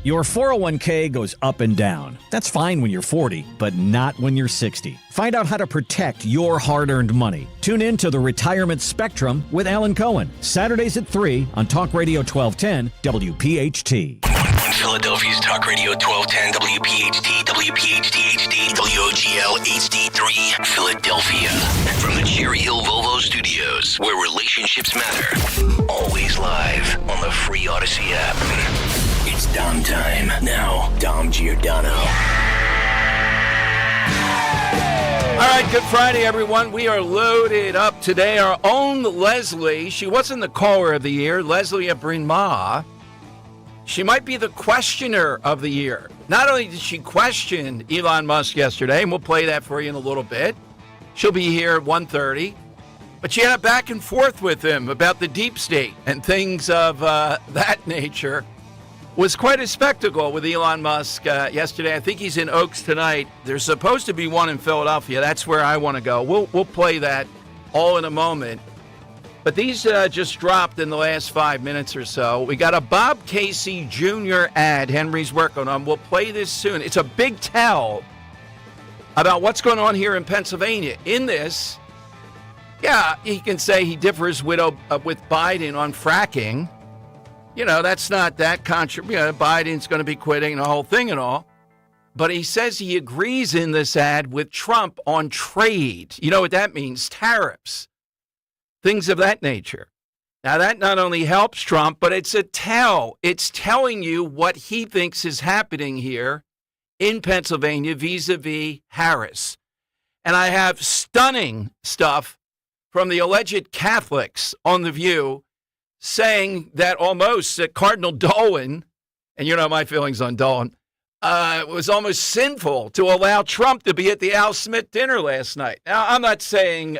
Your 401k goes up and down. That's fine when you're 40, but not when you're 60. Find out how to protect your hard-earned money. Tune in to the Retirement Spectrum with Alan Cohen, Saturdays at 3 on Talk Radio 1210 WPHT. On Philadelphia's Talk Radio 1210 WPHT, WPHT HD, WOGL HD3, Philadelphia. From the Cherry Hill Volvo Studios, where relationships matter. Always live on the free Odyssey app. It's Dom time. Now, Dom Giordano. All right, good Friday, everyone. We are loaded up today. Our own Leslie, she wasn't the caller of the year, Leslie at Bryn Mawr. She might be the questioner of the year. Not only did she question Elon Musk yesterday, and we'll play that for you in a little bit. She'll be here at 1:30. But she had a back and forth with him about the deep state and things of that nature. Was quite a spectacle with Elon Musk yesterday. I think he's in Oaks tonight. There's supposed to be one in Philadelphia. That's where I want to go. We'll play that all in a moment. But these just dropped in the last 5 minutes or so. We got a Bob Casey Jr. ad Henry's working on. We'll play this soon. It's a big tell about what's going on here in Pennsylvania. In this, yeah, he can say he differs with Biden on fracking. You know, that's not that controversial. Biden's going to be quitting the whole thing and all. But he says he agrees in this ad with Trump on trade. You know what that means? Tariffs. Things of that nature. Now, that not only helps Trump, but it's a tell. It's telling you what he thinks is happening here in Pennsylvania vis-a-vis Harris. And I have stunning stuff from the alleged Catholics on The View saying that almost that Cardinal Dolan, and you know my feelings on Dolan, was almost sinful to allow Trump to be at the Al Smith dinner last night. Now, I'm not saying,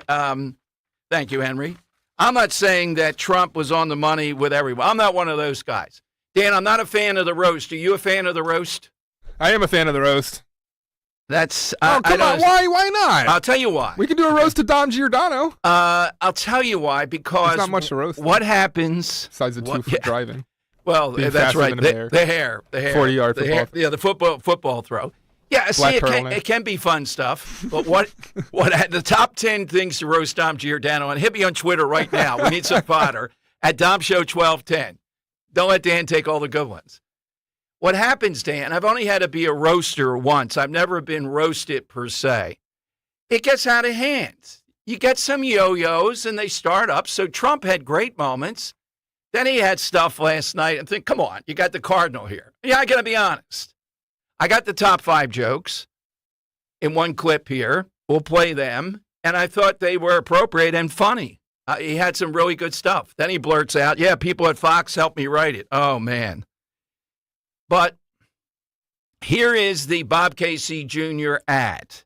thank you, Henry. I'm not saying that Trump was on the money with everyone. I'm not one of those guys. Dan, I'm not a fan of the roast. Are you a fan of the roast? I am a fan of the roast. That's come on, why not? I'll tell you why. We can do a roast to Dom Giordano. I'll tell you why, because there's not much to roast. What happens? Besides the 2-foot driving. Well, that's right. The hair. 40-yard football. Yeah, the football throw. Yeah, see, it can be fun stuff. But what the top 10 things to roast Dom Giordano, and hit me on Twitter right now. We need some fodder at Dom Show 1210. Don't let Dan take all the good ones. What happens, Dan, I've only had to be a roaster once. I've never been roasted per se. It gets out of hand. You get some yo-yos and they start up. So Trump had great moments. Then he had stuff last night and think, come on, you got the Cardinal here. Yeah, I got to be honest. I got the top 5 jokes in one clip here. We'll play them. And I thought they were appropriate and funny. He had some really good stuff. Then he blurts out, yeah, people at Fox helped me write it. Oh, man. But here is the Bob Casey Jr. ad.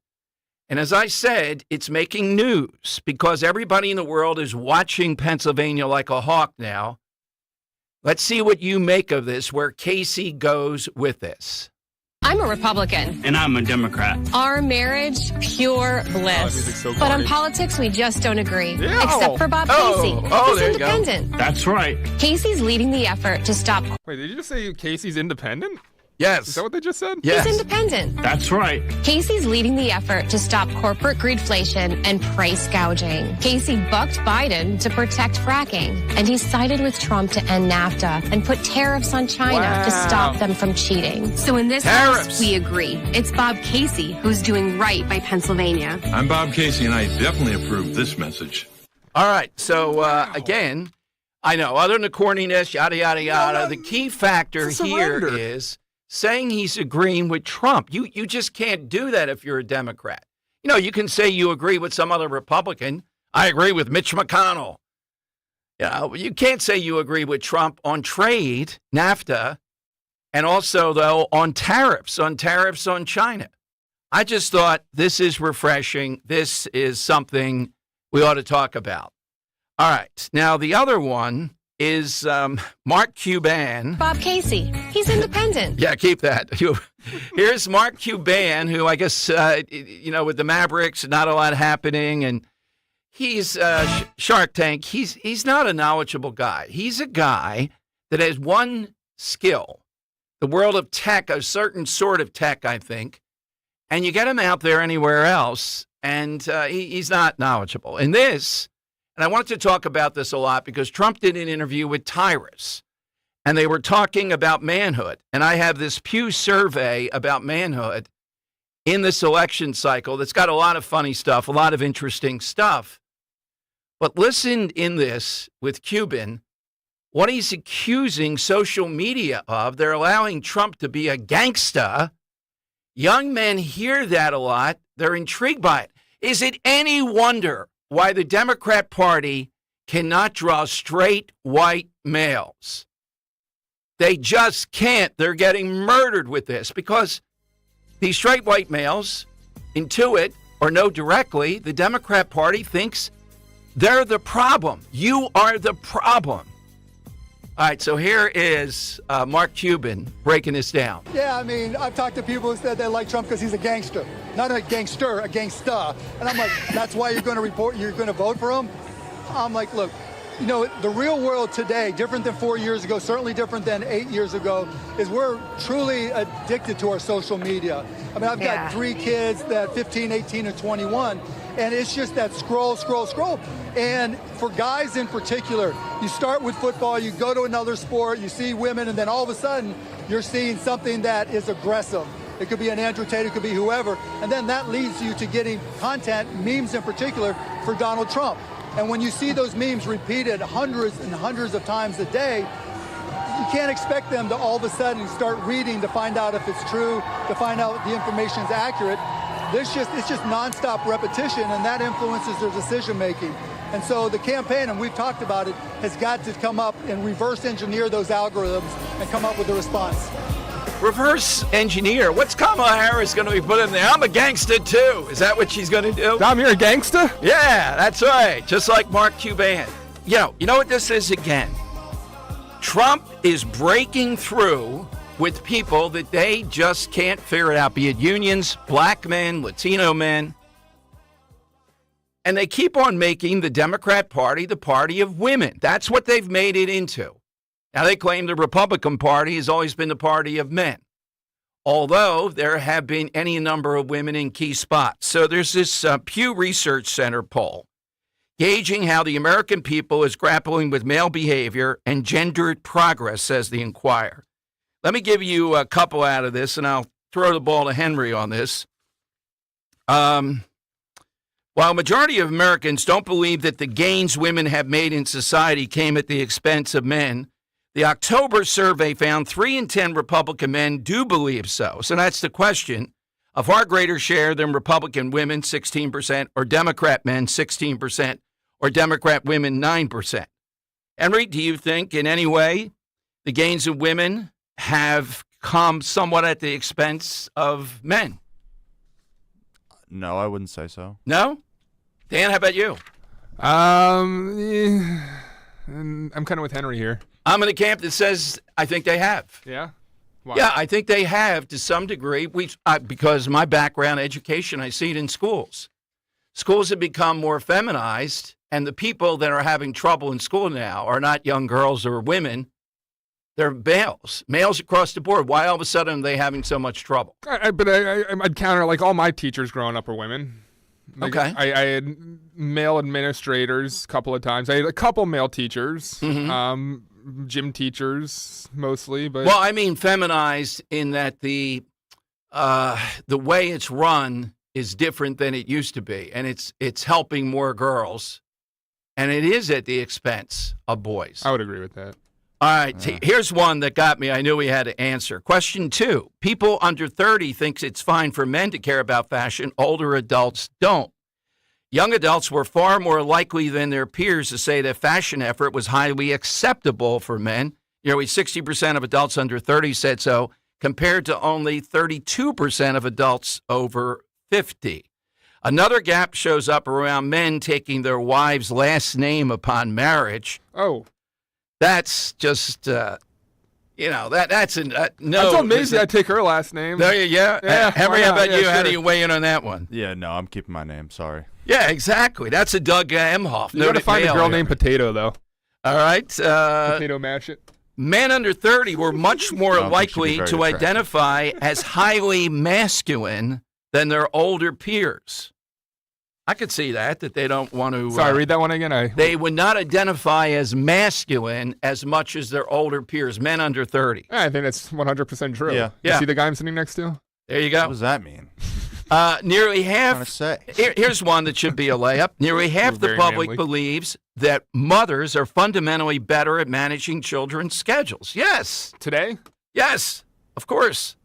And as I said, it's making news because everybody in the world is watching Pennsylvania like a hawk now. Let's see what you make of this, where Casey goes with this. I'm a Republican. And I'm a Democrat. Our marriage, pure bliss. So but on politics, we just don't agree. Yeah. Except for Bob Casey. He's there independent. That's right. Casey's leading the effort to stop. Wait, did you just say Casey's independent? Yes. Is that what they just said? Yes. He's independent. That's right. Casey's leading the effort to stop corporate greedflation and price gouging. Casey bucked Biden to protect fracking, and he sided with Trump to end NAFTA and put tariffs on China to stop them from cheating. So in this house, we agree. It's Bob Casey who's doing right by Pennsylvania. I'm Bob Casey, and I definitely approve this message. All right. So, again, I know, other than the corniness, yada, yada, yada, the key factor here is saying he's agreeing with Trump. You just can't do that if you're a Democrat. You know, you can say you agree with some other Republican. I agree with Mitch McConnell. You know, you can't say you agree with Trump on trade, NAFTA, and also, though, on tariffs on China. I just thought this is refreshing. This is something we ought to talk about. All right. Now, the other one is Mark Cuban. Bob Casey. He's independent. Yeah, keep that. Here's Mark Cuban, who I guess, with the Mavericks, not a lot happening. And he's Shark Tank. He's not a knowledgeable guy. He's a guy that has one skill, the world of tech, a certain sort of tech, I think, and you get him out there anywhere else, and he's not knowledgeable. And I wanted to talk about this a lot because Trump did an interview with Tyrus, and they were talking about manhood. And I have this Pew survey about manhood in this election cycle that's got a lot of funny stuff, a lot of interesting stuff. But listen in this with Cuban, what he's accusing social media of. They're allowing Trump to be a gangsta. Young men hear that a lot. They're intrigued by it. Is it any wonder why the Democrat Party cannot draw straight white males? They just can't. They're getting murdered with this because these straight white males intuit or know directly the Democrat Party thinks they're the problem. You are the problem. All right, so here is Mark Cuban breaking this down. Yeah, I mean, I've talked to people who said they like Trump because he's a gangster. Not a gangster, a gangsta. And I'm like, that's why you're going to vote for him? I'm like, look, you know, the real world today, different than 4 years ago, certainly different than 8 years ago, is we're truly addicted to our social media. I mean, I've got 3 kids that 15, 18, and 21, and it's just that scroll. And for guys in particular, you start with football, you go to another sport, you see women, and then all of a sudden, you're seeing something that is aggressive. It could be an Andrew Tate, it could be whoever, and then that leads you to getting content, memes in particular, for Donald Trump. And when you see those memes repeated hundreds and hundreds of times a day, you can't expect them to all of a sudden start reading to find out if it's true, to find out the information is accurate. It's just nonstop repetition, and that influences their decision making. And so the campaign, and we've talked about it, has got to come up and reverse engineer those algorithms and come up with a response. Reverse engineer. What's Kamala Harris going to be put in there? I'm a gangster too. Is that what she's going to do? Dom, you're a gangster? Yeah, that's right. Just like Mark Cuban. You know what this is again? Trump is breaking through with people that they just can't figure it out, be it unions, black men, Latino men. And they keep on making the Democrat Party the party of women. That's what they've made it into. Now, they claim the Republican Party has always been the party of men, although there have been any number of women in key spots. So there's this Pew Research Center poll gauging how the American people is grappling with male behavior and gendered progress, says the Inquirer. Let me give you a couple out of this, and I'll throw the ball to Henry on this. While a majority of Americans don't believe that the gains women have made in society came at the expense of men, the October survey found 3 in 10 Republican men do believe so. So that's the question. A far greater share than Republican women, 16%, or Democrat men, 16%, or Democrat women, 9%. Henry, do you think in any way the gains of women have come somewhat at the expense of men? No, I wouldn't say so. No? Dan, how about you? I'm kind of with Henry here. I'm in the camp that says I think they have. Yeah? Why? Yeah, I think they have to some degree. Because my background, education, I see it in schools. Schools have become more feminized, and the people that are having trouble in school now are not young girls or women. They're males across the board. Why all of a sudden are they having so much trouble? I'd counter, like, all my teachers growing up were women. Like, Okay. I had male administrators a couple of times. I had a couple male teachers, gym teachers mostly. But Well, I mean feminized in that the way it's run is different than it used to be, and it's helping more girls, and it is at the expense of boys. I would agree with that. All right, here's one that got me. I knew we had to answer. Question 2. People under 30 thinks it's fine for men to care about fashion. Older adults don't. Young adults were far more likely than their peers to say that fashion effort was highly acceptable for men. Nearly 60% of adults under 30 said so, compared to only 32% of adults over 50. Another gap shows up around men taking their wives' last name upon marriage. Oh. That's just, that's no. I told Maisie I'd take her last name. There you go. Yeah, Henry, why how not? about Yeah, you? How sure. do you weigh in on that one? Yeah, no, I'm keeping my name. Sorry. Yeah, exactly. That's a Doug Emhoff. You got to find a girl named Potato, though. All right. Potato mash it. Men under 30 were much more I don't think she'd be likely very to attractive. identify as highly masculine than their older peers. I could see that they don't want to. Sorry, read that one again. They would not identify as masculine as much as their older peers, men under 30. I think that's 100% true. Yeah. You Yeah. see the guy I'm sitting next to? There you What go. does that mean? Nearly half. Trying to say. Here's one that should be a layup. Nearly half the Very public manly. believes that mothers are fundamentally better at managing children's schedules. Yes. Today? Yes. Of course.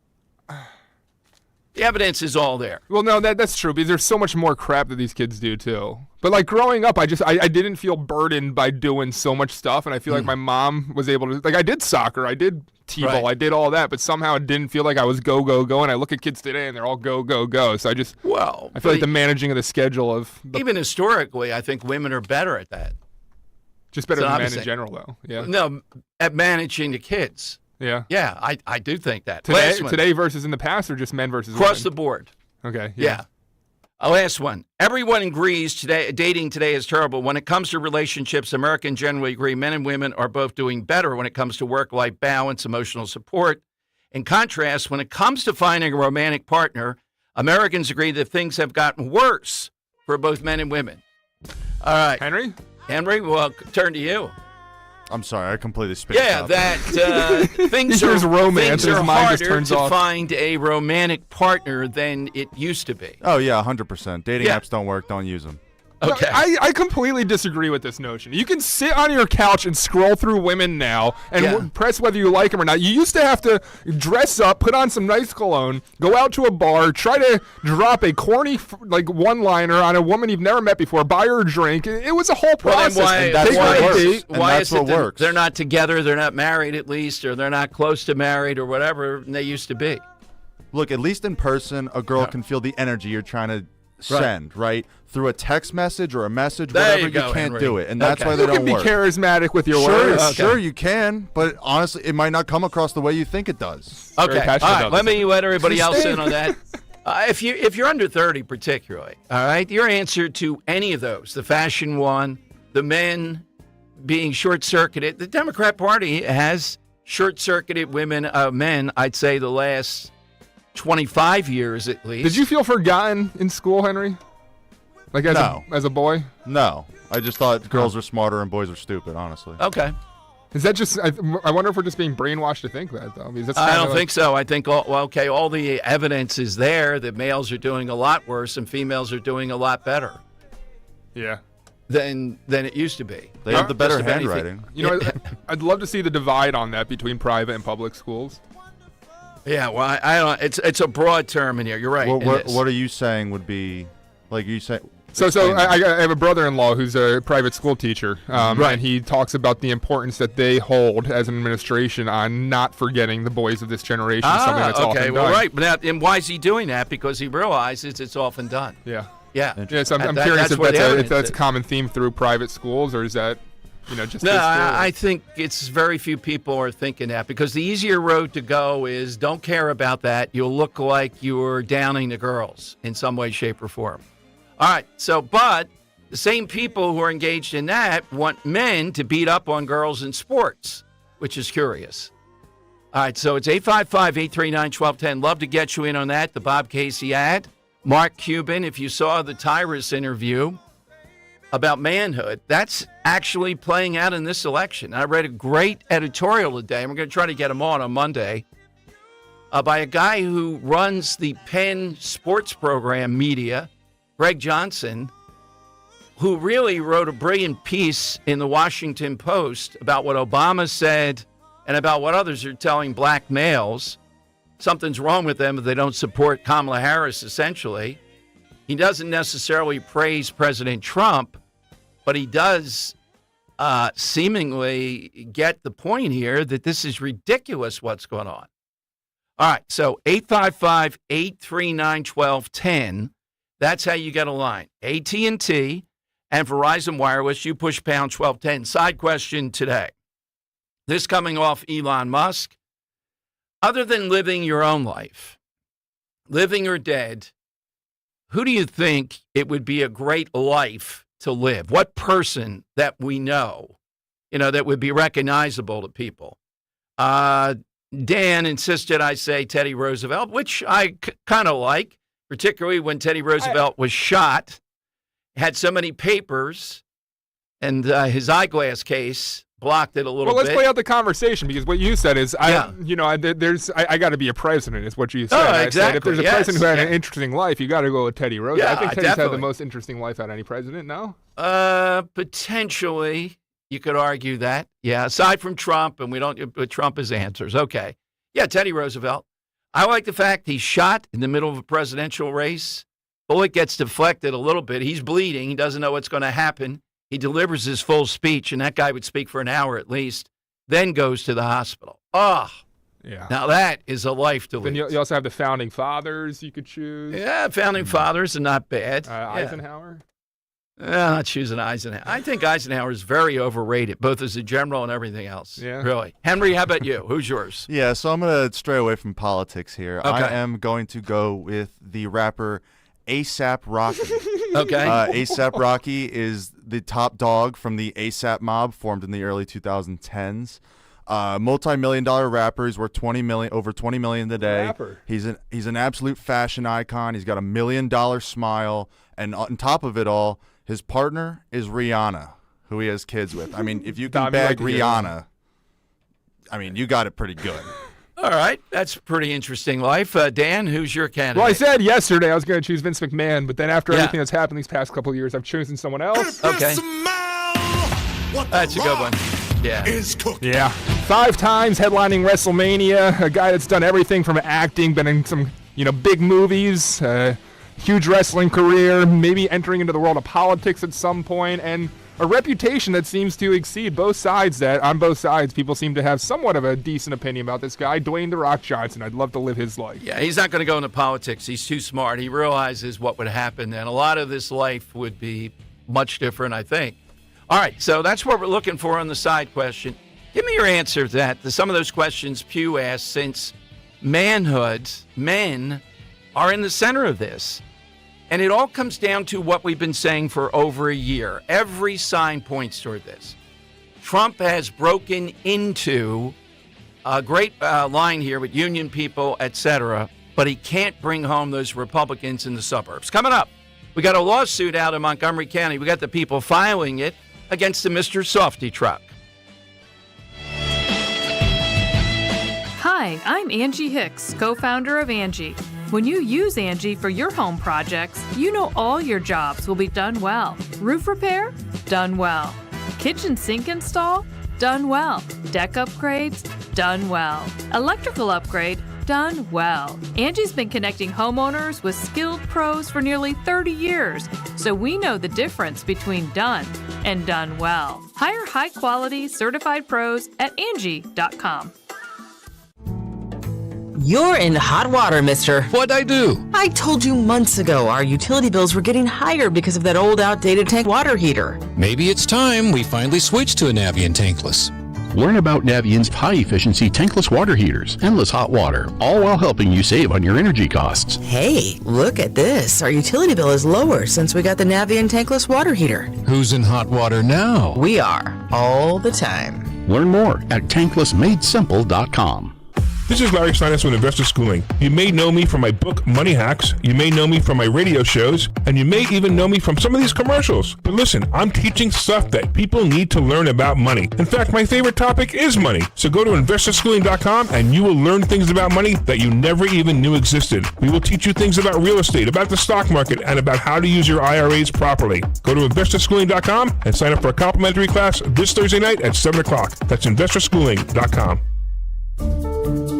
The evidence is all there. Well, no, that's true because there's so much more crap that these kids do too. But like growing up, I didn't feel burdened by doing so much stuff, and I feel like my mom was able to. Like I did soccer, I did t-ball, Right. I did all that, but somehow it didn't feel like I was go go go. And I look at kids today, and they're all go go go. So I feel like the managing of the schedule of even historically, I think women are better at that. just better it's than the men in opposite. general, though. Yeah, No, at managing the kids. yeah. Yeah, I do think that. Today, Last one. today versus in the past, or just men versus Across the women? board. Okay. Yeah. Last one. Everyone agrees today dating today is terrible. When it comes to relationships, Americans generally agree men and women are both doing better when it comes to work-life balance, emotional support. In contrast, when it comes to finding a romantic partner, Americans agree that things have gotten worse for both men and women. All right. Henry, we'll turn to you. I'm sorry, I completely spaced Yeah, out. that things He hears romance things and are his mind just harder turns to off. find a romantic partner than it used to be. Oh yeah, 100%. Dating Yeah. apps don't work. Don't use them. Okay. No, I completely disagree with this notion. You can sit on your couch and scroll through women now and Yeah. press whether you like them or not. You used to have to dress up, put on some nice cologne, go out to a bar, try to drop a corny one-liner on a woman you've never met before, buy her a drink. It was a whole Well, process. then why, And that's Take what her on a works. date. And why that's is it what that works. they're not together, they're not married at least, or they're not close to married or whatever than they used to be? Look, at least in person, a girl can feel the energy you're trying to send, right? Through a text message or a message, There whatever, you you go, can't Henry. do it. And that's Okay. why they You can don't be work. charismatic with your Sure, words. sure you can, but honestly, it might not come across the way you think it does. Okay, all passionate right. about Let this. me let everybody It's a else in mistake. on that. If you're under 30, particularly, all right, your answer to any of those, the fashion one, the men being short-circuited, the Democrat Party has short-circuited men. I'd say the last 25 years at least. Did you feel forgotten in school, Henry? Like No. as a boy? No, I just thought girls are smarter and boys are stupid, honestly. Okay. Is that just? I wonder if we're just being brainwashed to think that, though. Because that's I kinda don't like- think so. I think, all the evidence is there that males are doing a lot worse and females are doing a lot better Yeah. than it used to be. They have the better Just about anything. handwriting. You know, I'd love to see the divide on that between private and public schools. Yeah, well, I don't. It's a broad term in here. You're right. it is. What are you saying would be, like you say? So explain that. I have a brother-in-law who's a private school teacher, Right. and he talks about the importance that they hold as an administration on not forgetting the boys of this generation. Something that's okay. often Well, done. right. But now, and why is he doing that? Because he realizes it's often done. Yeah. Yeah. Yeah. So I'm That- curious that's if where the that's a evidence is. common theme through private schools, or is that, just No, this school? I think it's very few people are thinking that because the easier road to go is don't care about that. You'll look like you're downing the girls in some way, shape, or form. All right. So, but the same people who are engaged in that want men to beat up on girls in sports, which is curious. All right. So it's 855-839-1210. Love to get you in on that. The Bob Casey ad. Mark Cuban, if you saw the Tyrus interview about manhood, that's actually playing out in this election. I read a great editorial today, and we're going to try to get him on Monday, by a guy who runs the Penn sports program media, Greg Johnson, who really wrote a brilliant piece in the Washington Post about what Obama said and about what others are telling black males. Something's wrong with them if they don't support Kamala Harris, essentially. He doesn't necessarily praise President Trump, but he does seemingly get the point here that this is ridiculous what's going on. All right, so 855-839-1210. That's how you get a line. AT&T and Verizon Wireless, you push pound 1210. Side question today. This coming off Elon Musk. Other than living your own life, living or dead, who do you think it would be a great life to live? What person that we know, that would be recognizable to people? Dan insisted I say Teddy Roosevelt, which I kind of like, particularly when Teddy Roosevelt was shot, had so many papers, and his eyeglass case blocked it a little bit. Well, let's play out the conversation, because what you said is, I got to be a president, is what you said. Oh, I exactly. said, if there's a president who had an interesting life, you got to go with Teddy Roosevelt. Yeah, I think Teddy's had definitely. the most interesting life out of any president, no? Potentially, you could argue that. Yeah, aside from Trump, and we don't put Trump as answers. Okay. Yeah, Teddy Roosevelt. I like the fact he's shot in the middle of a presidential race. Bullet gets deflected a little bit. He's bleeding. He doesn't know what's going to happen. He delivers his full speech, and that guy would speak for an hour at least, then goes to the hospital. Oh, yeah. Now that is a life to Then lose. you also have the founding fathers you could choose. Yeah, founding fathers are not bad. Eisenhower. Not choosing Eisenhower. I think Eisenhower is very overrated, both as a general and everything else. Yeah. Really. Henry, how about you? Who's yours? Yeah, so I'm going to stray away from politics here. Okay. I am going to go with the rapper A$AP Rocky. Okay. A$AP Rocky is the top dog from the A$AP mob, formed in the early 2010s. Multi-million-dollar rapper. He's worth over $20 million today. Rapper. He's an absolute fashion icon. He's got $1 million smile, and on top of it all, his partner is Rihanna, who he has kids with. I mean, if you can bag Rihanna, I mean, you got it pretty good. All right. That's a pretty interesting life. Dan, who's your candidate? Well, I said yesterday I was going to choose Vince McMahon, but then after everything that's happened these past couple of years, I've chosen someone else. Okay. That's a good one. Yeah. Yeah. 5 times headlining WrestleMania, a guy that's done everything from acting, been in some, big movies, huge wrestling career, maybe entering into the world of politics at some point, and a reputation that seems to exceed both sides. On both sides, people seem to have somewhat of a decent opinion about this guy, Dwayne "The Rock" Johnson. I'd love to live his life. Yeah, he's not going to go into politics. He's too smart. He realizes what would happen, and a lot of this life would be much different, I think. All right, so that's what we're looking for on the side question. Give me your answer to that, to some of those questions Pew asked, since men are in the center of this. And it all comes down to what we've been saying for over a year. Every sign points toward this. Trump has broken into a great line here with union people, etc., but he can't bring home those Republicans in the suburbs. Coming up, we got a lawsuit out in Montgomery County. We got the people filing it against the Mr. Softy truck. Hi, I'm Angie Hicks, co-founder of Angie. When you use Angie for your home projects, you know all your jobs will be done well. Roof repair? Done well. Kitchen sink install? Done well. Deck upgrades? Done well. Electrical upgrade? Done well. Angie's been connecting homeowners with skilled pros for nearly 30 years, so we know the difference between done and done well. Hire high-quality, certified pros at Angie.com. You're in hot water, mister. What'd I do? I told you months ago our utility bills were getting higher because of that old outdated tank water heater. Maybe it's time we finally switch to a Navien tankless. Learn about Navient's high-efficiency tankless water heaters, endless hot water, all while helping you save on your energy costs. Hey, look at this. Our utility bill is lower since we got the Navien tankless water heater. Who's in hot water now? We are, all the time. Learn more at tanklessmadesimple.com. This is Larry Steinitz with Investor Schooling. You may know me from my book, Money Hacks. You may know me from my radio shows, and you may even know me from some of these commercials. But listen, I'm teaching stuff that people need to learn about money. In fact, my favorite topic is money. So go to investorschooling.com and you will learn things about money that you never even knew existed. We will teach you things about real estate, about the stock market, and about how to use your IRAs properly. Go to investorschooling.com and sign up for a complimentary class this Thursday night at 7 o'clock. That's investorschooling.com.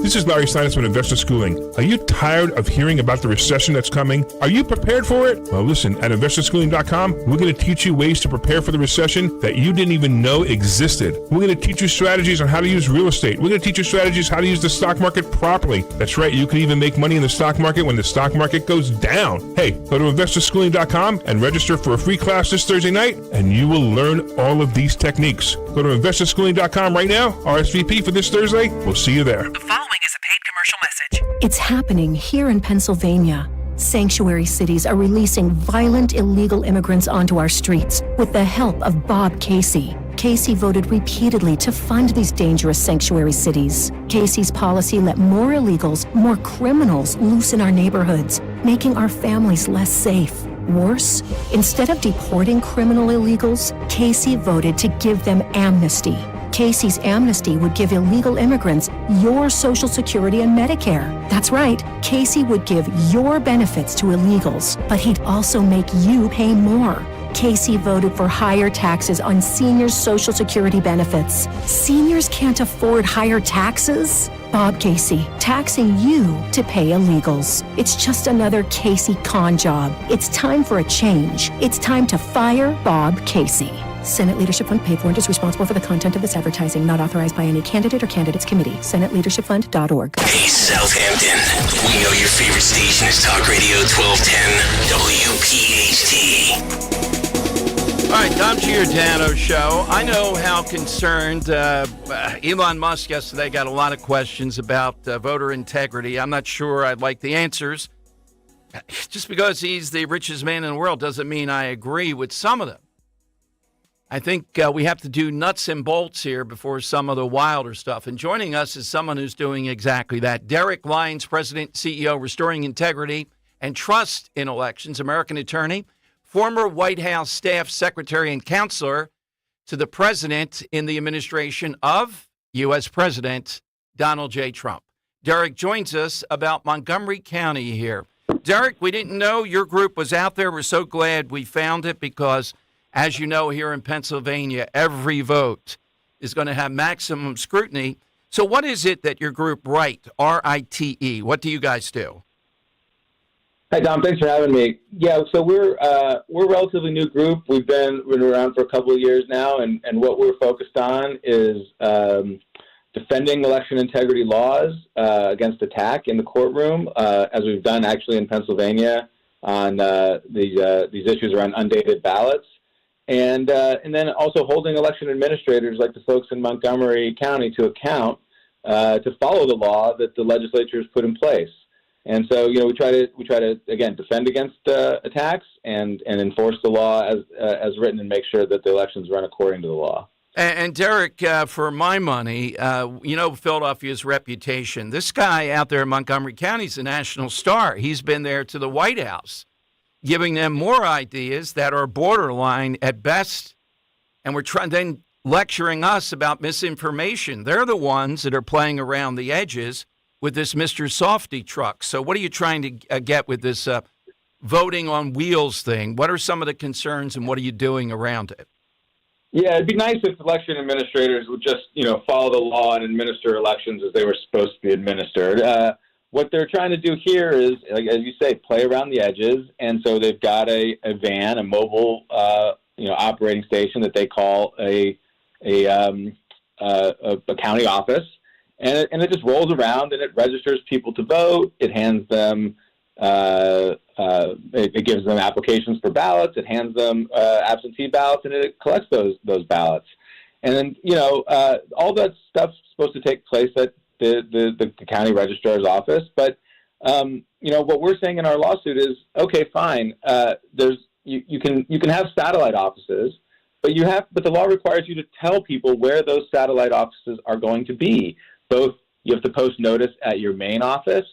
This is Larry Steinitz from Investor Schooling. Are you tired of hearing about the recession that's coming? Are you prepared for it? Well, listen, at investorschooling.com, we're going to teach you ways to prepare for the recession that you didn't even know existed. We're going to teach you strategies on how to use real estate. We're going to teach you strategies how to use the stock market properly. That's right, you can even make money in the stock market when the stock market goes down. Hey, go to investorschooling.com and register for a free class this Thursday night, and you will learn all of these techniques. Go to investorschooling.com right now, RSVP for this Thursday. We'll see you there. The following is a paid commercial message. It's happening here in Pennsylvania. Sanctuary cities are releasing violent illegal immigrants onto our streets with the help of Bob Casey. Casey voted repeatedly to fund these dangerous sanctuary cities. Casey's policy let more illegals, more criminals loose in our neighborhoods, making our families less safe. Worse, instead of deporting criminal illegals, Casey voted to give them amnesty. Casey's amnesty would give illegal immigrants your Social Security and Medicare. That's right, Casey would give your benefits to illegals, but he'd also make you pay more. Casey voted for higher taxes on seniors' Social Security benefits. Seniors can't afford higher taxes? Bob Casey, taxing you to pay illegals. It's just another Casey con job. It's time for a change. It's time to fire Bob Casey. Senate Leadership Fund paid for and is responsible for the content of this advertising, not authorized by any candidate or candidates committee. SenateLeadershipFund.org. Hey, Southampton. We know your favorite station is Talk Radio 1210 WPHT. All right, Tom Giordano show. I know how concerned Elon Musk yesterday got a lot of questions about voter integrity. I'm not sure I'd like the answers. Just because he's the richest man in the world doesn't mean I agree with some of them. I think we have to do nuts and bolts here before some of the wilder stuff. And joining us is someone who's doing exactly that. Derek Lyons, President, CEO, Restoring Integrity and Trust in Elections, American attorney, former White House staff secretary and counselor to the president in the administration of U.S. President Donald J. Trump. Derek joins us about Montgomery County here. Derek, we didn't know your group was out there. We're so glad we found it because, as you know, here in Pennsylvania, every vote is going to have maximum scrutiny. So what is it that your group RITE, R-I-T-E, what do you guys do? Hi, Tom. Thanks for having me. Yeah, so we're a relatively new group. We've been around for a couple of years now, and what we're focused on is defending election integrity laws against attack in the courtroom, as we've done actually in Pennsylvania on these issues around undated ballots, and then also holding election administrators like the folks in Montgomery County to account to follow the law that the legislature has put in place. And so, we try to again defend against attacks and enforce the law as written and make sure that the elections run according to the law. And Derek, for my money, Philadelphia's reputation. This guy out there in Montgomery County is a national star. He's been there to the White House, giving them more ideas that are borderline at best, and we're then lecturing us about misinformation. They're the ones that are playing around the edges with this Mr. Softy truck. So what are you trying to get with this voting on wheels thing? What are some of the concerns and what are you doing around it? Yeah, it'd be nice if election administrators would just, follow the law and administer elections as they were supposed to be administered. What they're trying to do here is, like, as you say, play around the edges. And so they've got a van, a mobile, operating station that they call a county office. And it just rolls around and it registers people to vote. It hands them, it gives them applications for ballots. It hands them absentee ballots, and it collects those ballots. And then, all that stuff's supposed to take place at the county registrar's office. But, what we're saying in our lawsuit is, okay, fine. You can have satellite offices, but the law requires you to tell people where those satellite offices are going to be. Both you have to post notice at your main office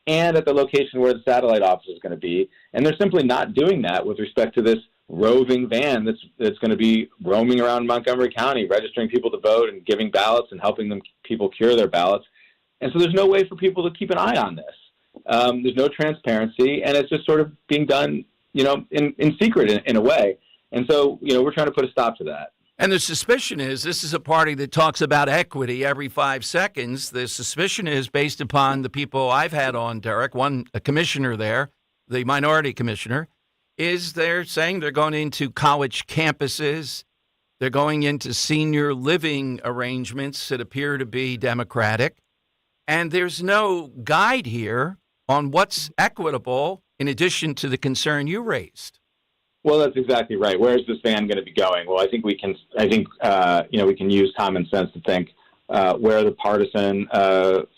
and at the location where the satellite office is going to be. And they're simply not doing that with respect to this roving van that's going to be roaming around Montgomery County, registering people to vote and giving ballots and helping people cure their ballots. And so there's no way for people to keep an eye on this. There's no transparency, and it's just sort of being done, in secret in a way. And so, we're trying to put a stop to that. And the suspicion is this is a party that talks about equity every 5 seconds. The suspicion is based upon the people I've had on, Derek, a commissioner there, the minority commissioner, is they're saying they're going into college campuses. They're going into senior living arrangements that appear to be Democratic. And there's no guide here on what's equitable in addition to the concern you raised. Well, that's exactly right. Where is this van going to be going? Well, I think we can use common sense to think where the partisan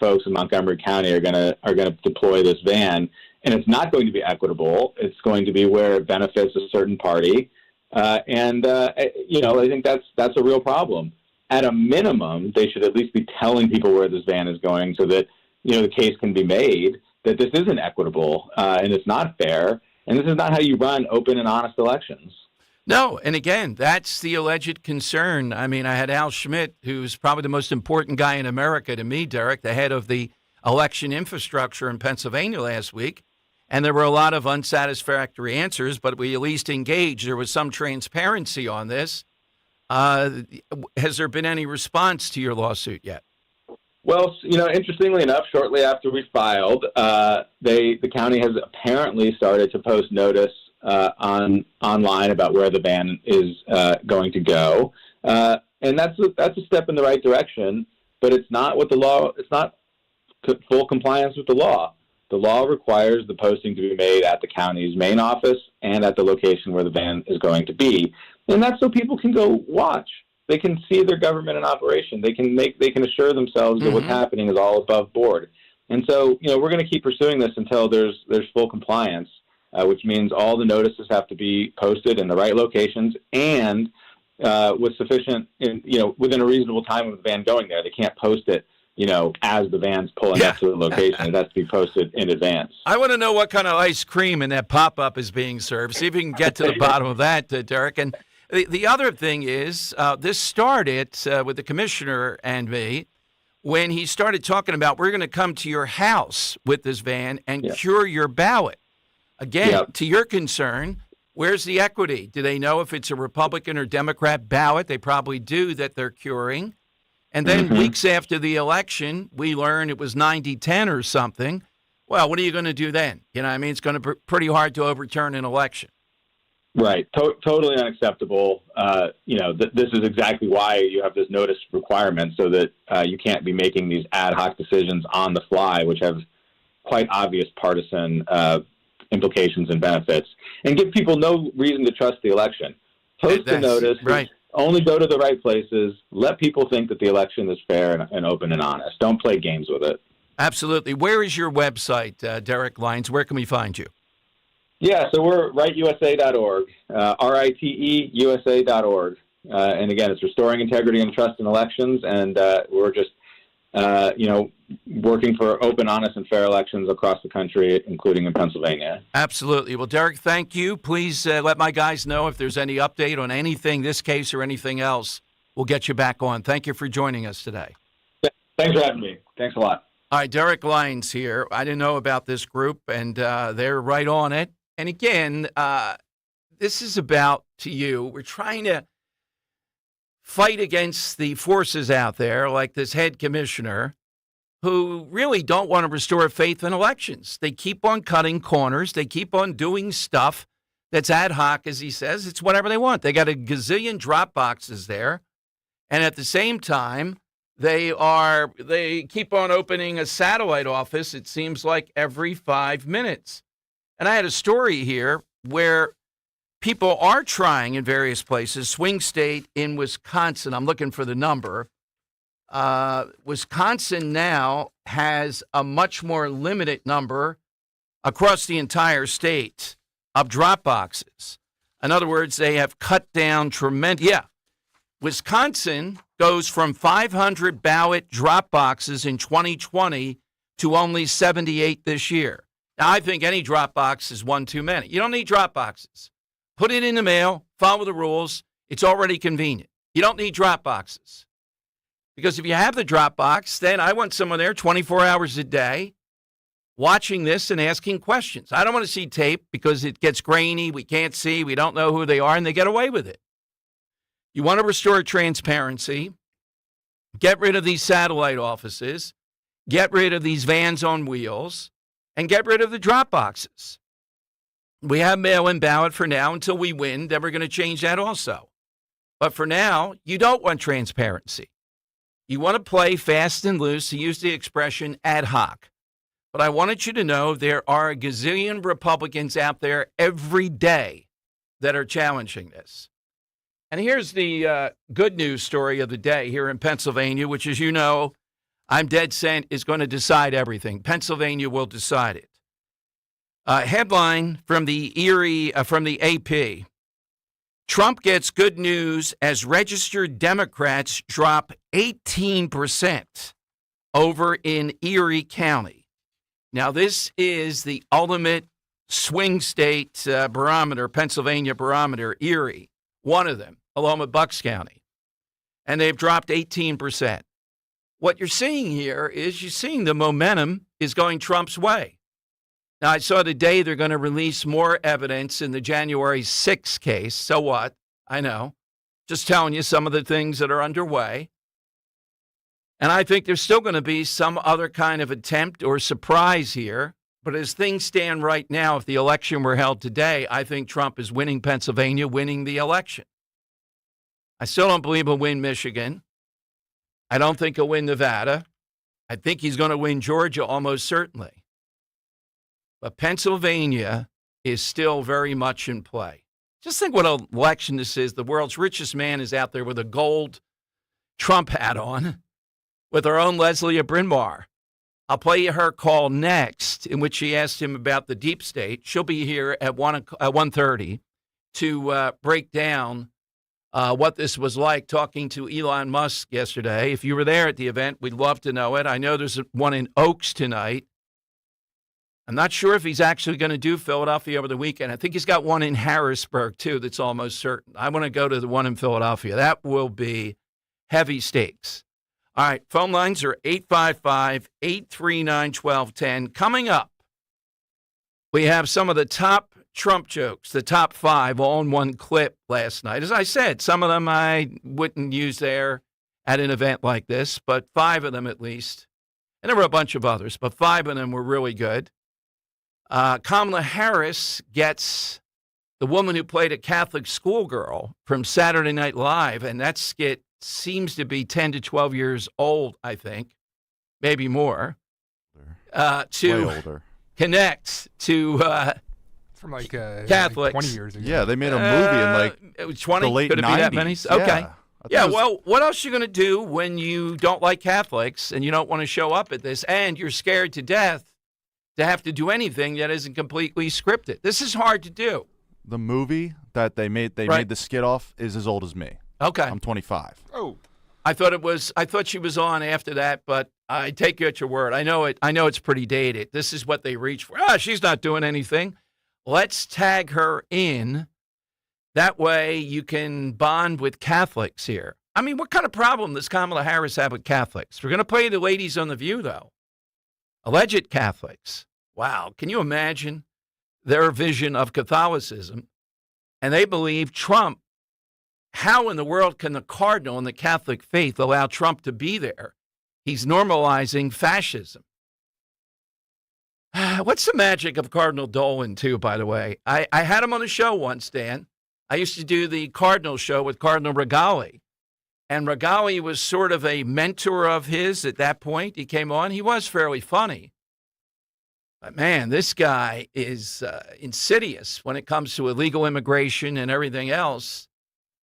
folks in Montgomery County are going to deploy this van. And it's not going to be equitable. It's going to be where it benefits a certain party. I think that's a real problem. At a minimum, they should at least be telling people where this van is going so that, the case can be made that this isn't equitable and it's not fair. And this is not how you run open and honest elections. No, and again, that's the alleged concern. I mean, I had Al Schmidt, who's probably the most important guy in America to me, Derek, the head of the election infrastructure in Pennsylvania last week, and there were a lot of unsatisfactory answers, but we at least engaged. There was some transparency on this. Has there been any response to your lawsuit yet? Well, interestingly enough, shortly after we filed, the county has apparently started to post notice online about where the van is going to go, and that's a step in the right direction. But it's not what the law. It's not full compliance with the law. The law requires the posting to be made at the county's main office and at the location where the van is going to be, and that's so people can go watch. They can see their government in operation. They can assure themselves that what's happening is all above board. And so, we're going to keep pursuing this until there's full compliance, which means all the notices have to be posted in the right locations and with sufficient, within a reasonable time of the van going there. They can't post it, as the van's pulling up to the location. It has to be posted in advance. I want to know what kind of ice cream in that pop-up is being served. See if we can get to the bottom of that, Derek. And the other thing is, this started with the commissioner and me when he started talking about we're going to come to your house with this van and cure your ballot. Again, to your concern, where's the equity? Do they know if it's a Republican or Democrat ballot? They probably do that they're curing. And then weeks after the election, we learn it was 90-10 or something. Well, what are you going to do then? It's going to be pretty hard to overturn an election. Right. Totally unacceptable. This is exactly why you have this notice requirement so that you can't be making these ad hoc decisions on the fly, which have quite obvious partisan implications and benefits, and give people no reason to trust the election. Post the notice. Right. Only go to the right places. Let people think that the election is fair and open and honest. Don't play games with it. Absolutely. Where is your website, Derek Lyons? Where can we find you? Yeah, so we're rightUSA.org, RITEUSA.org. And again, it's restoring integrity and trust in elections, and we're just, working for open, honest, and fair elections across the country, including in Pennsylvania. Absolutely. Well, Derek, thank you. Please let my guys know if there's any update on anything, this case or anything else. We'll get you back on. Thank you for joining us today. Thanks for having me. Thanks a lot. All right, Derek Lyons here. I didn't know about this group, and they're right on it. And again, this is about to you. We're trying to fight against the forces out there like this head commissioner who really don't want to restore faith in elections. They keep on cutting corners. They keep on doing stuff that's ad hoc, as he says. It's whatever they want. They got a gazillion drop boxes there. And at the same time, they keep on opening a satellite office, it seems like, every 5 minutes. And I had a story here where people are trying in various places. Swing state in Wisconsin, I'm looking for the number. Wisconsin now has a much more limited number across the entire state of drop boxes. In other words, they have cut down tremendous. Yeah, Wisconsin goes from 500 ballot drop boxes in 2020 to only 78 this year. Now, I think any drop box is one too many. You don't need drop boxes. Put it in the mail, follow the rules. It's already convenient. You don't need drop boxes. Because if you have the drop box, then I want someone there 24 hours a day watching this and asking questions. I don't want to see tape because it gets grainy. We can't see. We don't know who they are, and they get away with it. You want to restore transparency. Get rid of these satellite offices. Get rid of these vans on wheels. And get rid of the drop boxes. We have mail-in ballot for now until we win. Then we're going to change that also. But for now, you don't want transparency. You want to play fast and loose, to use the expression ad hoc. But I wanted you to know there are a gazillion Republicans out there every day that are challenging this. And here's the good news story of the day here in Pennsylvania, which, as you know, I'm dead set is going to decide everything. Pennsylvania will decide it. Headline from the from the AP. Trump gets good news as registered Democrats drop 18% over in Erie County. Now, this is the ultimate swing state barometer, Pennsylvania barometer, Erie, one of them, along with Bucks County. And they've dropped 18%. What you're seeing here is you're seeing the momentum is going Trump's way. Now, I saw today they're going to release more evidence in the January 6th case. So what? I know. Just telling you some of the things that are underway. And I think there's still going to be some other kind of attempt or surprise here. But as things stand right now, if the election were held today, I think Trump is winning Pennsylvania, winning the election. I still don't believe he'll win Michigan. I don't think he'll win Nevada. I think he's going to win Georgia almost certainly. But Pennsylvania is still very much in play. Just think what an election this is. The world's richest man is out there with a gold Trump hat on with our own Leslie Bryn Mawr. I'll play you her call next, in which she asked him about the deep state. She'll be here at 1:30 to break down what this was like talking to Elon Musk yesterday. If you were there at the event, we'd love to know it. I know there's one in Oaks tonight. I'm not sure if he's actually going to do Philadelphia over the weekend. I think he's got one in Harrisburg, too, that's almost certain. I want to go to the one in Philadelphia. That will be heavy stakes. All right, phone lines are 855-839-1210. Coming up, we have some of the top Trump jokes, the top 5, all in one clip last night. As I said, some of them I wouldn't use there at an event like this, but 5 of them at least. And there were a bunch of others, but 5 of them were really good. Kamala Harris gets the woman who played a Catholic schoolgirl from Saturday Night Live, and that skit seems to be 10 to 12 years old, I think, maybe more, to connect to from like Catholics. 20 years ago. Yeah, they made a movie in like 20? the late Could it 90s. Be that many? Okay. Yeah, well, what else are you going to do when you don't like Catholics and you don't want to show up at this and you're scared to death to have to do anything that isn't completely scripted? This is hard to do. The movie that they made the skit off is as old as me. Okay. I'm 25. Oh. I thought she was on after that, but I take you at your word. I know it's pretty dated. This is what they reach for. She's not doing anything. Let's tag her in. That way you can bond with Catholics here. I mean, what kind of problem does Kamala Harris have with Catholics? We're going to play the ladies on The View, though. Alleged Catholics. Wow. Can you imagine their vision of Catholicism? And they believe Trump. How in the world can the cardinal and the Catholic faith allow Trump to be there? He's normalizing fascism. What's the magic of Cardinal Dolan, too, by the way? I had him on the show once, Dan. I used to do the Cardinal show with Cardinal Regali. And Regali was sort of a mentor of his at that point. He came on. He was fairly funny. But, man, this guy is insidious when it comes to illegal immigration and everything else.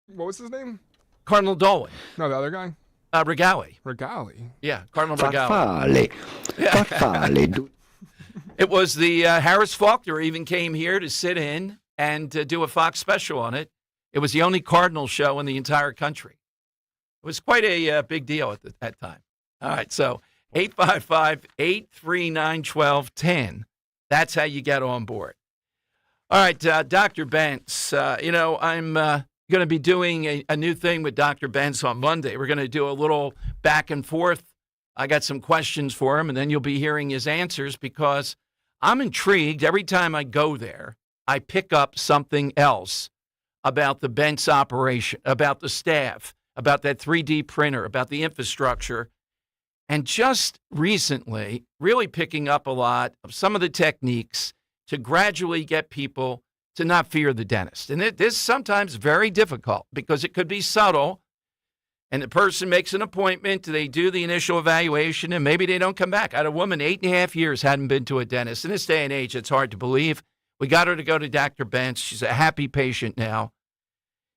What was his name? Cardinal Dolan. No, the other guy? Regali. Regali? Yeah, Cardinal Regali. It was the Harris Faulkner even came here to sit in and do a Fox special on it. It was the only Cardinal show in the entire country. It was quite a big deal at that time. All right, so 855-839-1210. That's how you get on board. All right, Dr. Bentz, I'm going to be doing a new thing with Dr. Bentz on Monday. We're going to do a little back and forth. I got some questions for him, and then you'll be hearing his answers because I'm intrigued. Every time I go there, I pick up something else about the Bentz operation, about the staff, about that 3D printer, about the infrastructure. And just recently, really picking up a lot of some of the techniques to gradually get people to not fear the dentist. And this is sometimes very difficult because it could be subtle. And the person makes an appointment, they do the initial evaluation, and maybe they don't come back. I had a woman, 8.5 years, hadn't been to a dentist. In this day and age, it's hard to believe. We got her to go to Dr. Bentz. She's a happy patient now.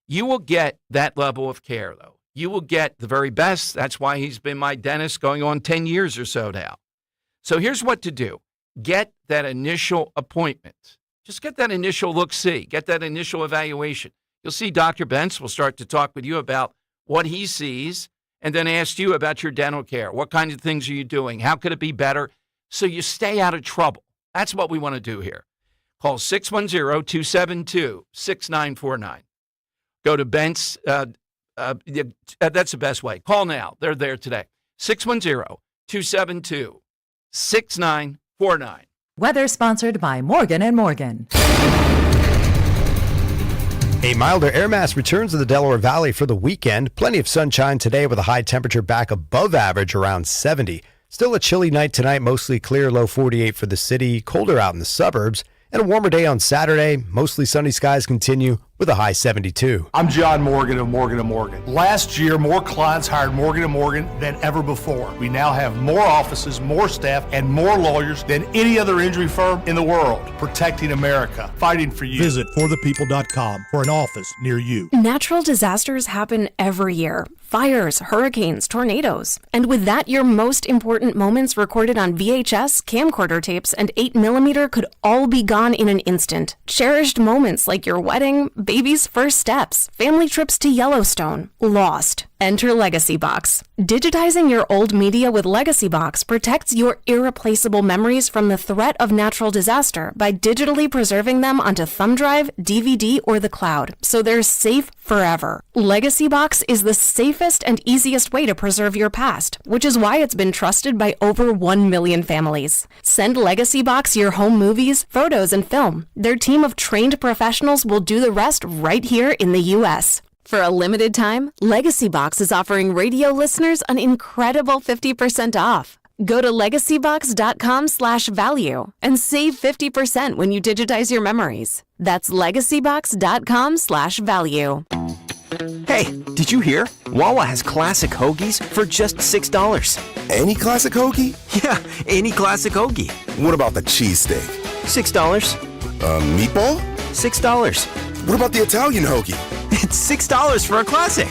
You will get that level of care, though. You will get the very best. That's why he's been my dentist going on 10 years or so now. So here's what to do. get that initial appointment. Just get that initial look-see, get that initial evaluation. You'll see Dr. Bentz will start to talk with you about what he sees and then ask you about your dental care. What kinds of things are you doing? How could it be better? So you stay out of trouble. That's what we want to do here. Call 610-272-6949. Go to Bentz. That's the best way. Call now. They're there today. 610-272-6949. Weather sponsored by Morgan & Morgan. A milder air mass returns to the Delaware Valley for the weekend. Plenty of sunshine today with a high temperature back above average around 70. Still a chilly night tonight, mostly clear, low 48 for the city. Colder out in the suburbs. And a warmer day on Saturday. Mostly sunny skies continue with a high 72. I'm John Morgan of Morgan & Morgan. Last year, more clients hired Morgan & Morgan than ever before. We now have more offices, more staff, and more lawyers than any other injury firm in the world, protecting America, fighting for you. Visit forthepeople.com for an office near you. Natural disasters happen every year. Fires, hurricanes, tornadoes. And with that, your most important moments recorded on VHS, camcorder tapes, and 8mm could all be gone in an instant. Cherished moments like your wedding, baby's first steps, family trips to Yellowstone, lost. Enter Legacy Box. Digitizing your old media with Legacy Box protects your irreplaceable memories from the threat of natural disaster by digitally preserving them onto thumb drive, DVD, or the cloud, so they're safe forever. Legacy Box is the safest and easiest way to preserve your past, which is why it's been trusted by over 1 million families. Send Legacy Box your home movies, photos, and film. Their team of trained professionals will do the rest right here in the U.S. For a limited time, Legacy Box is offering radio listeners an incredible 50% off. Go to legacybox.com/value and save 50% when you digitize your memories. That's legacybox.com/value. Hey, did you hear? Wawa has classic hoagies for just $6. Any classic hoagie? Yeah, any classic hoagie. What about the cheesesteak? $6. Meatball? $6. What about the Italian hoagie? It's $6 for a classic.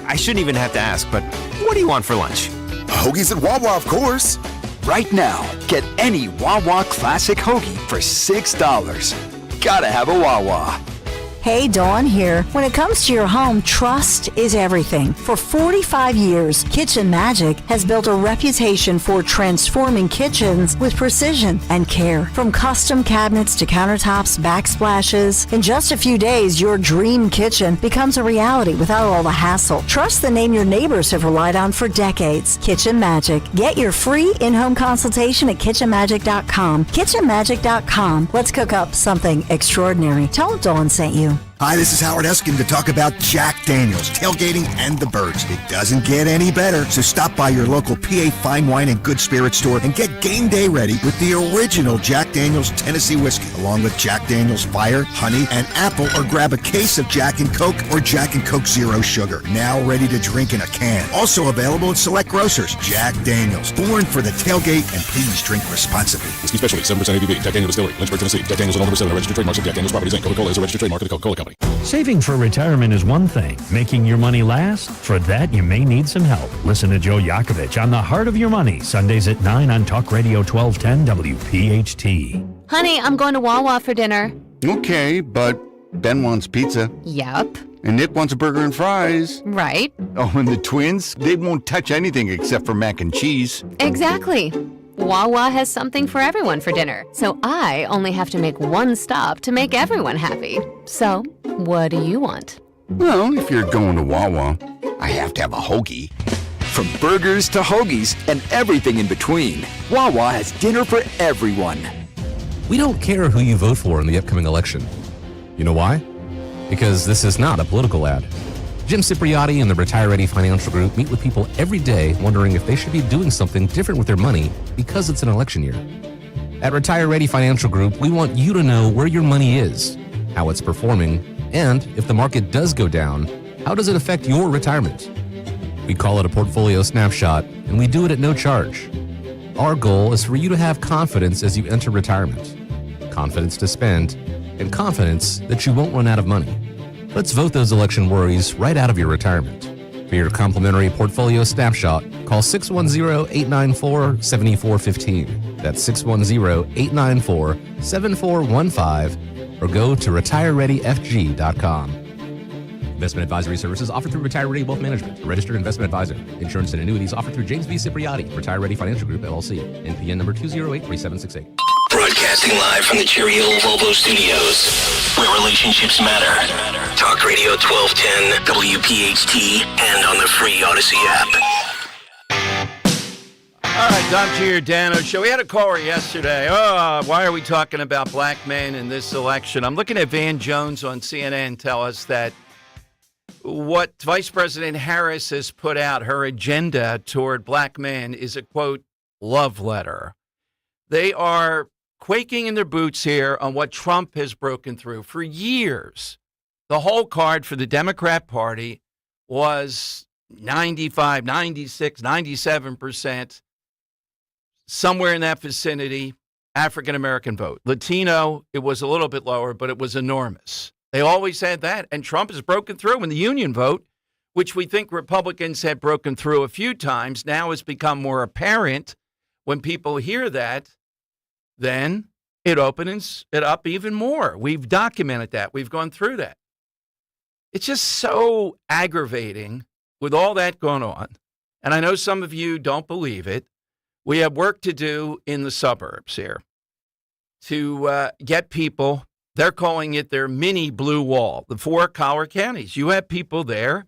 I shouldn't even have to ask, but what do you want for lunch? Hoagies at Wawa, of course. Right now, get any Wawa classic hoagie for $6. Gotta have a Wawa. Hey, Dawn here. When it comes to your home, trust is everything. For 45 years, Kitchen Magic has built a reputation for transforming kitchens with precision and care. From custom cabinets to countertops, backsplashes, in just a few days, your dream kitchen becomes a reality without all the hassle. Trust the name your neighbors have relied on for decades. Kitchen Magic. Get your free in-home consultation at kitchenmagic.com. Kitchenmagic.com. Let's cook up something extraordinary. Tell them Dawn sent you. Hi, this is Howard Eskin to talk about Jack Daniels, tailgating, and the birds. It doesn't get any better, so stop by your local PA Fine Wine and Good Spirit store and get game day ready with the original Jack Daniels Tennessee Whiskey, along with Jack Daniels Fire, Honey, and Apple, or grab a case of Jack and Coke or Jack and Coke Zero Sugar, now ready to drink in a can. Also available at select grocers. Jack Daniels, born for the tailgate, and please drink responsibly. Whiskey Specialty, 7% ABV, Jack Daniels Distillery, Lynchburg, Tennessee. Jack Daniels is no longer selling registered trademarks of Jack Daniels Properties Inc. Coca-Cola is a registered trademark of the Coca-Cola Company. Saving for retirement is one thing. Making your money last? For that, you may need some help. Listen to Joe Yakovich on The Heart of Your Money, Sundays at 9 on Talk Radio 1210 WPHT. Honey, I'm going to Wawa for dinner. Okay, but Ben wants pizza. Yup. And Nick wants a burger and fries. Right. Oh, and the twins, they won't touch anything except for mac and cheese. Exactly. Wawa has something for everyone for dinner, so I only have to make one stop to make everyone happy. So, what do you want? Well, if you're going to Wawa, I have to have a hoagie. From burgers to hoagies and everything in between, Wawa has dinner for everyone. We don't care who you vote for in the upcoming election. You know why? Because this is not a political ad. Jim Cipriotti and the Retire Ready Financial Group meet with people every day wondering if they should be doing something different with their money because it's an election year. At Retire Ready Financial Group, we want you to know where your money is, how it's performing, and if the market does go down, how does it affect your retirement? We call it a portfolio snapshot, and we do it at no charge. Our goal is for you to have confidence as you enter retirement, confidence to spend, and confidence that you won't run out of money. Let's vote those election worries right out of your retirement. For your complimentary portfolio snapshot, call 610-894-7415. That's 610-894-7415, or go to retirereadyfg.com. Investment advisory services offered through Retire Ready Wealth Management, a registered investment advisor. Insurance and annuities offered through James V. Cipriotti, Retire Ready Financial Group, LLC. NPN number 2083768. Broadcasting live from the Cherry Hill Volvo Studios, where relationships matter. Talk Radio 1210, WPHT, and on the free Odyssey app. All right, Dom Giordano Show. We had a caller yesterday. Oh, why are we talking about black men in this election? I'm looking at Van Jones on CNN tell us that what Vice President Harris has put out, her agenda toward black men, is a, quote, love letter. They are quaking in their boots here on what Trump has broken through. For years, the whole card for the Democrat Party was 95, 96, 97%, somewhere in that vicinity, African-American vote. Latino, it was a little bit lower, but it was enormous. They always had that, and Trump has broken through. And the union vote, which we think Republicans had broken through a few times, now has become more apparent. When people hear that, then it opens it up even more. We've documented that. We've gone through that. It's just so aggravating with all that going on. And I know some of you don't believe it. We have work to do in the suburbs here to get people. They're calling it their mini blue wall, the 4 collar counties. You have people there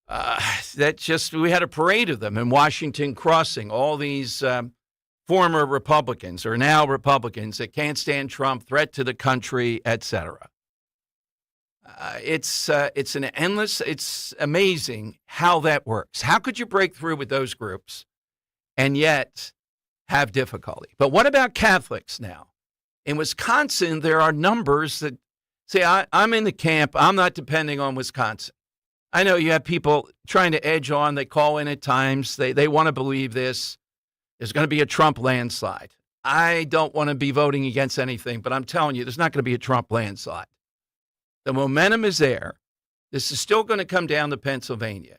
we had a parade of them in Washington Crossing. All these former Republicans or now Republicans that can't stand Trump, threat to the country, etc. It's amazing how that works. How could you break through with those groups and yet have difficulty? But what about Catholics now? In Wisconsin, there are numbers that say, I'm in the camp. I'm not depending on Wisconsin. I know you have people trying to edge on. They call in at times. They want to believe this. There's going to be a Trump landslide. I don't want to be voting against anything, but I'm telling you, there's not going to be a Trump landslide. The momentum is there. This is still going to come down to Pennsylvania.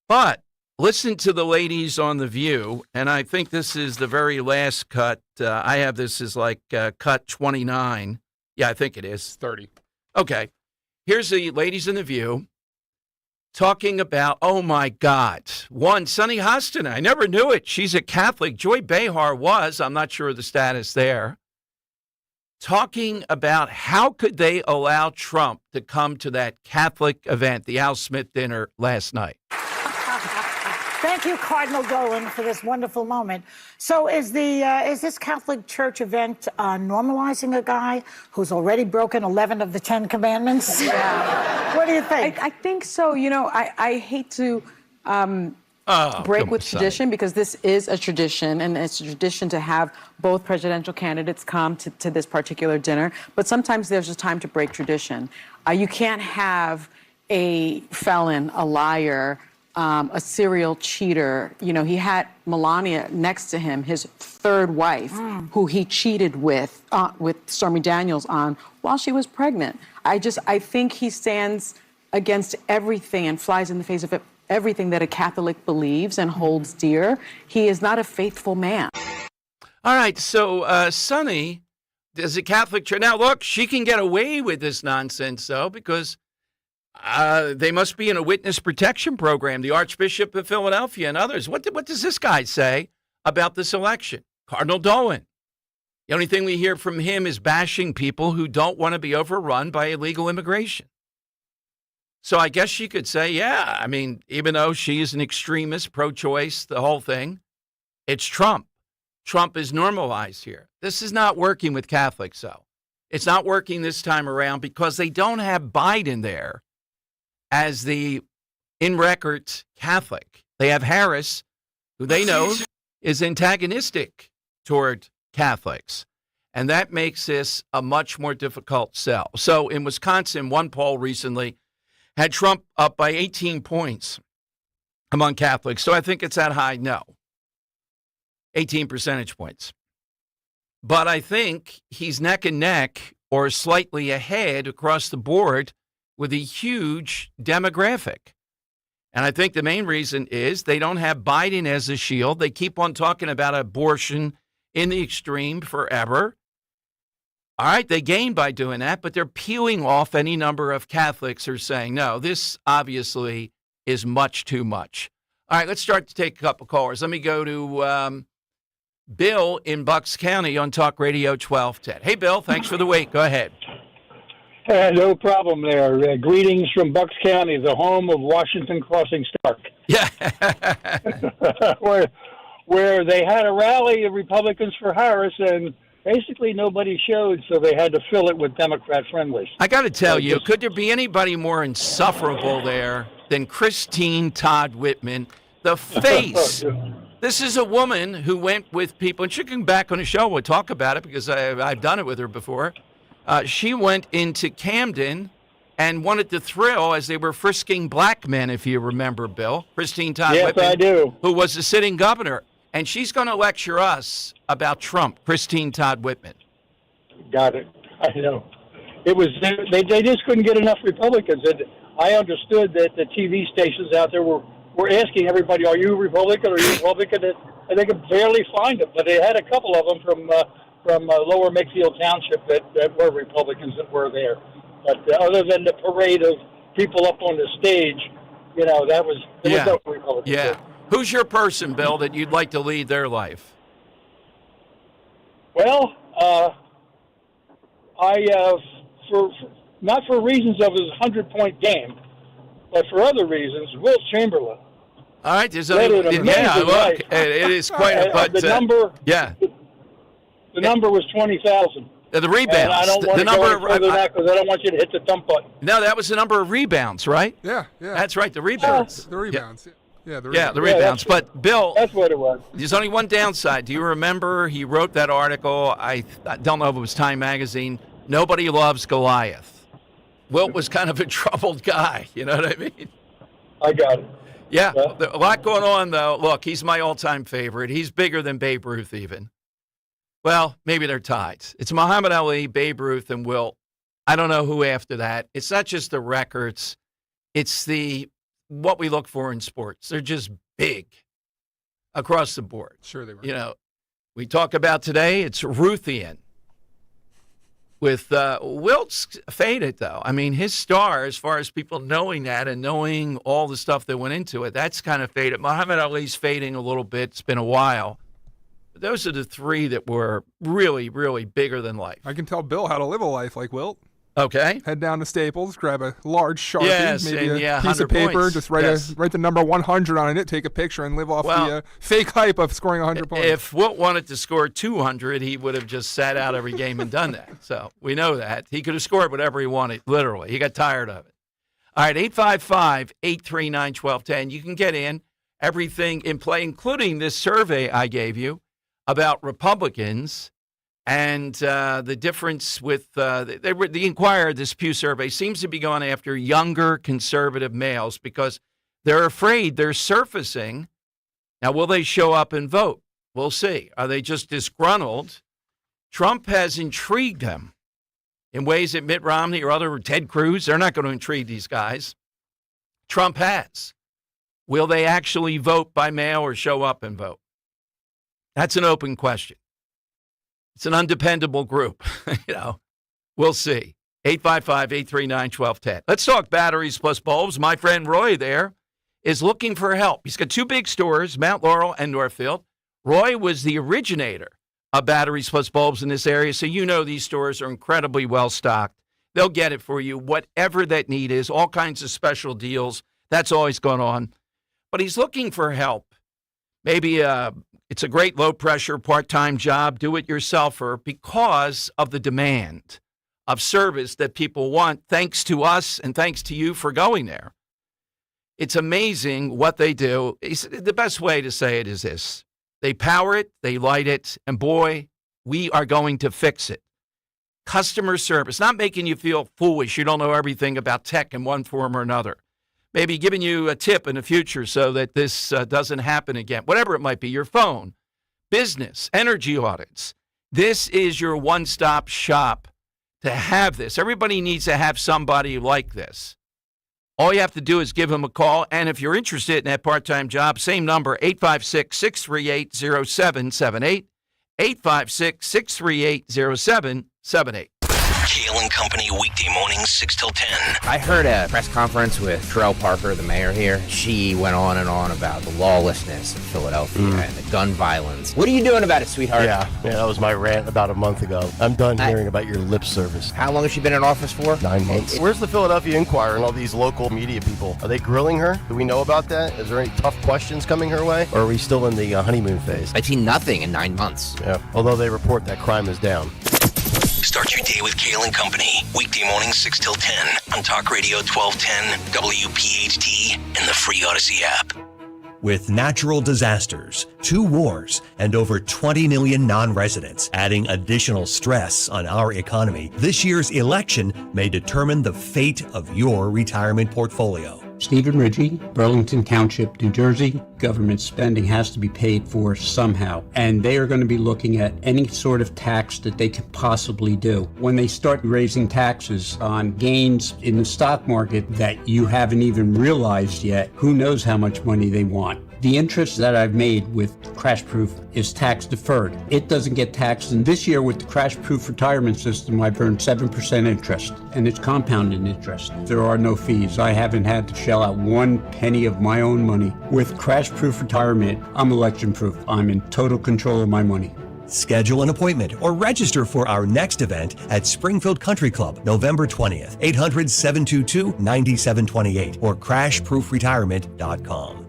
But listen to the ladies on The View, and I think this is the very last cut. I have this as like cut 29. Yeah, I think it is. 30. Okay. Here's the ladies in The View talking about, oh, my God. One, Sunny Hostin. I never knew it. She's a Catholic. Joy Behar was. I'm not sure of the status there. Talking about how could they allow Trump to come to that Catholic event, the Al Smith dinner last night. Thank you, Cardinal Dolan, for this wonderful moment. So is this Catholic Church event normalizing a guy who's already broken 11 of the 10 commandments? Yeah. What do you think? I think so. You know, I hate to break with tradition, because this is a tradition, and it's a tradition to have both presidential candidates come to this particular dinner. But sometimes there's a time to break tradition. You can't have a felon, a liar, a serial cheater. You know, he had Melania next to him, his third wife, who he cheated with Stormy Daniels on while she was pregnant. I think he stands against everything and flies in the face of everything that a Catholic believes and holds dear. He is not a faithful man. All right, so Sunny is a Catholic church. Now, look, she can get away with this nonsense, though, because they must be in a witness protection program, the Archbishop of Philadelphia and others. What does this guy say about this election? Cardinal Dolan. The only thing we hear from him is bashing people who don't want to be overrun by illegal immigration. So I guess she could say, yeah, I mean, even though she is an extremist, pro-choice, the whole thing, it's Trump. Trump is normalized here. This is not working with Catholics, though. It's not working this time around because they don't have Biden there as the in-record Catholic. They have Harris, who they know is antagonistic toward Catholics. And that makes this a much more difficult sell. So in Wisconsin, one poll recently had Trump up by 18 points among Catholics. So I think it's that high? No. 18 percentage points. But I think he's neck and neck or slightly ahead across the board with a huge demographic. And I think the main reason is they don't have Biden as a shield. They keep on talking about abortion in the extreme forever. All right, they gain by doing that, but they're peeling off any number of Catholics who are saying, no, this obviously is much too much. All right, let's start to take a couple callers. Let me go to Bill in Bucks County on Talk Radio 1210. Hey, Bill, thanks for the wait. Go ahead. No problem there. Greetings from Bucks County, the home of Washington Crossing Stark. Yeah. where they had a rally of Republicans for Harris, and basically nobody showed, so they had to fill it with Democrat friendlies. I got to tell you, could there be anybody more insufferable there than Christine Todd Whitman? The face. This is a woman who went with people, and she can come back on the show. We'll talk about it because I've done it with her before. She went into Camden and wanted to thrill as they were frisking black men, if you remember, Bill. Christine Todd Yes, Whitman, I do. who was the sitting governor. And she's going to lecture us about Trump, Christine Todd Whitman. Got it. I know. It was they just couldn't get enough Republicans. And I understood that the TV stations out there were asking everybody, are you Republican? Are you Republican? And they could barely find them. But they had a couple of them from Lower Makefield Township that were Republicans that were there. But other than the parade of people up on the stage, there was no Republicans. Yeah. There. Who's your person, Bill, that you'd like to lead their life? Well, not for reasons of his 100-point game, but for other reasons, Will Chamberlain. All right, there's look, it is quite a but the number. Yeah, the number was 20,000. The rebounds. And I don't want to go any further than that because I don't want you to hit the dump button. No, that was the number of rebounds, right? Yeah. That's right, the rebounds. The rebounds. Yeah, the rebounds. But Bill, that's what it was. There's only one downside. Do you remember he wrote that article? I don't know if it was Time Magazine. Nobody loves Goliath. Wilt was kind of a troubled guy. You know what I mean? I got it. Yeah, a lot going on though. Look, he's my all-time favorite. He's bigger than Babe Ruth even. Well, maybe they're tied. It's Muhammad Ali, Babe Ruth, and Wilt. I don't know who after that. It's not just the records. It's what we look for in sports. They're just big across the board. Sure they were. We talk about today, it's Ruthian. With Wilt's faded, though. I mean, his star, as far as people knowing that and knowing all the stuff that went into it, that's kind of faded. Muhammad Ali's fading a little bit. It's been a while. But those are the three that were really, really bigger than life. I can tell Bill how to live a life like Wilt. Okay. Head down to Staples, grab a large Sharpie, maybe a piece of paper, points. just write the number 100 on it, take a picture, and live off the fake hype of scoring 100 points. If Wilt wanted to score 200, he would have just sat out every game and done that. So we know that. He could have scored whatever he wanted, literally. He got tired of it. All right, 855-839-1210. You can get in everything in play, including this survey I gave you about Republicans. And the difference with the Inquirer, this Pew survey, seems to be going after younger conservative males because they're afraid they're surfacing. Now, will they show up and vote? We'll see. Are they just disgruntled? Trump has intrigued them in ways that Mitt Romney or other Ted Cruz, they're not going to intrigue these guys. Trump has. Will they actually vote by mail or show up and vote? That's an open question. It's an undependable group. We'll see. 855-839-1210. Let's talk batteries plus bulbs. My friend Roy there is looking for help. He's got two big stores, Mount Laurel and Northfield. Roy was the originator of batteries plus bulbs in this area, so these stores are incredibly well stocked. They'll get it for you, whatever that need is, all kinds of special deals. That's always going on. But he's looking for help. Maybe it's a great low-pressure part-time job, do-it-yourselfer, because of the demand of service that people want, thanks to us and thanks to you for going there. It's amazing what they do. The best way to say it is this. They power it, they light it, and boy, we are going to fix it. Customer service, not making you feel foolish. You don't know everything about tech in one form or another. Maybe giving you a tip in the future so that this doesn't happen again. Whatever it might be, your phone, business, energy audits. This is your one-stop shop to have this. Everybody needs to have somebody like this. All you have to do is give him a call. And if you're interested in that part-time job, same number, 856-638-0778, 856-638-0778. Kale and Company weekday mornings 6 till 10. I heard a press conference with Terrell Parker, the mayor here. She went on and on about the lawlessness of Philadelphia and the gun violence. What are you doing about it, sweetheart? Yeah, that was my rant about a month ago. I'm done hearing about your lip service. How long has she been in office for? 9 months. Where's the Philadelphia Inquirer and all these local media people? Are they grilling her? Do we know about that? Is there any tough questions coming her way? Or are we still in the honeymoon phase? I've seen nothing in 9 months. Yeah, although they report that crime is down. Start your day with Kale and Company. Weekday mornings 6 till 10 on Talk Radio 1210, WPHT, and the free Odyssey app. With natural disasters, 2 wars, and over 20 million non-residents adding additional stress on our economy, this year's election may determine the fate of your retirement portfolio. Stephen Ridgey, Burlington Township, New Jersey. Government spending has to be paid for somehow, and they are going to be looking at any sort of tax that they could possibly do. When they start raising taxes on gains in the stock market that you haven't even realized yet, who knows how much money they want. The interest that I've made with Crash Proof is tax deferred. It doesn't get taxed, and this year with the Crash Proof retirement system, I've earned 7% interest, and it's compounded interest. There are no fees. I haven't had to shell out 1 penny of my own money. With Crash Proof retirement, I'm election proof. I'm in total control of my money. Schedule an appointment or register for our next event at Springfield Country Club, November 20th, 800-722-9728 or crashproofretirement.com.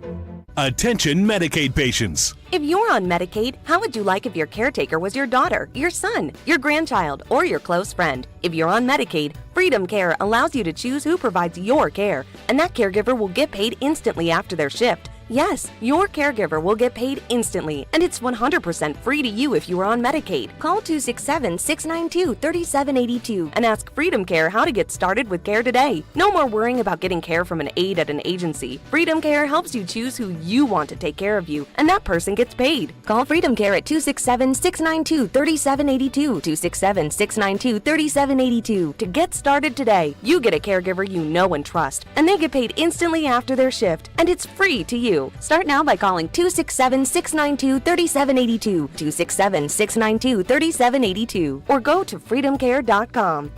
Attention Medicaid patients. If you're on Medicaid, how would you like if your caretaker was your daughter, your son, your grandchild, or your close friend? If you're on Medicaid, Freedom Care allows you to choose who provides your care, and that caregiver will get paid instantly after their shift. Yes, your caregiver will get paid instantly, and it's 100% free to you if you are on Medicaid. Call 267-692-3782 and ask Freedom Care how to get started with care today. No more worrying about getting care from an aide at an agency. Freedom Care helps you choose who you want to take care of you, and that person gets paid. Call Freedom Care at 267-692-3782, 267-692-3782 to get started today. You get a caregiver you know and trust, and they get paid instantly after their shift, and it's free to you. Start now by calling 267-692-3782, 267-692-3782, or go to freedomcare.com.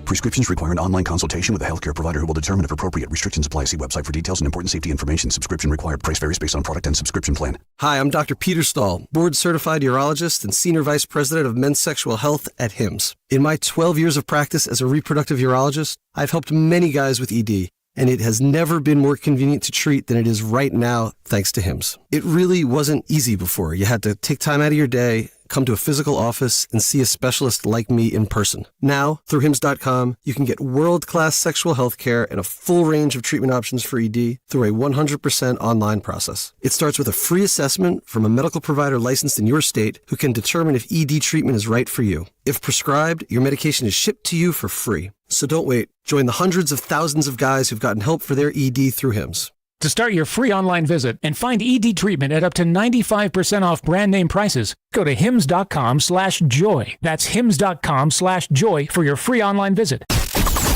Prescriptions require an online consultation with a healthcare provider who will determine if appropriate. Restrictions apply. See website for details and important safety information. Subscription required. Price varies based on product and subscription plan. Hi, I'm Dr. Peter Stahl, board-certified urologist and senior vice president of men's sexual health at HIMSS. In my 12 years of practice as a reproductive urologist, I've helped many guys with ED, and it has never been more convenient to treat than it is right now, thanks to HIMSS. It really wasn't easy before. You had to take time out of your day, come to a physical office, and see a specialist like me in person. Now, through HIMSS.com, you can get world-class sexual health care and a full range of treatment options for ED through a 100% online process. It starts with a free assessment from a medical provider licensed in your state who can determine if ED treatment is right for you. If prescribed, your medication is shipped to you for free. So don't wait. Join the hundreds of thousands of guys who've gotten help for their ED through HIMSS. To start your free online visit and find ED treatment at up to 95% off brand name prices, go to hims.com/joy. That's hims.com/joy for your free online visit.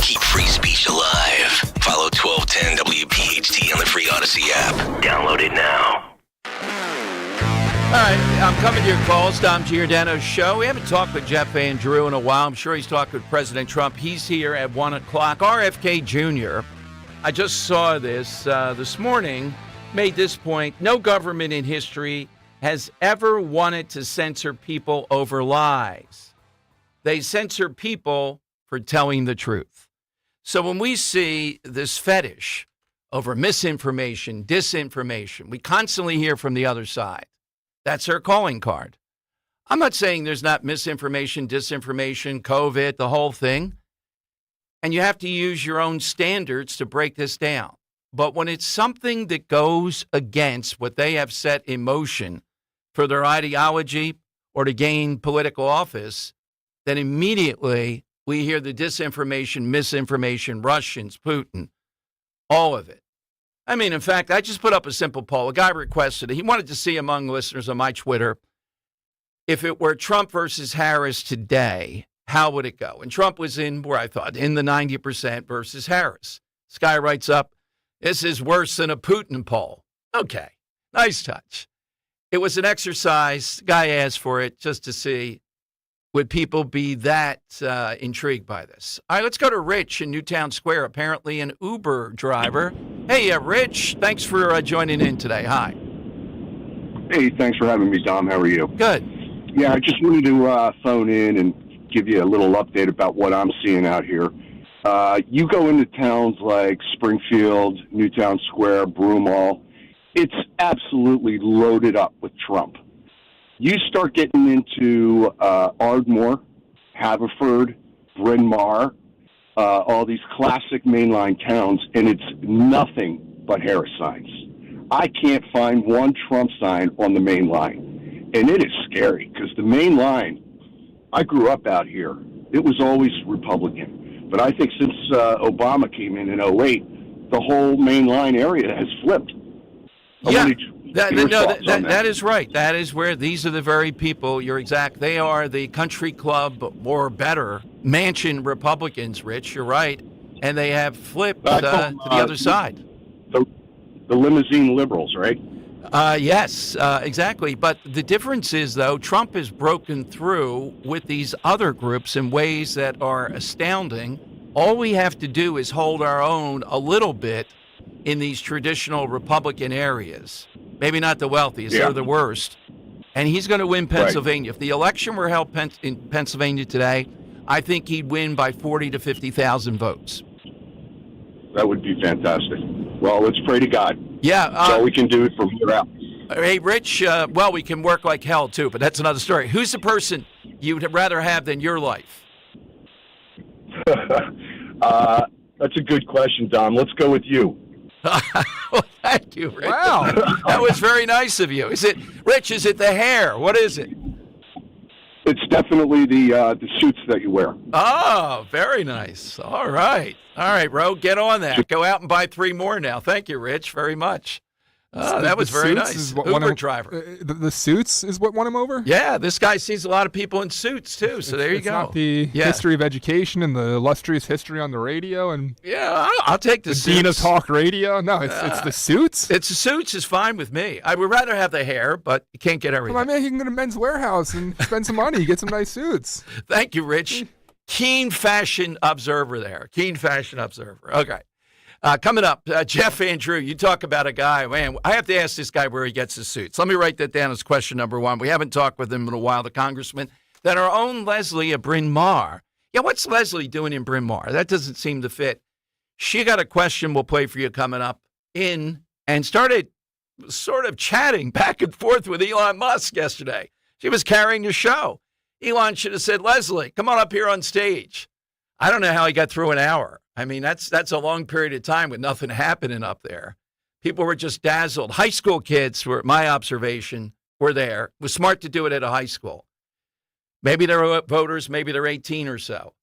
Keep free speech alive. Follow 1210 WPHT on the free Odyssey app. Download it now. All right, I'm coming to your calls. Tom Giordano's show. We haven't talked with Jeff Van Drew in a while. I'm sure he's talked with President Trump. He's here at 1 o'clock. RFK Jr., I just saw this morning, made this point. No government in history has ever wanted to censor people over lies. They censor people for telling the truth. So when we see this fetish over misinformation, disinformation, we constantly hear from the other side. That's their calling card. I'm not saying there's not misinformation, disinformation, COVID, the whole thing. And you have to use your own standards to break this down. But when it's something that goes against what they have set in motion for their ideology or to gain political office, then immediately we hear the disinformation, misinformation, Russians, Putin, all of it. I mean, in fact, I just put up a simple poll. A guy requested it. He wanted to see among listeners on my Twitter, if it were Trump versus Harris today, how would it go? And Trump was in where I thought, in the 90% versus Harris. This guy writes up, this is worse than a Putin poll. Okay, nice touch. It was an exercise. The guy asked for it just to see, would people be that intrigued by this? All right, let's go to Rich in Newtown Square, apparently an Uber driver. Hey, Rich, thanks for joining in today. Hi. Hey, thanks for having me, Dom. How are you? Good. Yeah, I just wanted to phone in and give you a little update about what I'm seeing out here. You go into towns like Springfield, Newtown Square, Broomall. It's absolutely loaded up with Trump. You start getting into Ardmore, Haverford, Bryn Mawr, all these classic mainline towns, and it's nothing but Harris signs. I can't find one Trump sign on the main line, and it is scary because the main line, I grew up out here. It was always Republican, but I think since Obama came in 2008, the whole main line area has flipped. Yeah, that is right. That is where these are the very people, you're exact. They are the country club or better mansion Republicans, Rich, you're right. And they have flipped to the other side. The limousine liberals, right? Yes, exactly. But the difference is, though, Trump has broken through with these other groups in ways that are astounding. All we have to do is hold our own a little bit in these traditional Republican areas. Maybe not the wealthiest, they're the worst. And he's going to win Pennsylvania. Right. If the election were held in Pennsylvania today, I think he'd win by 40 to 50,000 votes. That would be fantastic. Well, let's pray to God. Yeah. That's all we can do from here out. Hey, Rich, well, we can work like hell, too, but that's another story. Who's the person you'd rather have than your life? That's a good question, Don. Let's go with you. Well, thank you, Rich. Wow. That was very nice of you. Is it, Rich, is it the hair? What is it? It's definitely the suits that you wear. Oh, very nice. All right. All right, Ro, get on that. Go out and buy 3 more now. Thank you, Rich, very much. That was very nice. Uber driver. The suits is what won him over? Yeah, this guy sees a lot of people in suits, too, so there you it's go. Not the history of education and the illustrious history on the radio. And yeah, I'll take the suits. Dean of talk radio. No, it's the suits. It's the suits is fine with me. I would rather have the hair, but you can't get everything. Come on, man, he can go to Men's Warehouse and spend some money. Get some nice suits. Thank you, Rich. Keen fashion observer there. Keen fashion observer. Okay. Coming up, Jeff Andrew, you talk about a guy, man, I have to ask this guy where he gets his suits. Let me write that down as question number 1. We haven't talked with him in a while, the congressman. Then our own Leslie of Bryn Mawr. Yeah, what's Leslie doing in Bryn Mawr? That doesn't seem to fit. She got a question we'll play for you coming up and started sort of chatting back and forth with Elon Musk yesterday. She was carrying the show. Elon should have said, Leslie, come on up here on stage. I don't know how he got through an hour. I mean, that's a long period of time with nothing happening up there. People were just dazzled. High school kids, were my observation, were there. It was smart to do it at a high school. Maybe they're voters, maybe they're 18 or so.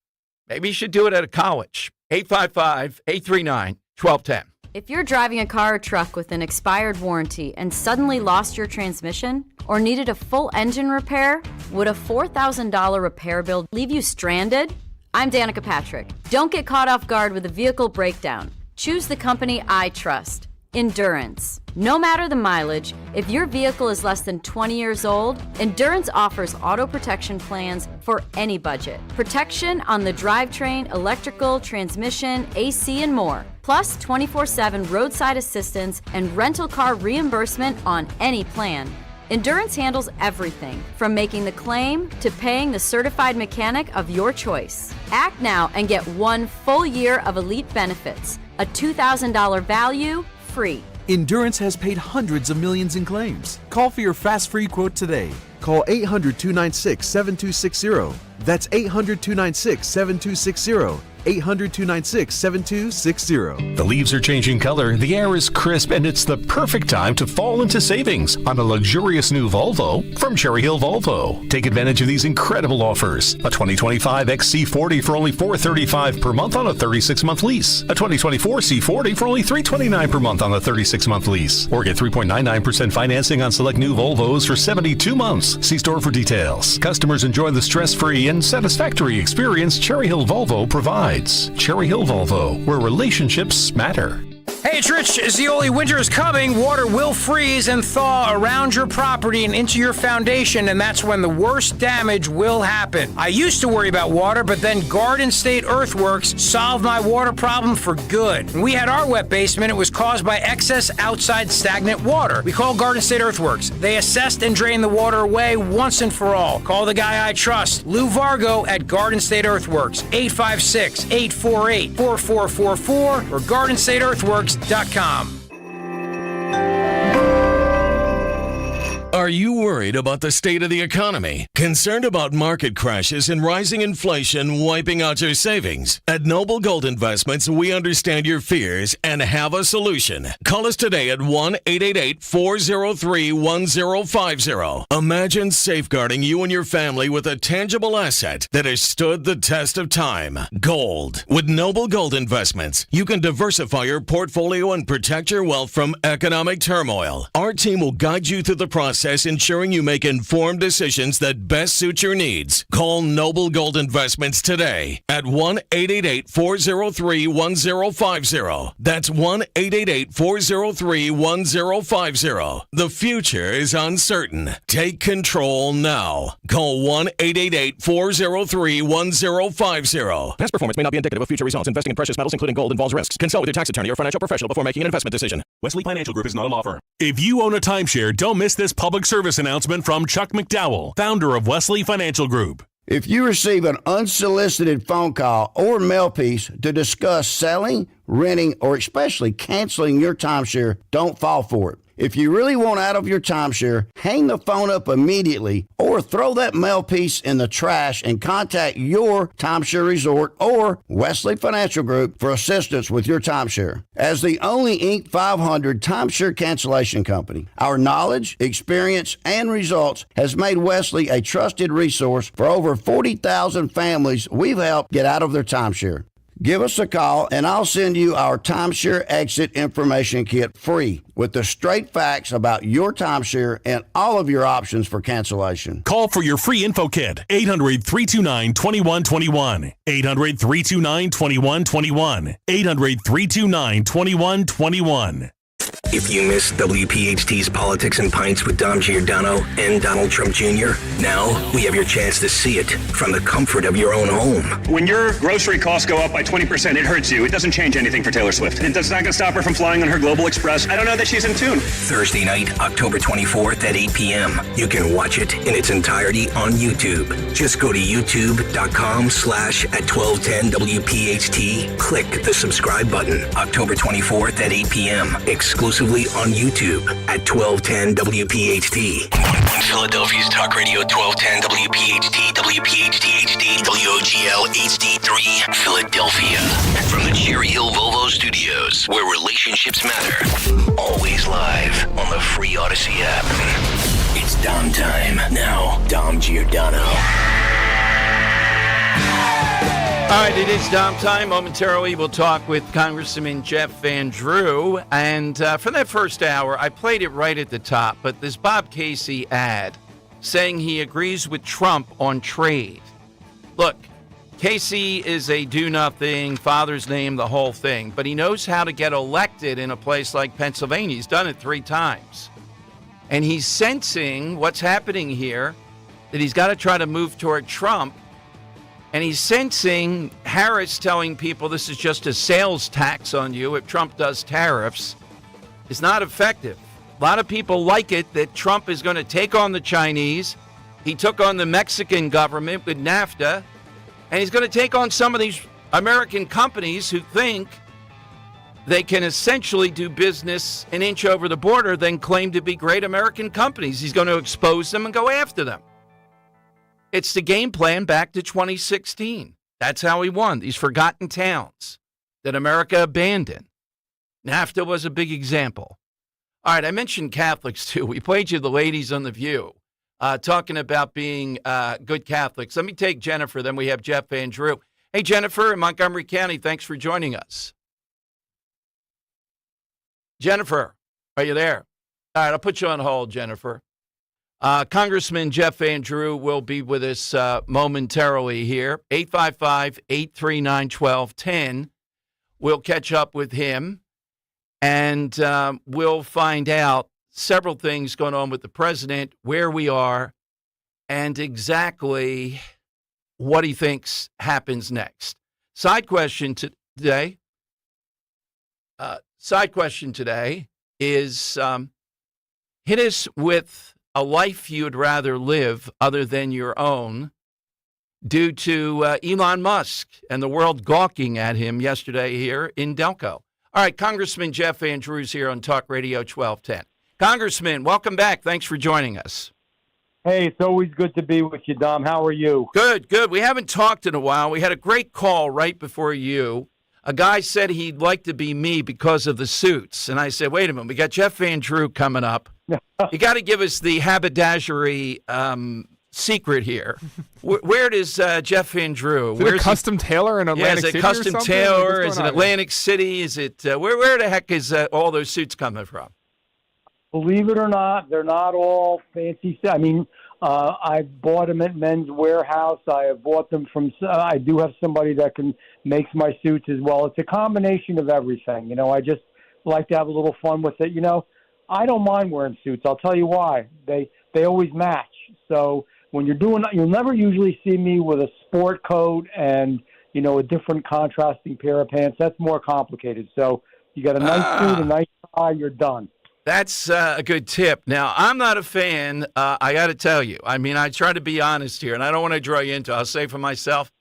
Maybe you should do it at a college. 855-839-1210. If you're driving a car or truck with an expired warranty and suddenly lost your transmission or needed a full engine repair, would a $4,000 repair bill leave you stranded? I'm Danica Patrick. Don't get caught off guard with a vehicle breakdown. Choose the company I trust, Endurance. No matter the mileage, if your vehicle is less than 20 years old, Endurance offers auto protection plans for any budget. Protection on the drivetrain, electrical, transmission, AC, and more. Plus 24/7 roadside assistance and rental car reimbursement on any plan. Endurance handles everything, from making the claim to paying the certified mechanic of your choice. Act now and get 1 full year of elite benefits, a $2,000 value, free. Endurance has paid hundreds of millions in claims. Call for your fast free quote today. Call 800-296-7260. That's 800-296-7260. 800-296-7260. The leaves are changing color, the air is crisp, and it's the perfect time to fall into savings on a luxurious new Volvo from Cherry Hill Volvo. Take advantage of these incredible offers. A 2025 XC40 for only $435 per month on a 36-month lease. A 2024 C40 for only $329 per month on a 36-month lease. Or get 3.99% financing on select new Volvos for 72 months. See store for details. Customers enjoy the stress-free and satisfactory experience Cherry Hill Volvo provides. Cherry Hill Volvo, where relationships matter. Hey, it's Rich. Zioli, winter is coming. Water will freeze and thaw around your property and into your foundation, and that's when the worst damage will happen. I used to worry about water, but then Garden State Earthworks solved my water problem for good. When we had our wet basement, it was caused by excess outside stagnant water. We called Garden State Earthworks. They assessed and drained the water away once and for all. Call the guy I trust, Lou Vargo at Garden State Earthworks, 856-848-4444 or GardenStateEarthworks.com. Are you worried about the state of the economy? Concerned about market crashes and rising inflation wiping out your savings? At Noble Gold Investments, we understand your fears and have a solution. Call us today at 1-888-403-1050. Imagine safeguarding you and your family with a tangible asset that has stood the test of time. Gold. With Noble Gold Investments, you can diversify your portfolio and protect your wealth from economic turmoil. Our team will guide you through the process, ensuring you make informed decisions that best suit your needs. Call Noble Gold Investments today at 1-888-403-1050. That's 1-888-403-1050. The future is uncertain. Take control now. Call 1-888-403-1050. Past performance may not be indicative of future results. Investing in precious metals, including gold, involves risks. Consult with your tax attorney or financial professional before making an investment decision. Wesley Financial Group is not a law firm. If you own a timeshare, don't miss this public service announcement from Chuck McDowell, founder of Wesley Financial Group. If you receive an unsolicited phone call or mail piece to discuss selling, renting, or especially canceling your timeshare, don't fall for it. If you really want out of your timeshare, hang the phone up immediately or throw that mail piece in the trash and contact your timeshare resort or Wesley Financial Group for assistance with your timeshare. As the only Inc. 500 timeshare cancellation company, our knowledge, experience, and results has made Wesley a trusted resource for over 40,000 families we've helped get out of their timeshare. Give us a call and I'll send you our timeshare exit information kit free with the straight facts about your timeshare and all of your options for cancellation. Call for your free info kit. 800-329-2121. 800-329-2121. 800-329-2121. If you miss WPHT's Politics and Pints with Dom Giordano and Donald Trump Jr., now we have your chance to see it from the comfort of your own home. When your grocery costs go up by 20%, it hurts you. It doesn't change anything for Taylor Swift. It's not going to stop her from flying on her Global Express. I don't know that she's in tune. Thursday night, October 24th at 8 p.m. You can watch it in its entirety on YouTube. Just go to youtube.com/@1210WPHT. Click the subscribe button. October 24th at 8 p.m. Exclusively on YouTube at 1210 WPHT. Philadelphia's Talk Radio 1210 WPHT, WPHT HD, WOGL HD3, Philadelphia. From the Cherry Hill Volvo Studios, where relationships matter. Always live on the free Odyssey app. It's Dom time. Now, Dom Giordano. All right, it is Dom time. Momentarily, we'll talk with Congressman Jeff Van Drew. And for that first hour, I played it right at the top, but this Bob Casey ad saying he agrees with Trump on trade. Look, Casey is a do-nothing, father's name, the whole thing, but he knows how to get elected in a place like Pennsylvania. He's done it 3 times. And he's sensing what's happening here, that he's got to try to move toward Trump. And he's sensing Harris telling people this is just a sales tax on you if Trump does tariffs is not effective. A lot of people like it that Trump is going to take on the Chinese. He took on the Mexican government with NAFTA. And he's going to take on some of these American companies who think they can essentially do business an inch over the border, then claim to be great American companies. He's going to expose them and go after them. It's the game plan back to 2016. That's how he won. These forgotten towns that America abandoned. NAFTA was a big example. All right, I mentioned Catholics, too. We played you the ladies on The View talking about being good Catholics. Let me take Jennifer, then we have Jeff and Drew. Hey, Jennifer in Montgomery County, thanks for joining us. Jennifer, are you there? All right, I'll put you on hold, Jennifer. Congressman Jeff Van Drew will be with us momentarily here. 855-839-1210. We'll catch up with him, and we'll find out several things going on with the president, where we are, and exactly what he thinks happens next. Side question today is hit us with a life you'd rather live other than your own due to Elon Musk and the world gawking at him yesterday here in Delco. All right, Congressman Jeff Van Drew's here on Talk Radio 1210. Congressman, welcome back. Thanks for joining us. Hey, it's always good to be with you, Dom. How are you? Good. We haven't talked in a while. We had a great call right before you. A guy said he'd like to be me because of the suits. And I said, wait a minute, we got Jeff Van Drew coming up. You got to give us the haberdashery secret here. Where does Jeff Van Drew? Is it a custom tailor in Atlantic City? Is it custom tailor? Is it on Atlantic City? Is it where the heck is all those suits coming from? Believe it or not, they're not all fancy. I mean, I bought them at Men's Warehouse. I have bought them from. I do have somebody that makes my suits as well. It's a combination of everything. You know, I just like to have a little fun with it. You know, I don't mind wearing suits. I'll tell you why. They always match. So when you're doing, you'll never usually see me with a sport coat and, you know, a different contrasting pair of pants. That's more complicated. So you got a nice suit, a nice tie, you're done. That's a good tip. Now, I'm not a fan, I got to tell you. I mean, I try to be honest here, and I don't want to draw you into it. I'll say for myself,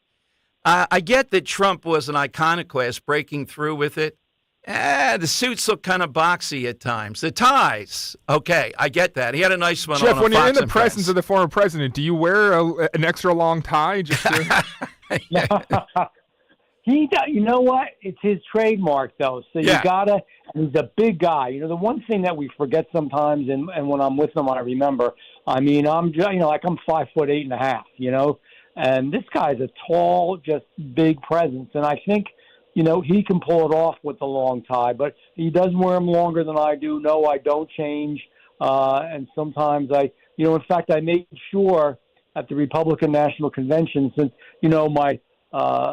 I get that Trump was an iconoclast breaking through with it. The suits look kind of boxy at times. The ties, okay, I get that. He had a nice one Jeff, on when Fox you're in the and presence Friends. of the former president, do you wear an extra long tie? Just to... You know what? It's his trademark, though. So you gotta. He's a big guy. You know, the one thing that we forget sometimes, and when I'm with him, I remember. I mean, I'm 5'8.5". You know, and this guy's a tall, just big presence, and I think, you know, he can pull it off with the long tie. But he does wear them longer than I do. No, I don't change, and sometimes in fact, I made sure at the Republican National Convention, since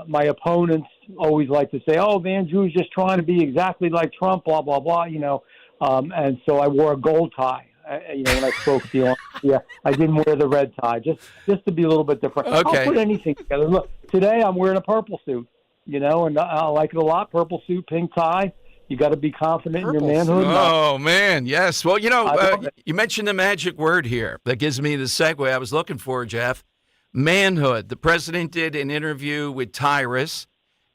my opponents always like to say, "Oh, Van Drew's just trying to be exactly like Trump," blah blah blah. And so I wore a gold tie. When I spoke to you, I didn't wear the red tie, just to be a little bit different. Okay. I'll put anything together. Look, today I'm wearing a purple suit. And I like it a lot. Purple suit, pink tie. You got to be confident in your manhood. Oh, man, yes. Well, you mentioned the magic word here that gives me the segue I was looking for, Jeff. Manhood. The president did an interview with Tyrus,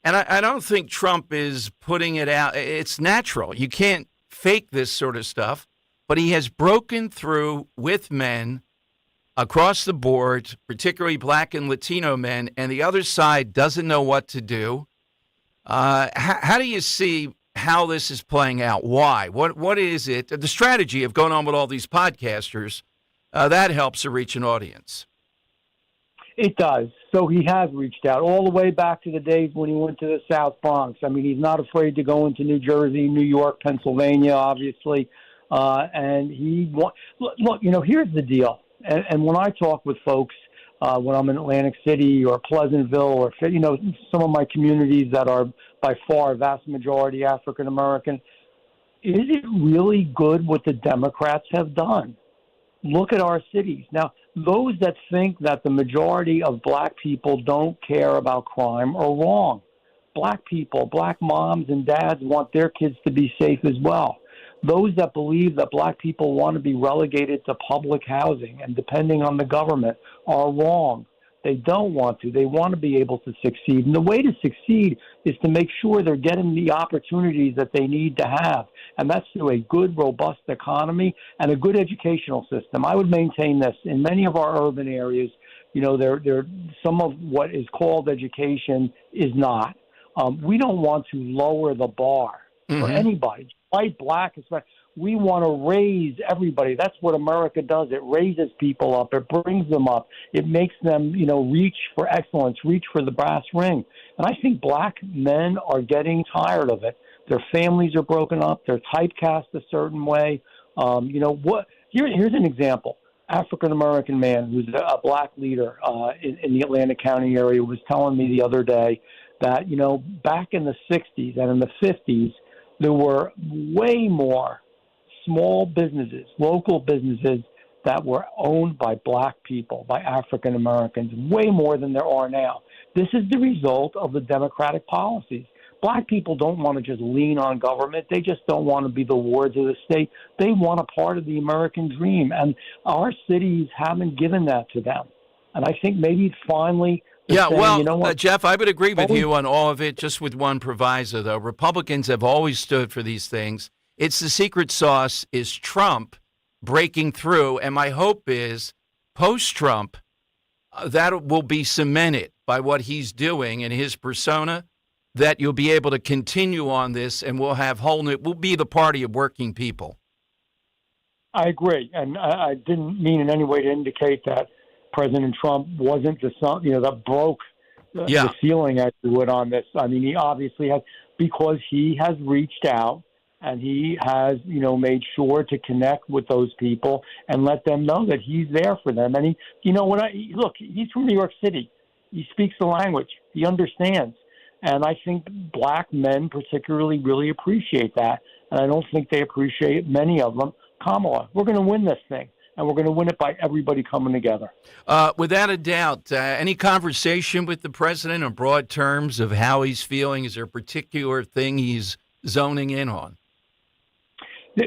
and I don't think Trump is putting it out. It's natural. You can't fake this sort of stuff, but he has broken through with men across the board, particularly black and Latino men, and the other side doesn't know what to do. How do you see how this is playing out? Why? What is it? The strategy of going on with all these podcasters, that helps to reach an audience. It does. So he has reached out all the way back to the days when he went to the South Bronx. I mean, he's not afraid to go into New Jersey, New York, Pennsylvania, obviously. And look, here's the deal. And when I talk with folks, when I'm in Atlantic City or Pleasantville or, some of my communities that are by far vast majority African American, is it really good what the Democrats have done? Look at our cities. Now, those that think that the majority of black people don't care about crime are wrong. Black people, black moms and dads want their kids to be safe as well. Those that believe that black people want to be relegated to public housing and depending on the government are wrong. They don't want to. They want to be able to succeed. And the way to succeed is to make sure they're getting the opportunities that they need to have. And that's through a good, robust economy and a good educational system. I would maintain this. In many of our urban areas, there some of what is called education is not. We don't want to lower the bar for anybody, white, black, Hispanic. We want to raise everybody. That's what America does. It raises people up. It brings them up. It makes them, reach for excellence, reach for the brass ring. And I think black men are getting tired of it. Their families are broken up. They're typecast a certain way. Here's an example. African-American man who's a black leader in the Atlantic County area was telling me the other day that, back in the 60s and in the 50s, there were way more small businesses, local businesses that were owned by black people, by African Americans, way more than there are now. This is the result of the Democratic policies. Black people don't want to just lean on government. They just don't want to be the wards of the state. They want a part of the American dream, and our cities haven't given that to them. And I think maybe finally... Jeff, I would agree with you on all of it, just with one proviso, though. Republicans have always stood for these things. It's the secret sauce is Trump breaking through, and my hope is post-Trump, that will be cemented by what he's doing and his persona, that you'll be able to continue on this, and we'll be the party of working people. I agree, and I didn't mean in any way to indicate that President Trump wasn't that broke the ceiling, as you would, on this. I mean, he obviously has, because he has reached out and he has, made sure to connect with those people and let them know that he's there for them. And he's from New York City. He speaks the language. He understands. And I think black men particularly really appreciate that. And I don't think they appreciate, many of them, Kamala. We're going to win this thing. And we're going to win it by everybody coming together. Without a doubt. Any conversation with the president in broad terms of how he's feeling? Is there a particular thing he's zoning in on?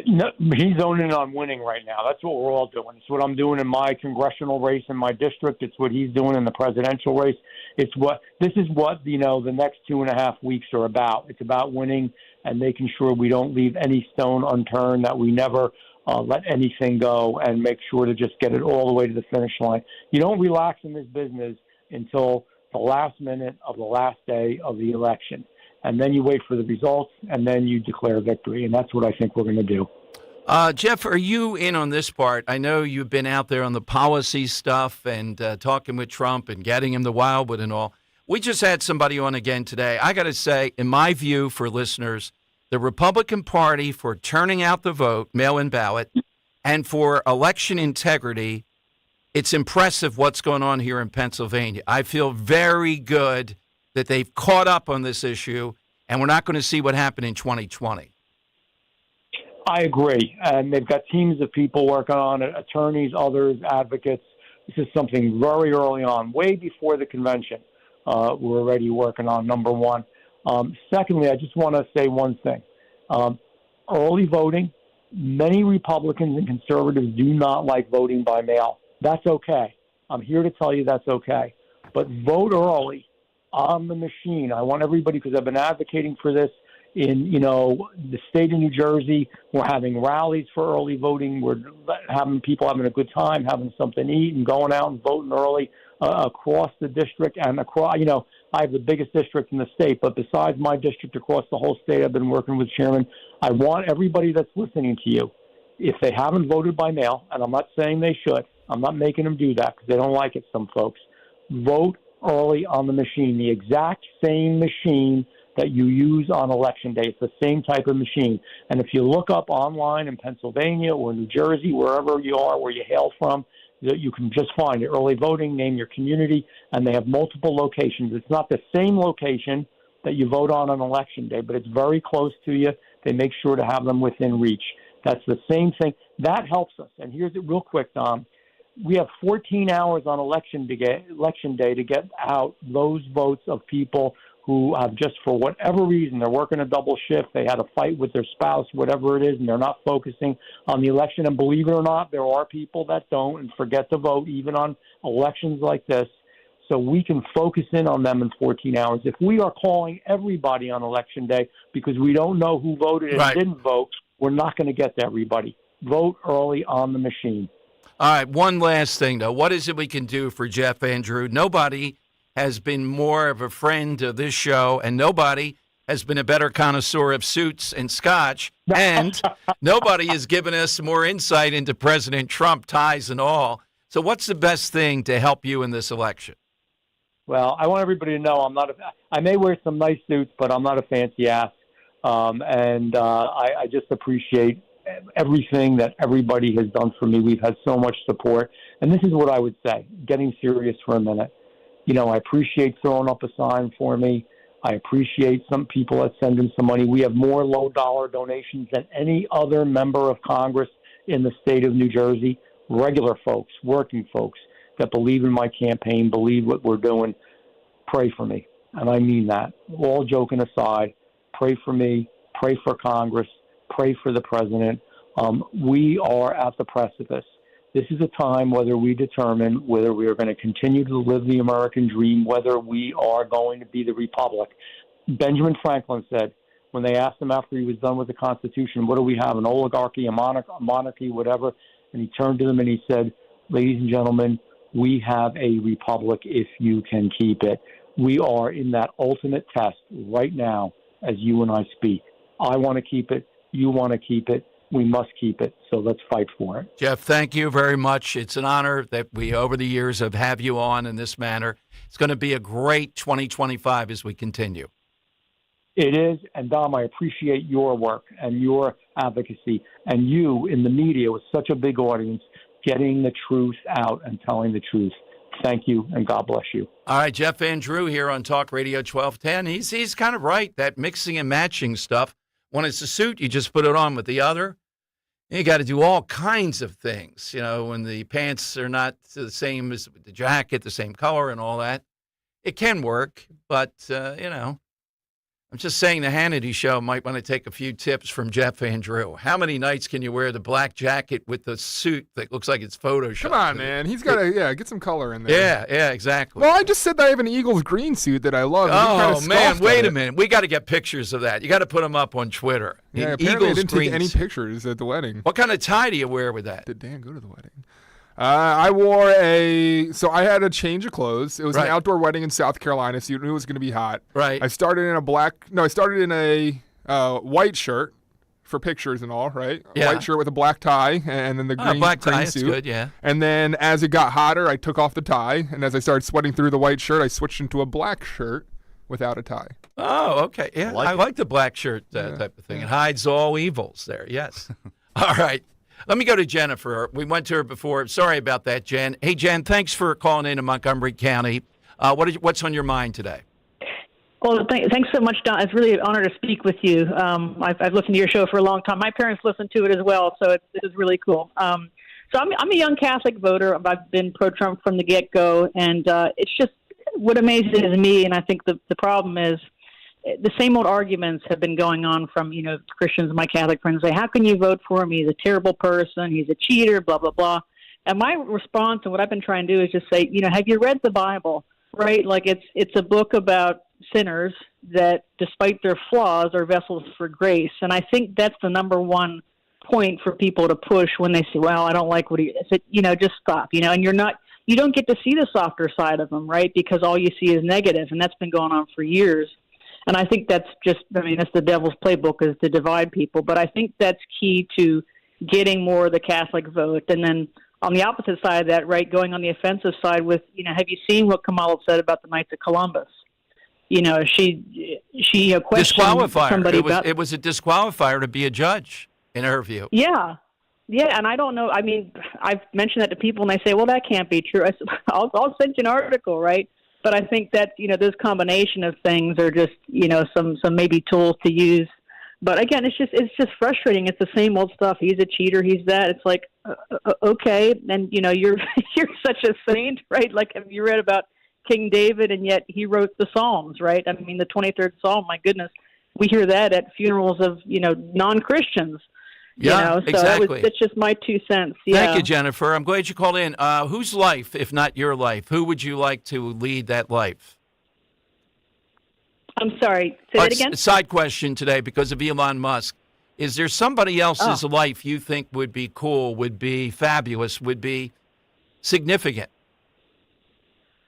No, he's zoning in on winning right now. That's what we're all doing. It's what I'm doing in my congressional race in my district. It's what he's doing in the presidential race. This is what the next 2.5 weeks are about. It's about winning and making sure we don't leave any stone unturned, that we never let anything go, and make sure to just get it all the way to the finish line. You don't relax in this business until the last minute of the last day of the election. And then you wait for the results, and then you declare victory. And that's what I think we're going to do. Jeff, are you in on this part? I know you've been out there on the policy stuff and talking with Trump and getting him the Wildwood and all. We just had somebody on again today. I got to say, in my view, for listeners, the Republican Party, for turning out the vote, mail-in ballot, and for election integrity, it's impressive what's going on here in Pennsylvania. I feel very good that they've caught up on this issue, and we're not going to see what happened in 2020. I agree. And they've got teams of people working on it, attorneys, others, advocates. This is something very early on, way before the convention. We're already working on, number one. Secondly, I just want to say one thing. Early voting, many Republicans and conservatives do not like voting by mail. That's okay. I'm here to tell you that's okay. But vote early on the machine. I want everybody, because I've been advocating for this in, the state of New Jersey. We're having rallies for early voting. We're having people having a good time, having something to eat and going out and voting early across the district and across, I have the biggest district in the state, but besides my district across the whole state, I've been working with Chairman. I want everybody that's listening to you, if they haven't voted by mail, and I'm not saying they should, I'm not making them do that because they don't like it, some folks, vote early on the machine, the exact same machine that you use on Election Day. It's the same type of machine. And if you look up online in Pennsylvania or New Jersey, wherever you are, where you hail from, you can just find it. Early voting, name your community, and they have multiple locations. It's not the same location that you vote on Election Day, but it's very close to you. They make sure to have them within reach. That's the same thing. That helps us. And here's it real quick, Dom. We have 14 hours on Election Day to get out those votes of people who have just, for whatever reason, they're working a double shift, they had a fight with their spouse, whatever it is, and they're not focusing on the election. And believe it or not, there are people that don't and forget to vote, even on elections like this. so we can focus in on them in 14 hours. If we are calling everybody on Election Day because we don't know who voted and didn't vote, we're not going to get to everybody. Vote early on the machine. All right, one last thing, though. What is it we can do for Jeff Andrew? Nobody has been more of a friend of this show, and nobody has been a better connoisseur of suits and scotch, and nobody has given us more insight into President Trump, ties and all. So what's the best thing to help you in this election? Well, I want everybody to know I may wear some nice suits, but I'm not a fancy ass. I just appreciate everything that everybody has done for me. We've had so much support. And this is what I would say, getting serious for a minute. I appreciate throwing up a sign for me. I appreciate some people that send in some money. We have more low-dollar donations than any other member of Congress in the state of New Jersey. Regular folks, working folks that believe in my campaign, believe what we're doing. Pray for me. And I mean that. All joking aside, pray for me, pray for Congress, pray for the president. We are at the precipice. This is a time whether we determine whether we are going to continue to live the American dream, whether we are going to be the republic. Benjamin Franklin said, when they asked him after he was done with the Constitution, what do we have, an oligarchy, a monarchy, whatever? And he turned to them and he said, ladies and gentlemen, we have a republic if you can keep it. We are in that ultimate test right now as you and I speak. I want to keep it. You want to keep it. We must keep it. So let's fight for it. Jeff, thank you very much. It's an honor that we, over the years, have you on in this manner. It's going to be a great 2025 as we continue. It is. And Dom, I appreciate your work and your advocacy and you in the media with such a big audience getting the truth out and telling the truth. Thank you, and God bless you. All right, Jeff Andrew here on Talk Radio 1210. He's kind of right, that mixing and matching stuff. When it's a suit, you just put it on with the other. You got to do all kinds of things, when the pants are not the same as the jacket, the same color and all that. It can work, but, I'm just saying the Hannity show might want to take a few tips from Jeff Andrew. How many nights can you wear the black jacket with the suit that looks like it's Photoshopped? Come on, man. He's got to, get some color in there. Yeah, exactly. Well, I just said that I have an Eagles green suit that I love. Oh, man, wait a minute. We got to get pictures of that. You got to put them up on Twitter. Yeah, apparently I didn't take any pictures at the wedding. What kind of tie do you wear with that? Did Dan go to the wedding? I wore I had a change of clothes. It was an outdoor wedding in South Carolina, so you knew it was going to be hot. Right. I started in a white shirt for pictures and all, right? Yeah. A white shirt with a black tie and then the green, black tie, green that's suit. good, yeah. And then as it got hotter, I took off the tie, and as I started sweating through the white shirt, I switched into a black shirt without a tie. Oh, okay. Yeah, I like the black shirt type of thing. It hides all evils there, yes. All right. Let me go to Jennifer. We went to her before. Sorry about that, Jen. Hey, Jen, thanks for calling in Montgomery County. What's on your mind today? Well, thanks so much, Don. It's really an honor to speak with you. I've listened to your show for a long time. My parents listened to it as well, so it's really cool. So I'm a young Catholic voter. I've been pro-Trump from the get-go, and it's just what amazes me, and I think the problem is the same old arguments have been going on from, Christians, my Catholic friends say, how can you vote for him? He's a terrible person. He's a cheater, blah, blah, blah. And my response and what I've been trying to do is just say, have you read the Bible, right? Like it's a book about sinners that, despite their flaws, are vessels for grace. And I think that's the number one point for people to push when they say, well, I don't like what he said, just stop, and you don't get to see the softer side of them, right? Because all you see is negative, and that's been going on for years. And I think that's that's the devil's playbook, is to divide people. But I think that's key to getting more of the Catholic vote. And then on the opposite side of that, right, going on the offensive side with, have you seen what Kamala said about the Knights of Columbus? She questioned somebody about... It was a disqualifier to be a judge, in her view. Yeah. Yeah, and I don't know. I mean, I've mentioned that to people, and they say, well, that can't be true. I said, I'll send you an article, right? But I think that, those combination of things are just, some maybe tools to use. But again, it's just frustrating. It's the same old stuff. He's a cheater. He's that. It's like, okay. And, you're such a saint, right? Like, have you read about King David? And yet he wrote the Psalms, right? I mean, the 23rd Psalm, my goodness, we hear that at funerals of, non-Christians. Yeah, So exactly. that's just my 2 cents. Yeah. Thank you, Jennifer. I'm glad you called in. Whose life, if not your life, who would you like to lead that life? I'm sorry. Say that again? Side question today because of Elon Musk. Is there somebody else's life you think would be cool, would be fabulous, would be significant?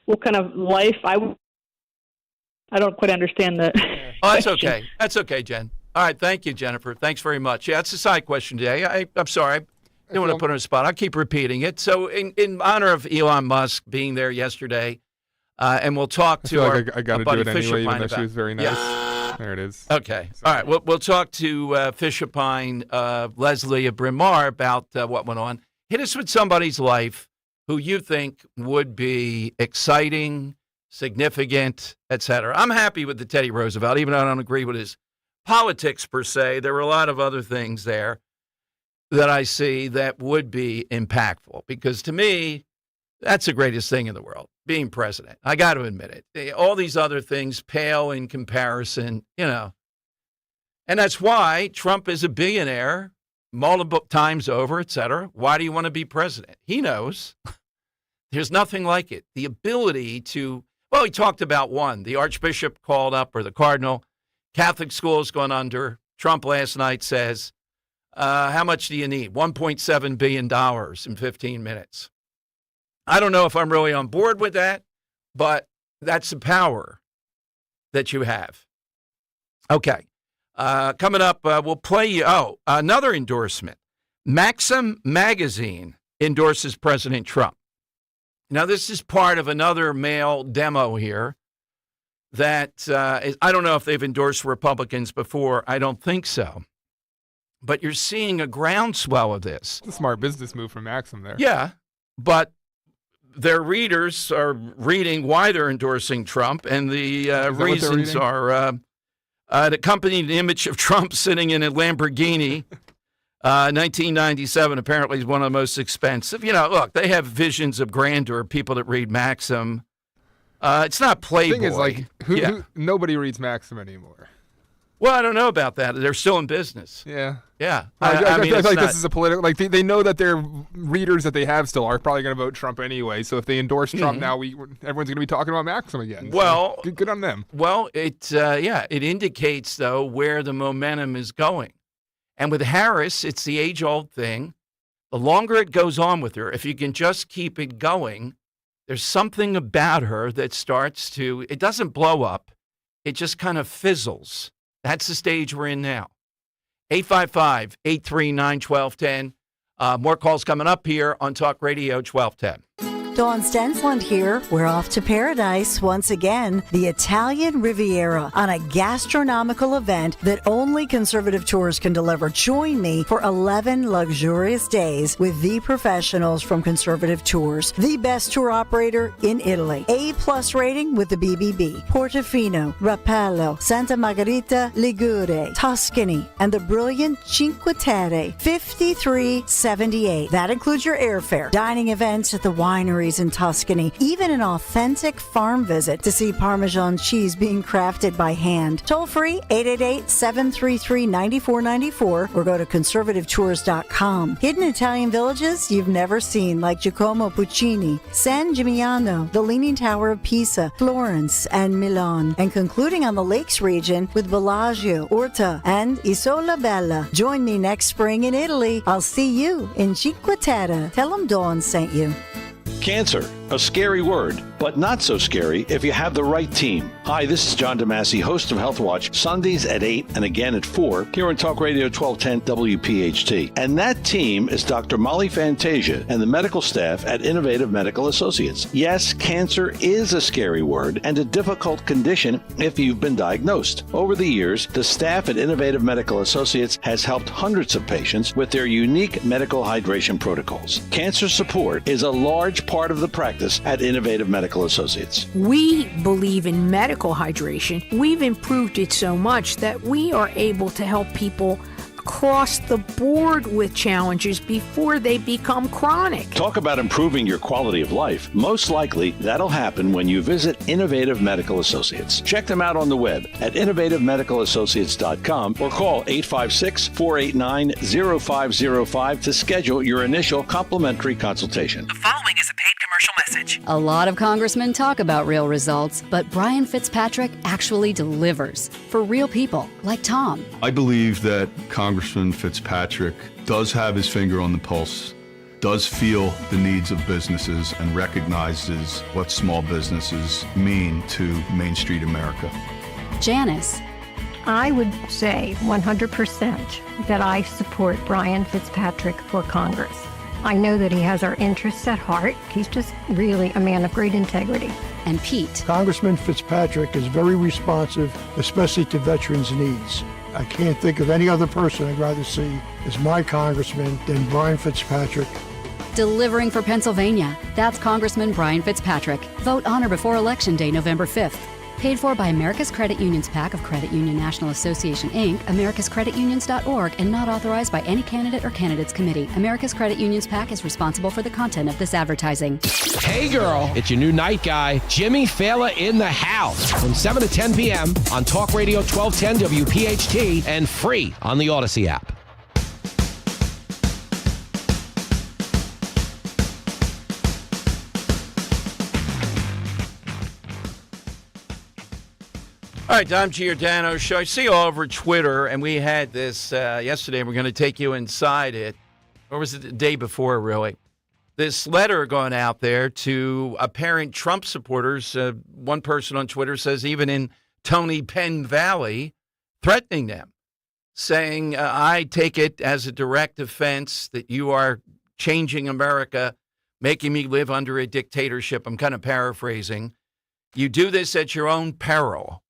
What kind of life? I don't quite understand that. Oh, that's okay. That's okay, Jen. All right. Thank you, Jennifer. Thanks very much. Yeah, it's a side question today. I'm sorry. I didn't want to put her on the spot. I'll keep repeating it. So in honor of Elon Musk being there yesterday, and we'll talk to our I got to do it anyway, even though she was very nice. Yeah. There it is. Okay. All right. We'll talk to Fisher Pine, Leslie of Bryn Mawr about what went on. Hit us with somebody's life who you think would be exciting, significant, etc. I'm happy with the Teddy Roosevelt, even though I don't agree with his politics per se. There were a lot of other things there that I see that would be impactful because to me, that's the greatest thing in the world, being president. I got to admit it. All these other things pale in comparison, And that's why Trump is a billionaire multiple times over, et cetera. Why do you want to be president? He knows. There's nothing like it. The ability to, well, he talked about one. The Archbishop called up, or the Cardinal. Catholic schools gone under. Trump last night says, how much do you need? $1.7 billion in 15 minutes. I don't know if I'm really on board with that, but that's the power that you have. Okay. Coming up, we'll play you. Oh, another endorsement. Maxim Magazine endorses President Trump. Now, this is part of another mail demo here that I don't know if they've endorsed Republicans before. I don't think so. But you're seeing a groundswell of this. It's a smart business move from Maxim there. Yeah, but their readers are reading why they're endorsing Trump, and the reasons are it accompanied the image of Trump sitting in a Lamborghini. 1997 apparently is one of the most expensive. Look, they have visions of grandeur, people that read Maxim. It's not Playboy. The thing is, who nobody reads Maxim anymore. Well, I don't know about that. They're still in business. Yeah. Yeah. I mean, feel like this is a political, they know that their readers that they have still are probably going to vote Trump anyway. So if they endorse Trump now, everyone's going to be talking about Maxim again. Well, so good on them. Well, it indicates, though, where the momentum is going. And with Harris, it's the age-old thing. The longer it goes on with her, if you can just keep it going, there's something about her that starts to, it doesn't blow up. It just kind of fizzles. That's the stage we're in now. 855-839-1210. More calls coming up here on Talk Radio 1210. Dawn Stensland here. We're off to paradise once again, the Italian Riviera, on a gastronomical event that only Conservative Tours can deliver. Join me for 11 luxurious days with the professionals from Conservative Tours, the best tour operator in Italy. A+ rating with the BBB. Portofino, Rapallo, Santa Margherita, Ligure, Tuscany, and the brilliant Cinque Terre, $53.78. That includes your airfare, dining events at the winery in Tuscany, even an authentic farm visit to see Parmesan cheese being crafted by hand. Toll free 888-733-9494 or go to conservativetours.com. Hidden Italian villages you've never seen, like Giacomo Puccini, San Gimignano, the Leaning Tower of Pisa, Florence, and Milan. And concluding on the Lakes region with Bellagio, Orta, and Isola Bella. Join me next spring in Italy. I'll see you in Cinque Terre. Tell them Dawn sent you. Cancer, a scary word, but not so scary if you have the right team. Hi, this is John DeMasi, host of Health Watch, Sundays at 8 and again at 4 here on Talk Radio 1210 WPHT. And that team is Dr. Molly Fantasia and the medical staff at Innovative Medical Associates. Yes, cancer is a scary word and a difficult condition if you've been diagnosed. Over the years, the staff at Innovative Medical Associates has helped hundreds of patients with their unique medical hydration protocols. Cancer support is a large part of the practice at Innovative Medical Associates. We believe in medical hydration. We've improved it so much that we are able to help people across the board with challenges before they become chronic. Talk about improving your quality of life. Most likely, that'll happen when you visit Innovative Medical Associates. Check them out on the web at innovativemedicalassociates.com or call 856-489-0505 to schedule your initial complimentary consultation. The following is a paid commercial message. A lot of congressmen talk about real results, but Brian Fitzpatrick actually delivers for real people like Tom. I believe that Congressman Fitzpatrick does have his finger on the pulse, does feel the needs of businesses, and recognizes what small businesses mean to Main Street America. Janice. I would say 100% that I support Brian Fitzpatrick for Congress. I know that he has our interests at heart. He's just really a man of great integrity. And Pete. Congressman Fitzpatrick is very responsive, especially to veterans' needs. I can't think of any other person I'd rather see as my congressman than Brian Fitzpatrick. Delivering for Pennsylvania. That's Congressman Brian Fitzpatrick. Vote on or before Election Day, November 5th. Paid for by America's Credit Unions PAC of Credit Union National Association, Inc., americascreditunions.org, and not authorized by any candidate or candidates committee. America's Credit Unions PAC is responsible for the content of this advertising. Hey, girl, it's your new night guy, Jimmy Fallon, in the house from 7 to 10 p.m. on Talk Radio 1210 WPHT and free on the Odyssey app. All right, Dom Giordano Show. I see you all over Twitter, and we had this yesterday. We're going to take you inside it. Or was it the day before, really? This letter going out there to apparent Trump supporters. One person on Twitter says even in Tony Penn Valley, threatening them, saying, I take it as a direct offense that you are changing America, making me live under a dictatorship. I'm kind of paraphrasing. You do this at your own peril.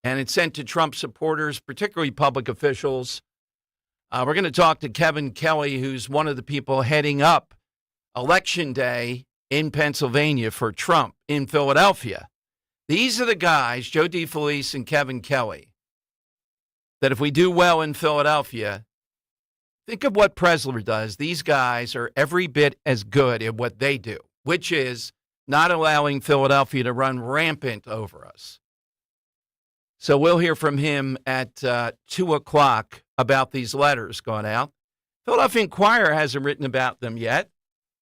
And it's sent to Trump supporters, particularly public officials. We're going to talk to Kevin Kelly, who's one of the people heading up Election Day in Pennsylvania for Trump in Philadelphia. These are the guys, Joe DeFelice and Kevin Kelly, that if we do well in Philadelphia, think of what Presler does. These guys are every bit as good at what they do, which is not allowing Philadelphia to run rampant over us. So we'll hear from him at 2 o'clock about these letters going out. Philadelphia Inquirer hasn't written about them yet.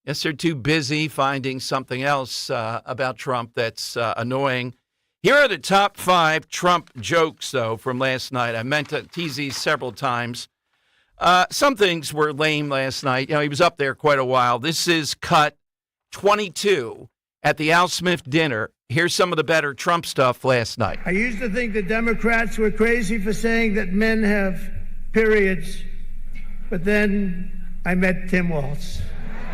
Yes, they're too busy finding something else about Trump that's annoying. Here are the top 5 Trump jokes, though, from last night. I meant to tease these several times. Some things were lame last night. You know, he was up there quite a while. This is cut 22 at the Al Smith dinner. Here's some of the better Trump stuff last night. I used to think the Democrats were crazy for saying that men have periods, but then I met Tim Walz.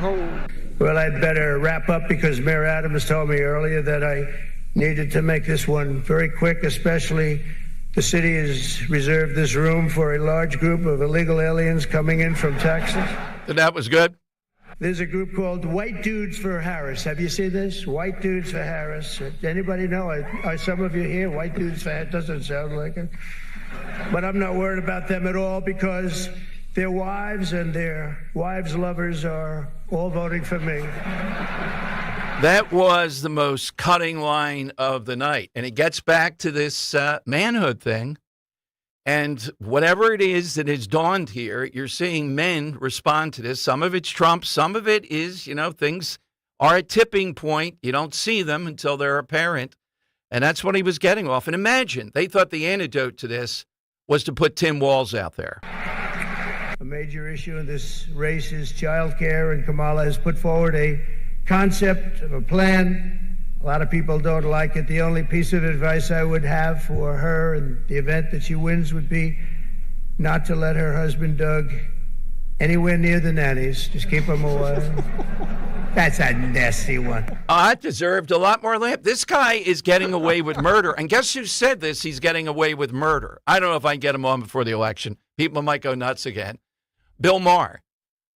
Oh. Well, I'd better wrap up because Mayor Adams told me earlier that I needed to make this one very quick, especially the city has reserved this room for a large group of illegal aliens coming in from Texas. And that was good. There's a group called White Dudes for Harris. Have you seen this? White Dudes for Harris. Anybody know? Are some of you here? White Dudes for Harris. Doesn't sound like it. But I'm not worried about them at all because their wives and their wives' lovers are all voting for me. That was the most cutting line of the night. And it gets back to this manhood thing. And whatever it is that has dawned here, you're seeing men respond to this. Some of it's Trump. Some of it is, you know, things are a tipping point. You don't see them until they're apparent. And that's what he was getting off. And imagine, they thought the antidote to this was to put Tim Walz out there. A major issue in this race is child care, and Kamala has put forward a concept of a plan. A lot of people don't like it. The only piece of advice I would have for her in the event that she wins would be not to let her husband, Doug, anywhere near the nannies. Just keep him away. That's a nasty one. That deserved a lot more laugh. This guy is getting away with murder. And guess who said this? He's getting away with murder. I don't know if I can get him on before the election. People might go nuts again. Bill Maher.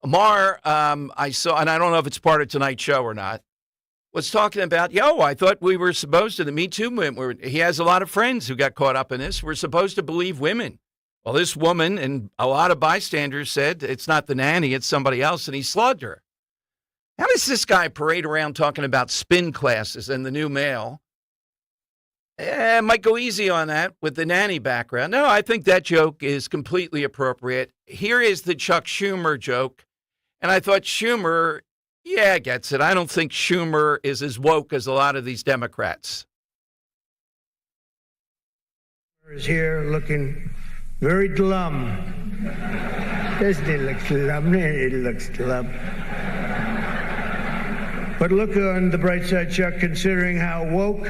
Maher, I saw, and I don't know if it's part of tonight's show or not, was talking about, I thought we were supposed to, the Me Too movement, he has a lot of friends who got caught up in this. We're supposed to believe women. Well, this woman and a lot of bystanders said it's not the nanny, it's somebody else, and he slugged her. How does this guy parade around talking about spin classes and the new male? Might go easy on that with the nanny background. No, I think that joke is completely appropriate. Here is the Chuck Schumer joke. And I thought Schumer, gets it. I don't think Schumer is as woke as a lot of these Democrats. Is here looking very glum. Doesn't he look glum? It looks glum. But look on the bright side, Chuck, considering how woke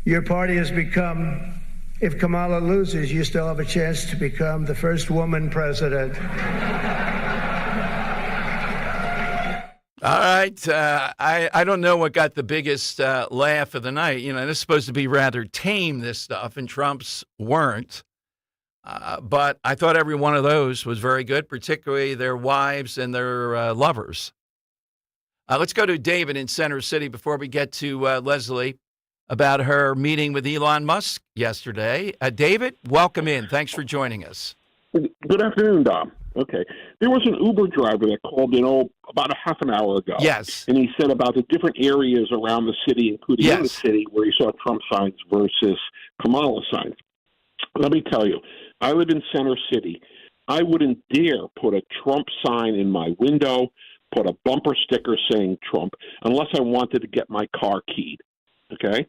your party has become. If Kamala loses, you still have a chance to become the first woman president. All right. I don't know what got the biggest laugh of the night. You know, this is supposed to be rather tame, this stuff, and Trump's weren't. But I thought every one of those was very good, particularly their wives and their lovers. Let's go to David in Center City before we get to Leslie about her meeting with Elon Musk yesterday. David, welcome in. Thanks for joining us. Good afternoon, Dom. Okay. There was an Uber driver that called in about a half an hour ago. Yes. And he said about the different areas around the city, including in the city, where he saw Trump signs versus Kamala signs. Let me tell you, I live in Center City. I wouldn't dare put a Trump sign in my window, put a bumper sticker saying Trump, unless I wanted to get my car keyed. Okay?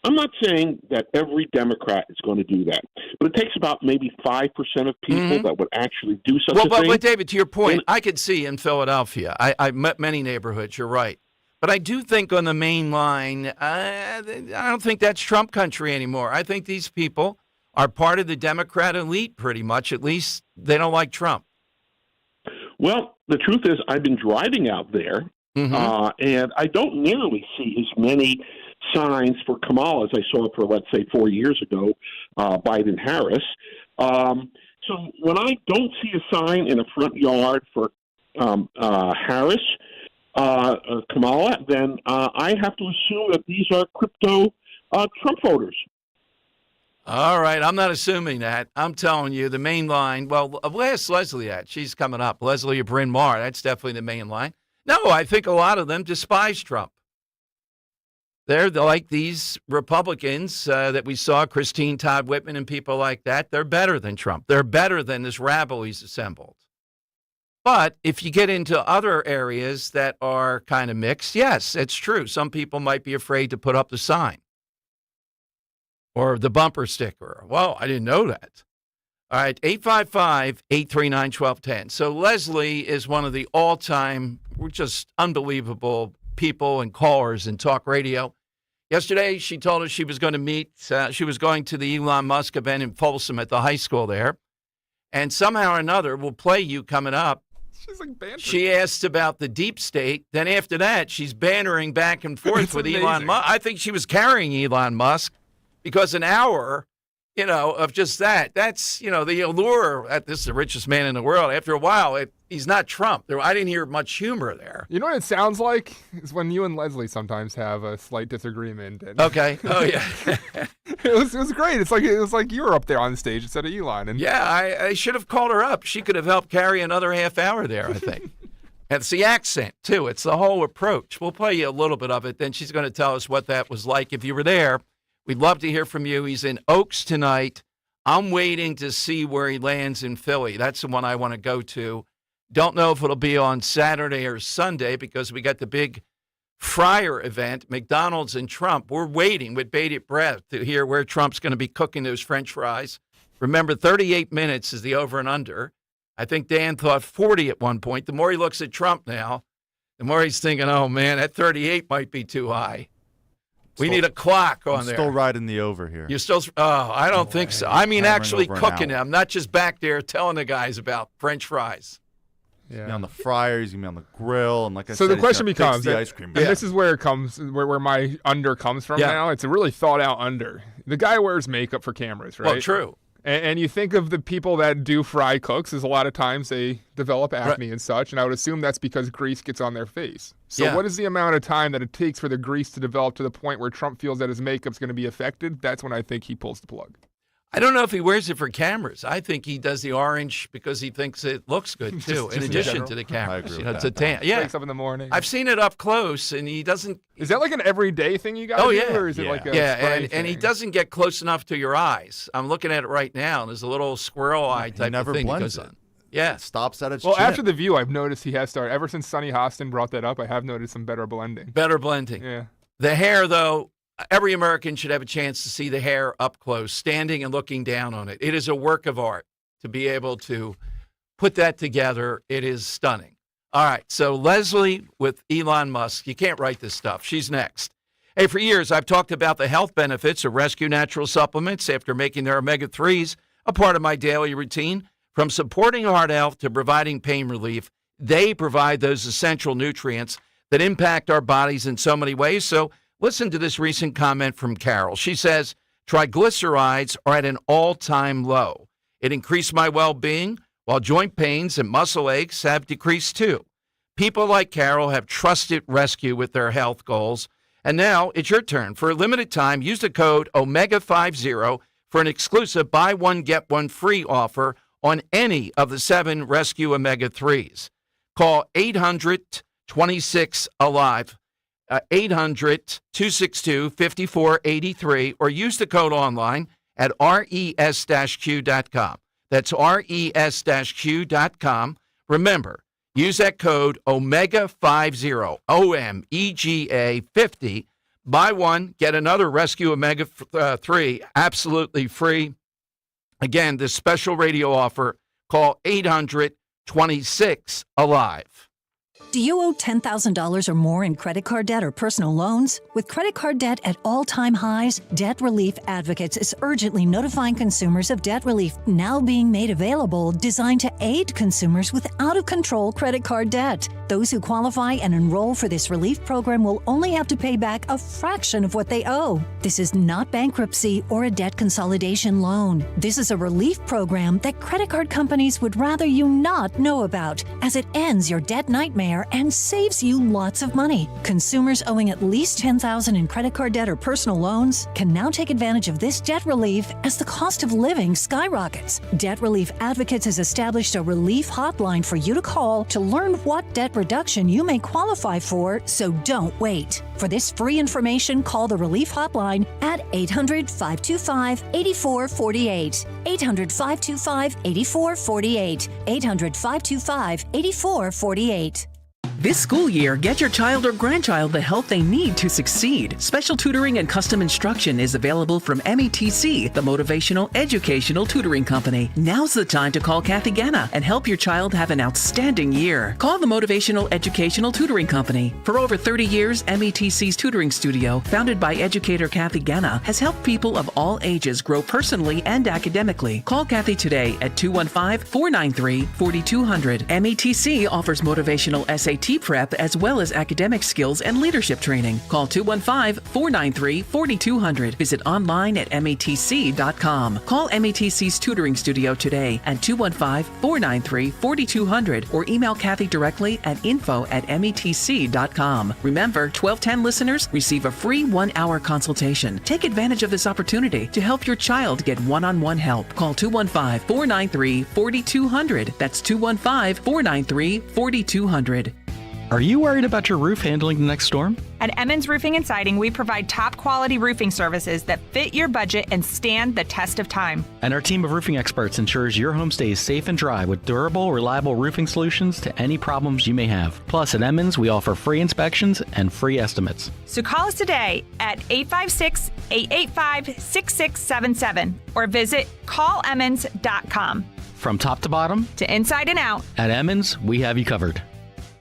I'm not saying that every Democrat is going to do that, but it takes about maybe 5% of people that would actually do such a thing. But David, to your point, I could see in Philadelphia, I met many neighborhoods, you're right. But I do think on the main line, I don't think that's Trump country anymore. I think these people are part of the Democrat elite pretty much. At least they don't like Trump. Well, the truth is I've been driving out there, and I don't nearly see as many signs for Kamala as I saw for, let's say, 4 years ago, Biden-Harris. So when I don't see a sign in a front yard for Harris, Kamala, then I have to assume that these are crypto Trump voters. All right, I'm not assuming that. I'm telling you, the main line, well, where's Leslie at? She's coming up. Leslie or Bryn Mawr, that's definitely the main line. No, I think a lot of them despise Trump. They're like these Republicans that we saw, Christine Todd Whitman and people like that. They're better than Trump. They're better than this rabble he's assembled. But if you get into other areas that are kind of mixed, yes, it's true. Some people might be afraid to put up the sign or the bumper sticker. Whoa, I didn't know that. All right, 855-839-1210. So Leslie is one of the all-time, just unbelievable people and callers in talk radio. Yesterday, she told us she was going to meet, she was going to the Elon Musk event in Folsom at the high school there. And somehow or another, we'll play you coming up. She's like bantering. She asked about the deep state. Then after that, she's bantering back and forth with amazing. Elon Musk. I think she was carrying Elon Musk because an hour, of just that's, the allure at this is the richest man in the world. After a while, he's not Trump. I didn't hear much humor there. You know what it sounds like? Is when you and Leslie sometimes have a slight disagreement. And okay. Oh, yeah. it was great. It was like you were up there on the stage instead of Elon. And yeah, I should have called her up. She could have helped carry another half hour there, I think. And it's the accent, too. It's the whole approach. We'll play you a little bit of it. Then she's going to tell us what that was like. If you were there, we'd love to hear from you. He's in Oaks tonight. I'm waiting to see where he lands in Philly. That's the one I want to go to. Don't know if it'll be on Saturday or Sunday because we got the big Fryer event, McDonald's and Trump. We're waiting with bated breath to hear where Trump's going to be cooking those French fries. Remember, 38 minutes is the over and under. I think Dan thought 40 at one point. The more he looks at Trump now, the more he's thinking, oh, man, that 38 might be too high. We need a clock on there. Still riding the over here. You're still? Oh, I don't think so. I mean, actually cooking them, not just back there telling the guys about French fries. Yeah. He's gonna be on the fryer. He's gonna be on the grill, and like I said, so the question becomes: the ice cream. And this is where it comes, where my under comes from. Now it's a really thought out under. The guy wears makeup for cameras, right? Well, true. And you think of the people that do fry cooks, as a lot of times they develop acne and such, and I would assume that's because grease gets on their face. So what is the amount of time that it takes for the grease to develop to the point where Trump feels that his makeup's going to be affected? That's when I think he pulls the plug. I don't know if he wears it for cameras. I think he does the orange because he thinks it looks good, too, in addition to the cameras. I agree with It's a that. tan. Yeah. Wakes up in the morning. I've seen it up close, and he doesn't. Is that like an everyday thing you guys do, or is it like a spray and he thing? doesn't get close enough to your eyes. I'm looking at it right now, and there's a little squirrel eye type never of thing that blends goes it. on. Yeah. It stops at its Well, chin. after The View, I've noticed he has started. Ever since Sonny Hostin brought that up, I have noticed some better blending. Better blending. Yeah. The hair, though, every American should have a chance to see the hair up close, standing and looking down on it. It is a work of art to be able to put that together. It is stunning. All right, so Leslie with Elon Musk. You can't write this stuff. She's next. Hey, for years, I've talked about the health benefits of Rescue Natural Supplements after making their omega-3s a part of my daily routine. From supporting heart health to providing pain relief, they provide those essential nutrients that impact our bodies in so many ways. So listen to this recent comment from Carol. She says, triglycerides are at an all-time low. It increased my well-being, while joint pains and muscle aches have decreased too. People like Carol have trusted Rescue with their health goals. And now it's your turn. For a limited time, use the code OMEGA50 for an exclusive buy one, get one free offer on any of the 7 Rescue Omega-3s. Call 800-26-ALIVE, 800-262-5483, or use the code online at res-q.com. That's res-q.com. Remember, use that code OMEGA50, OMEGA 50. Buy one, get another Rescue Omega-3 absolutely free. Again, this special radio offer, call 800-26-ALIVE. Do you owe $10,000 or more in credit card debt or personal loans? With credit card debt at all-time highs, Debt Relief Advocates is urgently notifying consumers of debt relief now being made available, designed to aid consumers with out-of-control credit card debt. Those who qualify and enroll for this relief program will only have to pay back a fraction of what they owe. This is not bankruptcy or a debt consolidation loan. This is a relief program that credit card companies would rather you not know about, as it ends your debt nightmare and saves you lots of money. Consumers owing at least $10,000 in credit card debt or personal loans can now take advantage of this debt relief as the cost of living skyrockets. Debt Relief Advocates has established a relief hotline for you to call to learn what debt reduction you may qualify for, so don't wait. For this free information, call the relief hotline at 800-525-8448. 800-525-8448. 800-525-8448. This school year, get your child or grandchild the help they need to succeed. Special tutoring and custom instruction is available from METC, the Motivational Educational Tutoring Company. Now's the time to call Kathy Ganna and help your child have an outstanding year. Call the Motivational Educational Tutoring Company. For over 30 years, METC's tutoring studio, founded by educator Kathy Ganna, has helped people of all ages grow personally and academically. Call Kathy today at 215-493-4200. METC offers motivational SAT prep as well as academic skills and leadership training. Call 215-493-4200. Visit online at METC.com. Call METC's tutoring studio today at 215-493-4200 or email Kathy directly at info@METC.com. Remember, 1210 listeners receive a free 1-hour consultation. Take advantage of this opportunity to help your child get one-on-one help. Call 215-493-4200. That's 215-493-4200. Are you worried about your roof handling the next storm? At Emmons Roofing and Siding, we provide top-quality roofing services that fit your budget and stand the test of time. And our team of roofing experts ensures your home stays safe and dry with durable, reliable roofing solutions to any problems you may have. Plus, at Emmons, we offer free inspections and free estimates. So call us today at 856-885-6677 or visit callemmons.com. From top to bottom, to inside and out, at Emmons, we have you covered.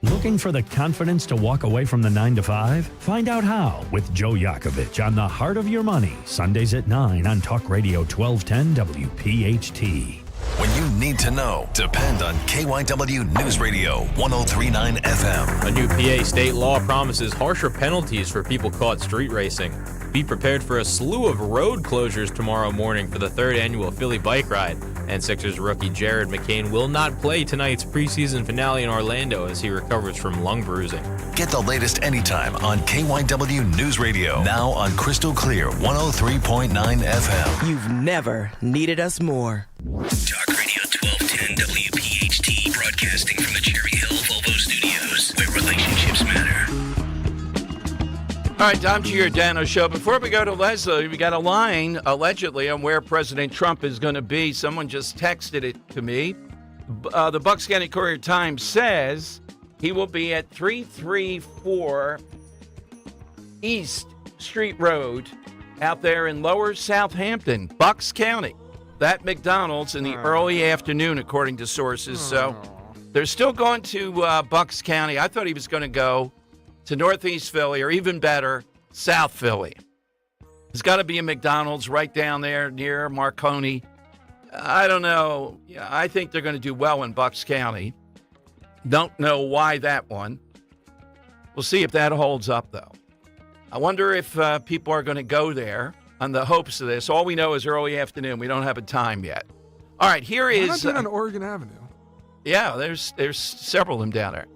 Looking for the confidence to walk away from the 9-to-5? Find out how with Joe Yakovich on The Heart of Your Money, Sundays at 9 on Talk Radio 1210 WPHT. When you need to know, depend on KYW News Radio 103.9 FM. A new PA state law promises harsher penalties for people caught street racing. Be prepared for a slew of road closures tomorrow morning for the 3rd annual Philly Bike Ride. And Sixers rookie Jared McCain will not play tonight's preseason finale in Orlando as he recovers from lung bruising. Get the latest anytime on KYW News Radio. Now on Crystal Clear 103.9 FM. You've never needed us more. Talk Radio 1210 WPHT, broadcasting from the Cherry Hill Volvo Studios, where relationships matter. All right, Tom Giordano Show. Before we go to Leslie, we got a line, allegedly, on where President Trump is going to be. Someone just texted it to me. The Bucks County Courier-Times says he will be at 334 East Street Road out there in Lower Southampton, Bucks County. That McDonald's in the early afternoon, according to sources. So they're still going to Bucks County. I thought he was going to go to Northeast Philly, or even better, South Philly. There's got to be a McDonald's right down there near Marconi. I don't know. Yeah, I think they're going to do well in Bucks County. Don't know why that one. We'll see if that holds up, though. I wonder if people are going to go there on the hopes of this. All we know is early afternoon. We don't have a time yet. All right, here is... Why not do it on Oregon Avenue? Yeah, there's several of them down there.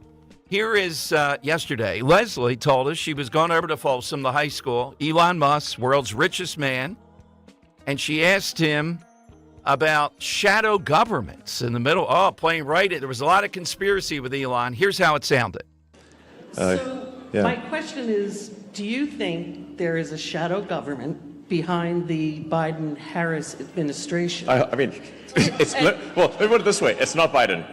Here is yesterday. Leslie told us she was going over to Folsom, the high school. Elon Musk, world's richest man. And she asked him about shadow governments in the middle. Oh, playing right. There was a lot of conspiracy with Elon. Here's how it sounded. My question is, do you think there is a shadow government behind the Biden-Harris administration? I mean, well, let me put it this way. It's not Biden.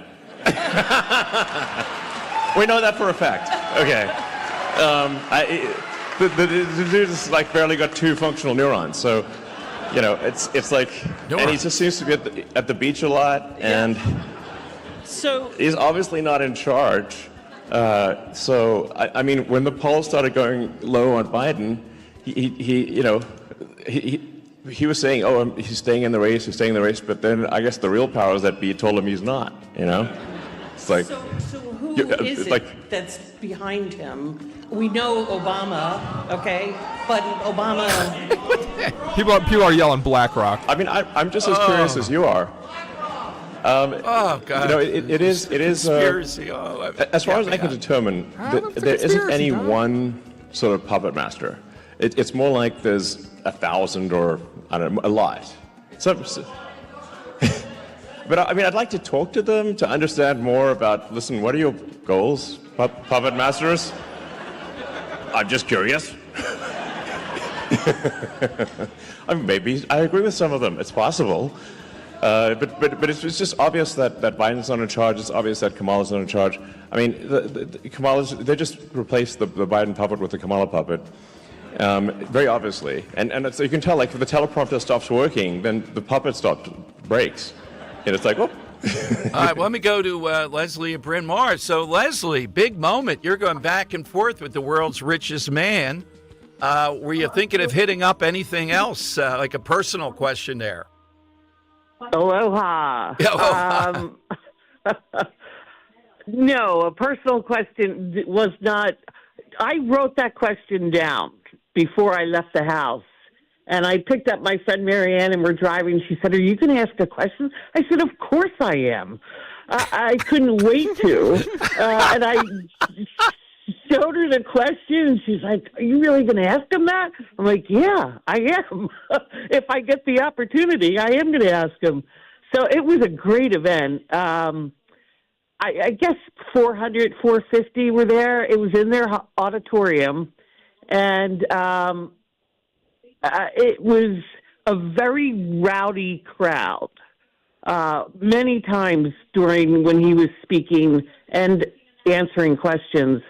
We know that for a fact. Okay. The dude has like barely got 2 functional neurons, so you know it's like, and he just seems to be at the beach a lot, and so he's obviously not in charge. So I mean, when the polls started going low on Biden, he was saying, oh, he's staying in the race, but then I guess the real powers that be told him he's not. You know, it's like. Who is it that's behind him? We know Obama, okay, but Obama... People are yelling BlackRock. I mean, I'm just as curious as you are. Oh, God. You know, it is... Conspiracy. As far as I can determine, there isn't any one sort of puppet master. It's more like there's 1,000 or, I don't know, a lot. But I mean, I'd like to talk to them to understand more about, listen, what are your goals, puppet masters? I'm just curious. I mean, maybe I agree with some of them. It's possible. But it's just obvious that Biden's not in charge. It's obvious that Kamala's not in charge. I mean, they just replaced the Biden puppet with the Kamala puppet. Very obviously. And so you can tell, like, if the teleprompter stops working, then the puppet breaks. And it's like, oh. All right, well, let me go to Leslie at Bryn Mawr. So, Leslie, big moment. You're going back and forth with the world's richest man. Were you thinking of hitting up anything else, like a personal question there? Aloha. No, a personal question was not. I wrote that question down before I left the house. And I picked up my friend Marianne, and we're driving. She said, "Are you going to ask a question?" I said, "Of course I am." I couldn't wait to. And I showed her the question, and she's like, "Are you really going to ask him that?" I'm like, "Yeah, I am. If I get the opportunity, I am going to ask him." So it was a great event. I guess 400, 450 were there. It was in their auditorium. And it was a very rowdy crowd. Many times when he was speaking and answering questions,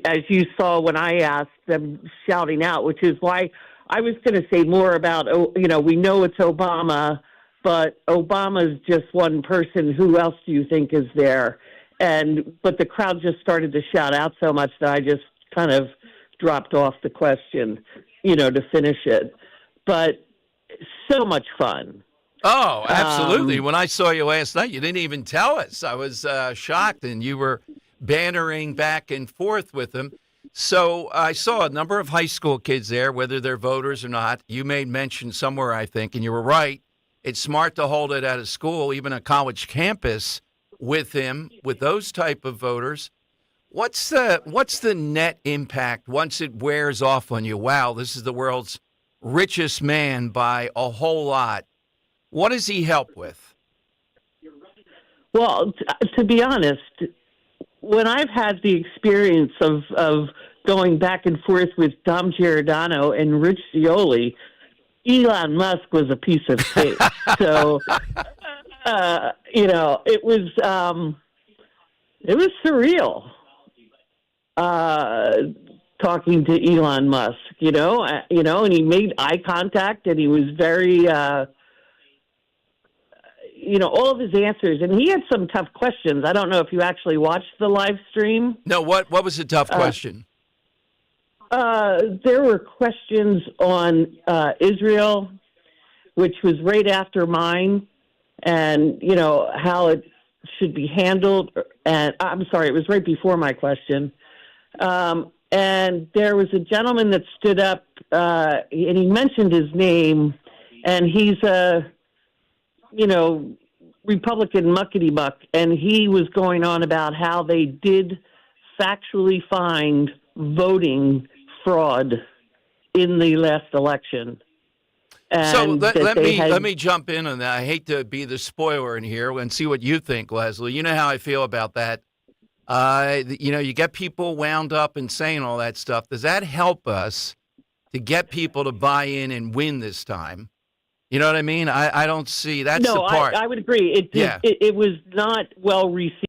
as you saw when I asked them shouting out, which is why I was going to say more about, we know it's Obama, but Obama's just one person. Who else do you think is there? But the crowd just started to shout out so much that I just kind of dropped off the question, to finish it. But so much fun. Oh, absolutely. When I saw you last night, you didn't even tell us. I was shocked, and you were bantering back and forth with them. So I saw a number of high school kids there, whether they're voters or not. You made mention somewhere, I think, and you were right. It's smart to hold it at a school, even a college campus, with him, with those type of voters. What's the net impact once it wears off on you? Wow, this is the world's richest man by a whole lot. What does he help with? Well, to be honest, when I've had the experience of going back and forth with Dom Giordano and Rich Scioli, Elon Musk was a piece of cake. So, it was surreal talking to Elon Musk. And he made eye contact, and he was very. All of his answers, and he had some tough questions. I don't know if you actually watched the live stream. No, what was the tough question? There were questions on Israel, which was right after mine, and, how it should be handled. And I'm sorry, it was right before my question. And there was a gentleman that stood up, and he mentioned his name, and he's a Republican muckety-muck, and he was going on about how they did factually find voting fraud in the last election. And so let me jump in on that. I hate to be the spoiler in here and see what you think, Leslie. You know how I feel about that. You get people wound up and saying all that stuff. Does that help us to get people to buy in and win this time? You know what I mean? I don't see that's the part. I would agree. It was not well received.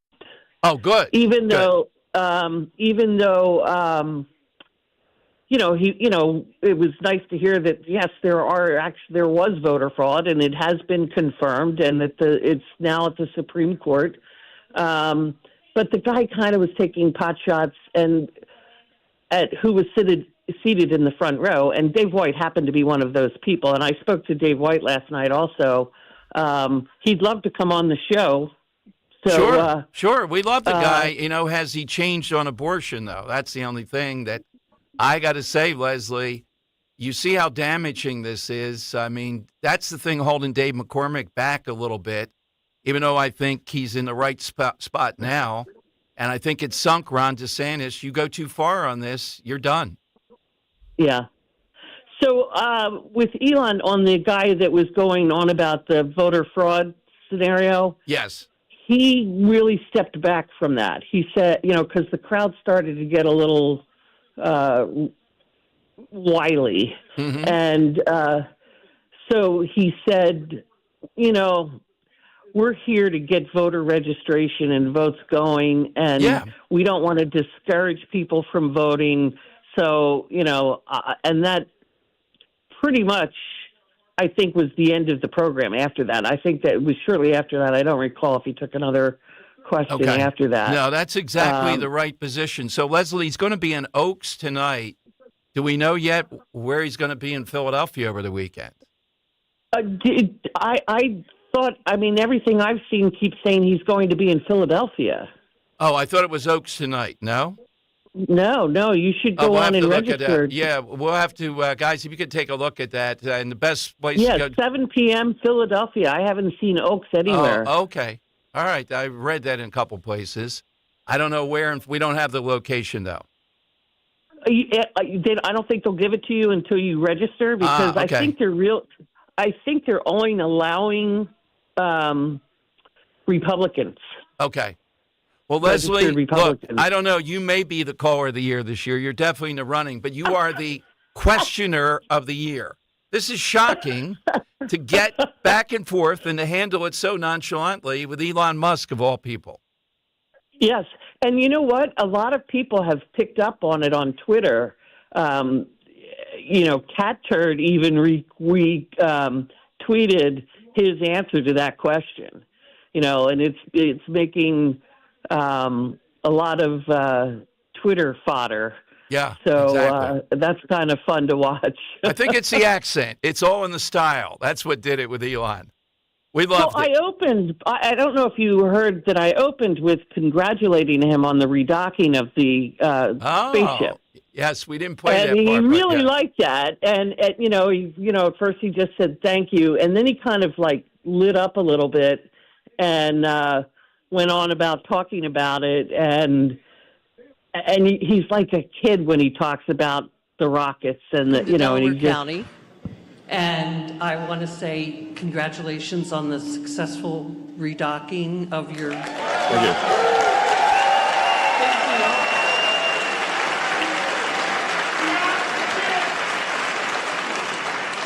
Oh, good. Even though, it was nice to hear that yes, there was voter fraud, and it has been confirmed, and that it's now at the Supreme Court. But the guy kind of was taking pot shots and at who was seated in the front row, and Dave White happened to be one of those people. And I spoke to Dave White last night also. He'd love to come on the show. So, sure. We love the guy. Has he changed on abortion, though? That's the only thing that I got to say, Leslie. You see how damaging this is. I mean, that's the thing holding Dave McCormick back a little bit, even though I think he's in the right spot now. And I think it sunk Ron DeSantis. You go too far on this, you're done. Yeah. So with Elon, on the guy that was going on about the voter fraud scenario, yes, he really stepped back from that. He said, because the crowd started to get a little wily. Mm-hmm. And so he said, we're here to get voter registration and votes going, and we don't want to discourage people from voting. So, and that pretty much, I think, was the end of the program after that. I think that it was shortly after that. I don't recall if he took another question after that. No, that's exactly the right position. So, Leslie, he's going to be in Oaks tonight. Do we know yet where he's going to be in Philadelphia over the weekend? I thought, everything I've seen keeps saying he's going to be in Philadelphia. Oh, I thought it was Oaks tonight. No? No, you should go on and register. Yeah, we'll have to, guys, if you could take a look at that. And the best place to go. 7 p.m. Philadelphia. I haven't seen Oaks anywhere. Oh, okay. All right. I read that in a couple places. I don't know where, and we don't have the location, though. I don't think they'll give it to you until you register, because okay. I think they're only allowing Republicans. Okay. Well, Leslie, look, I don't know. You may be the caller of the year this year. You're definitely in the running, but you are the questioner of the year. This is shocking to get back and forth and to handle it so nonchalantly with Elon Musk, of all people. Yes. And you know what? A lot of people have picked up on it on Twitter. Cat Turd even tweeted his answer to that question. And it's making a lot of Twitter fodder. Yeah, so exactly. That's kind of fun to watch. I think it's the accent. It's all in the style. That's what did it with Elon. We loved it. I don't know if you heard that I opened with congratulating him on the redocking of the spaceship. Yes, we didn't play that And he part, really but yeah. liked that. And at first he just said thank you, and then he kind of like lit up a little bit and went on about talking about it. And he's like a kid when he talks about the Rockets and the, and Delaware he just, County. And I want to say congratulations on the successful redocking of your. Thank you.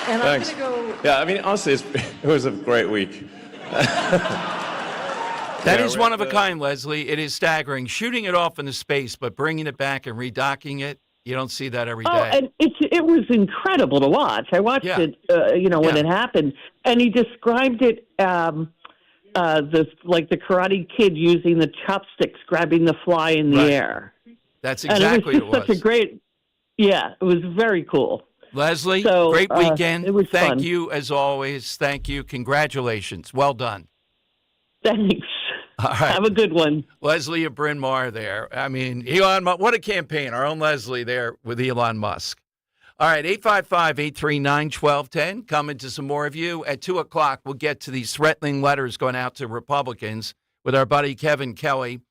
And Thanks. I'm going to go. Yeah, I mean, honestly, it was a great week. That is one of a kind, Leslie. It is staggering. Shooting it off into space, but bringing it back and redocking it, you don't see that every day. Oh, and it was incredible to watch. I watched it, when it happened, and he described it like the Karate Kid using the chopsticks, grabbing the fly in the air. That's exactly and it was just such a great. Yeah, it was very cool. Leslie, great weekend. It was Thank you, as always. Thank you. Congratulations. Well done. Thanks. All right. Have a good one. Leslie of Bryn Mawr there. I mean, Elon Musk, what a campaign. Our own Leslie there with Elon Musk. All right, 855-839-1210. Coming to some more of you. At 2 o'clock, we'll get to these threatening letters going out to Republicans with our buddy Kevin Kelly.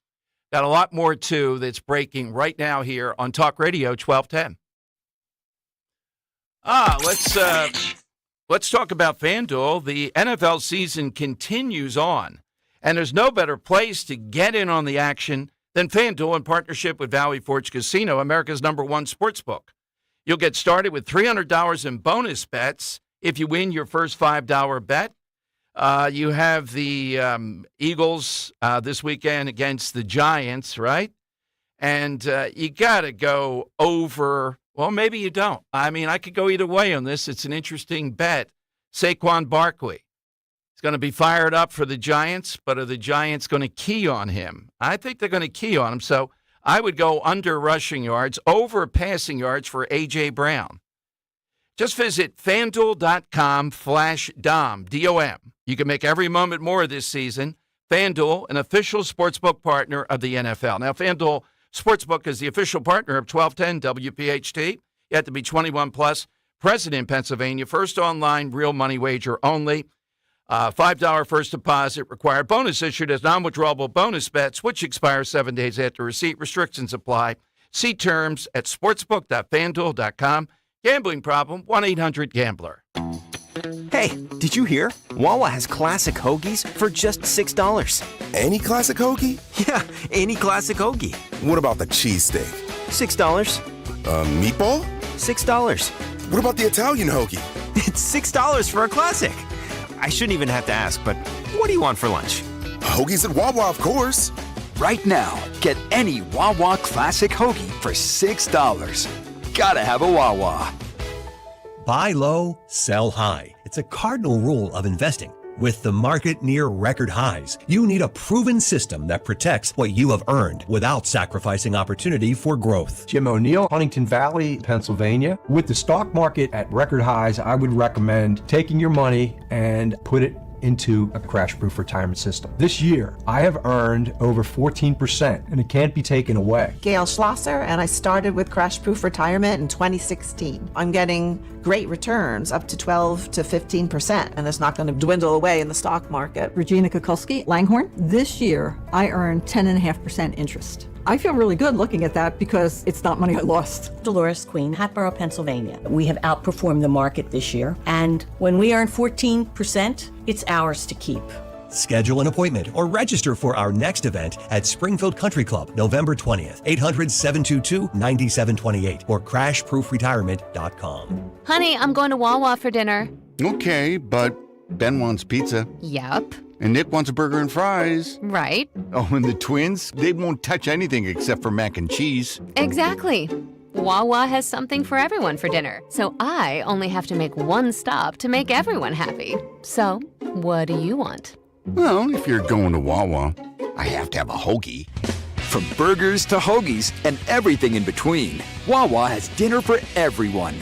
Got a lot more, too, that's breaking right now here on Talk Radio 1210. Let's talk about FanDuel. The NFL season continues on, and there's no better place to get in on the action than FanDuel in partnership with Valley Forge Casino, America's #1 sportsbook. You'll get started with $300 in bonus bets if you win your first $5 bet. You have the Eagles this weekend against the Giants, right? And you got to go over. Well, maybe you don't. I mean, I could go either way on this. It's an interesting bet. Saquon Barkley is going to be fired up for the Giants, but are the Giants going to key on him? I think they're going to key on him, so I would go under rushing yards, over passing yards for A.J. Brown. Just visit FanDuel.com/Dom, D-O-M. You can make every moment more this season. FanDuel, an official sportsbook partner of the NFL. Now, FanDuel Sportsbook is the official partner of 1210 WPHT. You have to be 21 plus, present in Pennsylvania, first online, real money wager only. $5 first deposit required. Bonus issued as non-withdrawable bonus bets, which expire 7 days after receipt. Restrictions apply. See terms at sportsbook.fanduel.com. Gambling problem, 1-800-GAMBLER. Hey, did you hear? Wawa has classic hoagies for just $6. Any classic hoagie? Yeah, any classic hoagie. What about the cheesesteak? $6. Meatball? $6. What about the Italian hoagie? It's $6 for a classic. I shouldn't even have to ask, but what do you want for lunch? Hoagies at Wawa, of course. Right now, get any Wawa classic hoagie for $6. Gotta have a Wawa. Buy low, sell high. It's a cardinal rule of investing. With the market near record highs, you need a proven system that protects what you have earned without sacrificing opportunity for growth. Jim O'Neill, Huntington Valley, Pennsylvania. With the stock market at record highs, I would recommend taking your money and put it into a crash-proof retirement system. This year, I have earned over 14%, and it can't be taken away. Gail Schlosser, and I started with Crash-Proof Retirement in 2016. I'm getting great returns, up to 12 to 15%, and it's not going to dwindle away in the stock market. Regina Kukulski, Langhorne. This year, I earned 10.5% interest. I feel really good looking at that because it's not money I lost. Dolores Queen, Hatboro, Pennsylvania. We have outperformed the market this year, and when we earn 14%, it's ours to keep. Schedule an appointment or register for our next event at Springfield Country Club, November 20th, 800-722-9728 or crashproofretirement.com. Honey, I'm going to Wawa for dinner. Okay, but Ben wants pizza. Yup. And Nick wants a burger and fries. Right. Oh, and the twins, they won't touch anything except for mac and cheese. Exactly. Wawa has something for everyone for dinner, so I only have to make one stop to make everyone happy. So, what do you want? Well, if you're going to Wawa, I have to have a hoagie. From burgers to hoagies and everything in between, Wawa has dinner for everyone.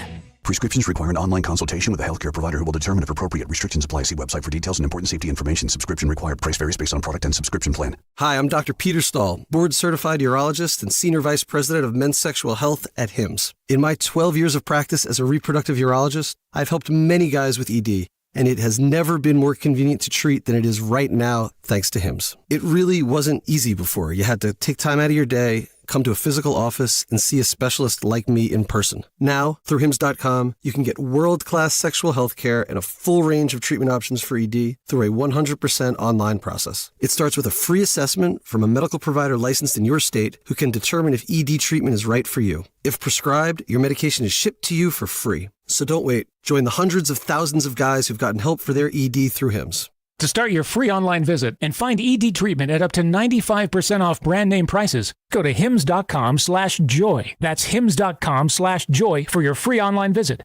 Prescriptions require an online consultation with a healthcare provider who will determine if appropriate. Restrictions apply. See website for details and important safety information. Subscription required. Price varies based on product and subscription plan. Hi, I'm Dr. Peter Stahl, board-certified urologist and Senior Vice President of Men's Sexual Health at HIMSS. In my 12 years of practice as a reproductive urologist, I've helped many guys with ED, and it has never been more convenient to treat than it is right now, thanks to HIMSS. It really wasn't easy before. You had to take time out of your day, come to a physical office, and see a specialist like me in person. Now, through HIMSS.com, you can get world-class sexual health care and a full range of treatment options for ED through a 100% online process. It starts with a free assessment from a medical provider licensed in your state who can determine if ED treatment is right for you. If prescribed, your medication is shipped to you for free. So don't wait. Join the hundreds of thousands of guys who've gotten help for their ED through HIMSS. To start your free online visit and find ED treatment at up to 95% off brand name prices, go to hims.com/joy. That's hims.com/joy for your free online visit.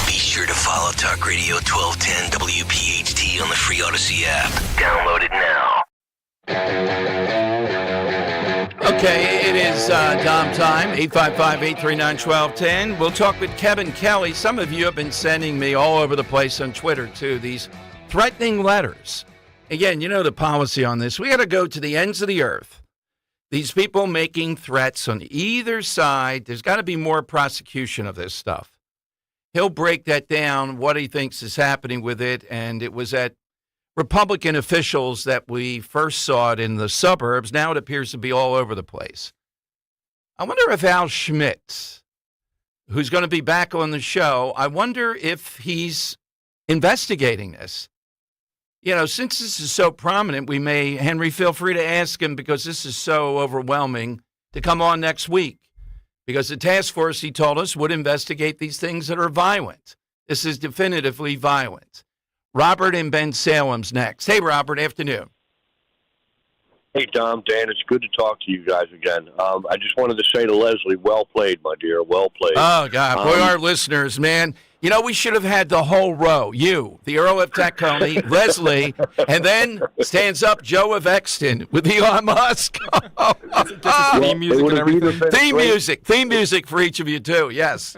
Be sure to follow Talk Radio 1210 WPHT on the free Odyssey app. Download it now. Okay, it is Dom time, 855-839-1210. We'll talk with Kevin Kelly. Some of you have been sending me all over the place on Twitter, too, these threatening letters. Again, you know the policy on this. We got to go to the ends of the earth. These people making threats on either side, there's got to be more prosecution of this stuff. He'll break that down, what he thinks is happening with it, and it was at Republican officials that we first saw it in the suburbs. Now it appears to be all over the place. I wonder if Al Schmidt, who's going to be back on the show, I wonder if he's investigating this. You know, since this is so prominent, we may, Henry, feel free to ask him, because this is so overwhelming, to come on next week. Because the task force, he told us, would investigate these things that are violent. This is definitively violent. Robert in Ben Salem's next. Hey, Robert, afternoon. Hey, Dom, Dan, it's good to talk to you guys again. I just wanted to say to Leslie, well played, my dear, well played. Oh, God, boy, our listeners, man. You know, we should have had the whole row. You, the Earl of Tacony, Leslie, and then stands up Joe of Exton with Elon Musk. Theme music and everything. Theme music for each of you, too, yes.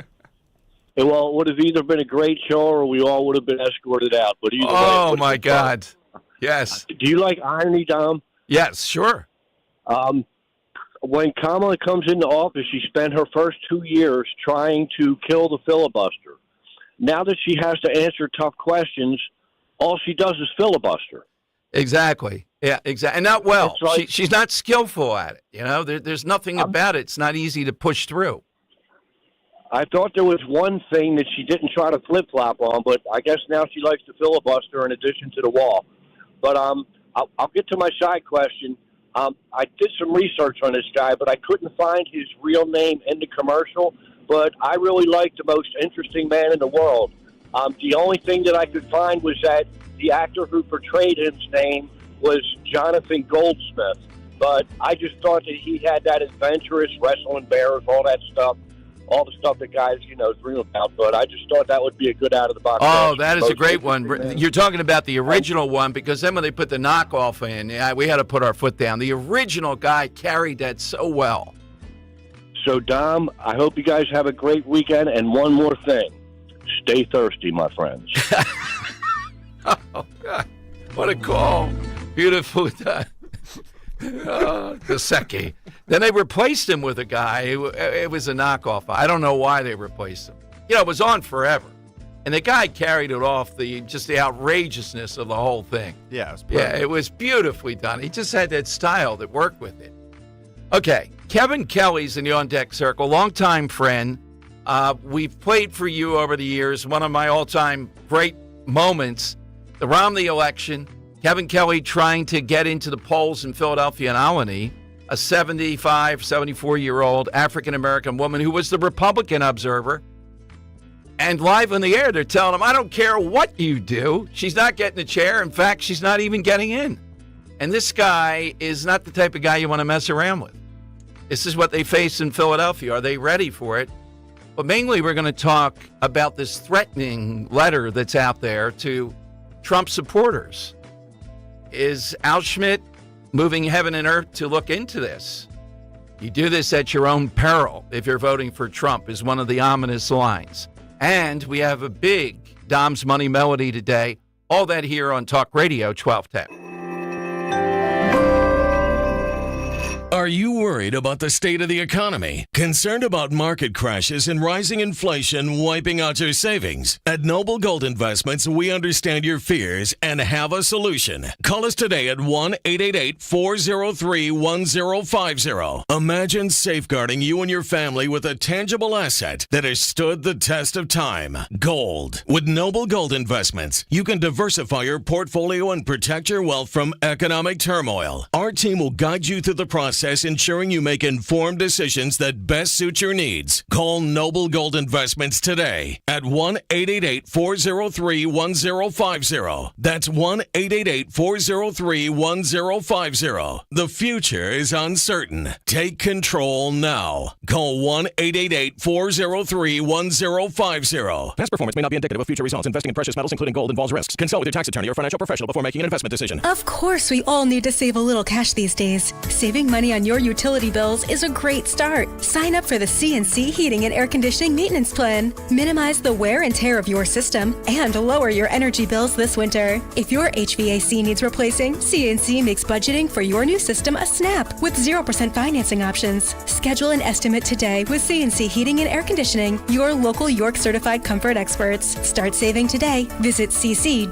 Well, it would have either been a great show or we all would have been escorted out. But either way, oh, my God. Yes. Do you like irony, Dom? Yes, sure. When Kamala comes into office, she spent her first 2 years trying to kill the filibuster. Now that she has to answer tough questions, all she does is filibuster. Exactly. Yeah, exactly. And not well. Like, she's not skillful at it. You know, there's nothing about it. It's not easy to push through. I thought there was one thing that she didn't try to flip-flop on, but I guess now she likes to filibuster in addition to the wall. But I'll get to my side question. I did some research on this guy, but I couldn't find his real name in the commercial. But I really like the most interesting man in the world. The only thing that I could find was that the actor who portrayed his name was Jonathan Goldsmith. But I just thought that he had that adventurous, wrestling bears, all that stuff, all the stuff that guys, dream about. But I just thought that would be a good out-of-the-box. Oh, that is a great one. You're talking about the original one, because then when they put the knockoff in, we had to put our foot down. The original guy carried that so well. So, Dom, I hope you guys have a great weekend. And one more thing. Stay thirsty, my friends. Oh, God. What a call. Beautiful. Gasecki. Then they replaced him with a guy. It was a knockoff. I don't know why they replaced him. It was on forever. And the guy carried it off, just the outrageousness of the whole thing. Yeah, it was beautifully done. He just had that style that worked with it. Okay, Kevin Kelly's in the On Deck Circle, longtime friend. We've played for you over the years. One of my all-time great moments, the Romney election. Kevin Kelly trying to get into the polls in Philadelphia and Albany, a 74-year-old African-American woman who was the Republican observer. And live on the air, they're telling him, I don't care what you do. She's not getting the chair. In fact, she's not even getting in. And this guy is not the type of guy you want to mess around with. This is what they face in Philadelphia. Are they ready for it? But mainly we're going to talk about this threatening letter that's out there to Trump supporters. Is Al Schmidt moving heaven and earth to look into this? You do this at your own peril if you're voting for Trump, is one of the ominous lines. And we have a big Dom's Money Melody today. All that here on Talk Radio 1210. Are you worried about the state of the economy? Concerned about market crashes and rising inflation wiping out your savings? At Noble Gold Investments, we understand your fears and have a solution. Call us today at 1-888-403-1050. Imagine safeguarding you and your family with a tangible asset that has stood the test of time. Gold. With Noble Gold Investments, you can diversify your portfolio and protect your wealth from economic turmoil. Our team will guide you through the process, ensuring you make informed decisions that best suit your needs. Call Noble Gold Investments today at 1-888-403-1050. That's 1-888-403-1050. The future is uncertain. Take control now. Call 1-888-403-1050. Past performance may not be indicative of future results. Investing in precious metals, including gold, involves risks. Consult with your tax attorney or financial professional before making an investment decision. Of course, we all need to save a little cash these days. Saving money on your utility bills is a great start. Sign up for the CNC Heating and Air Conditioning Maintenance Plan. Minimize the wear and tear of your system and lower your energy bills this winter. If your HVAC needs replacing, CNC makes budgeting for your new system a snap with 0% financing options. Schedule an estimate today with CNC Heating and Air Conditioning, your local York certified comfort experts. Start saving today. Visit cc-hvac.com.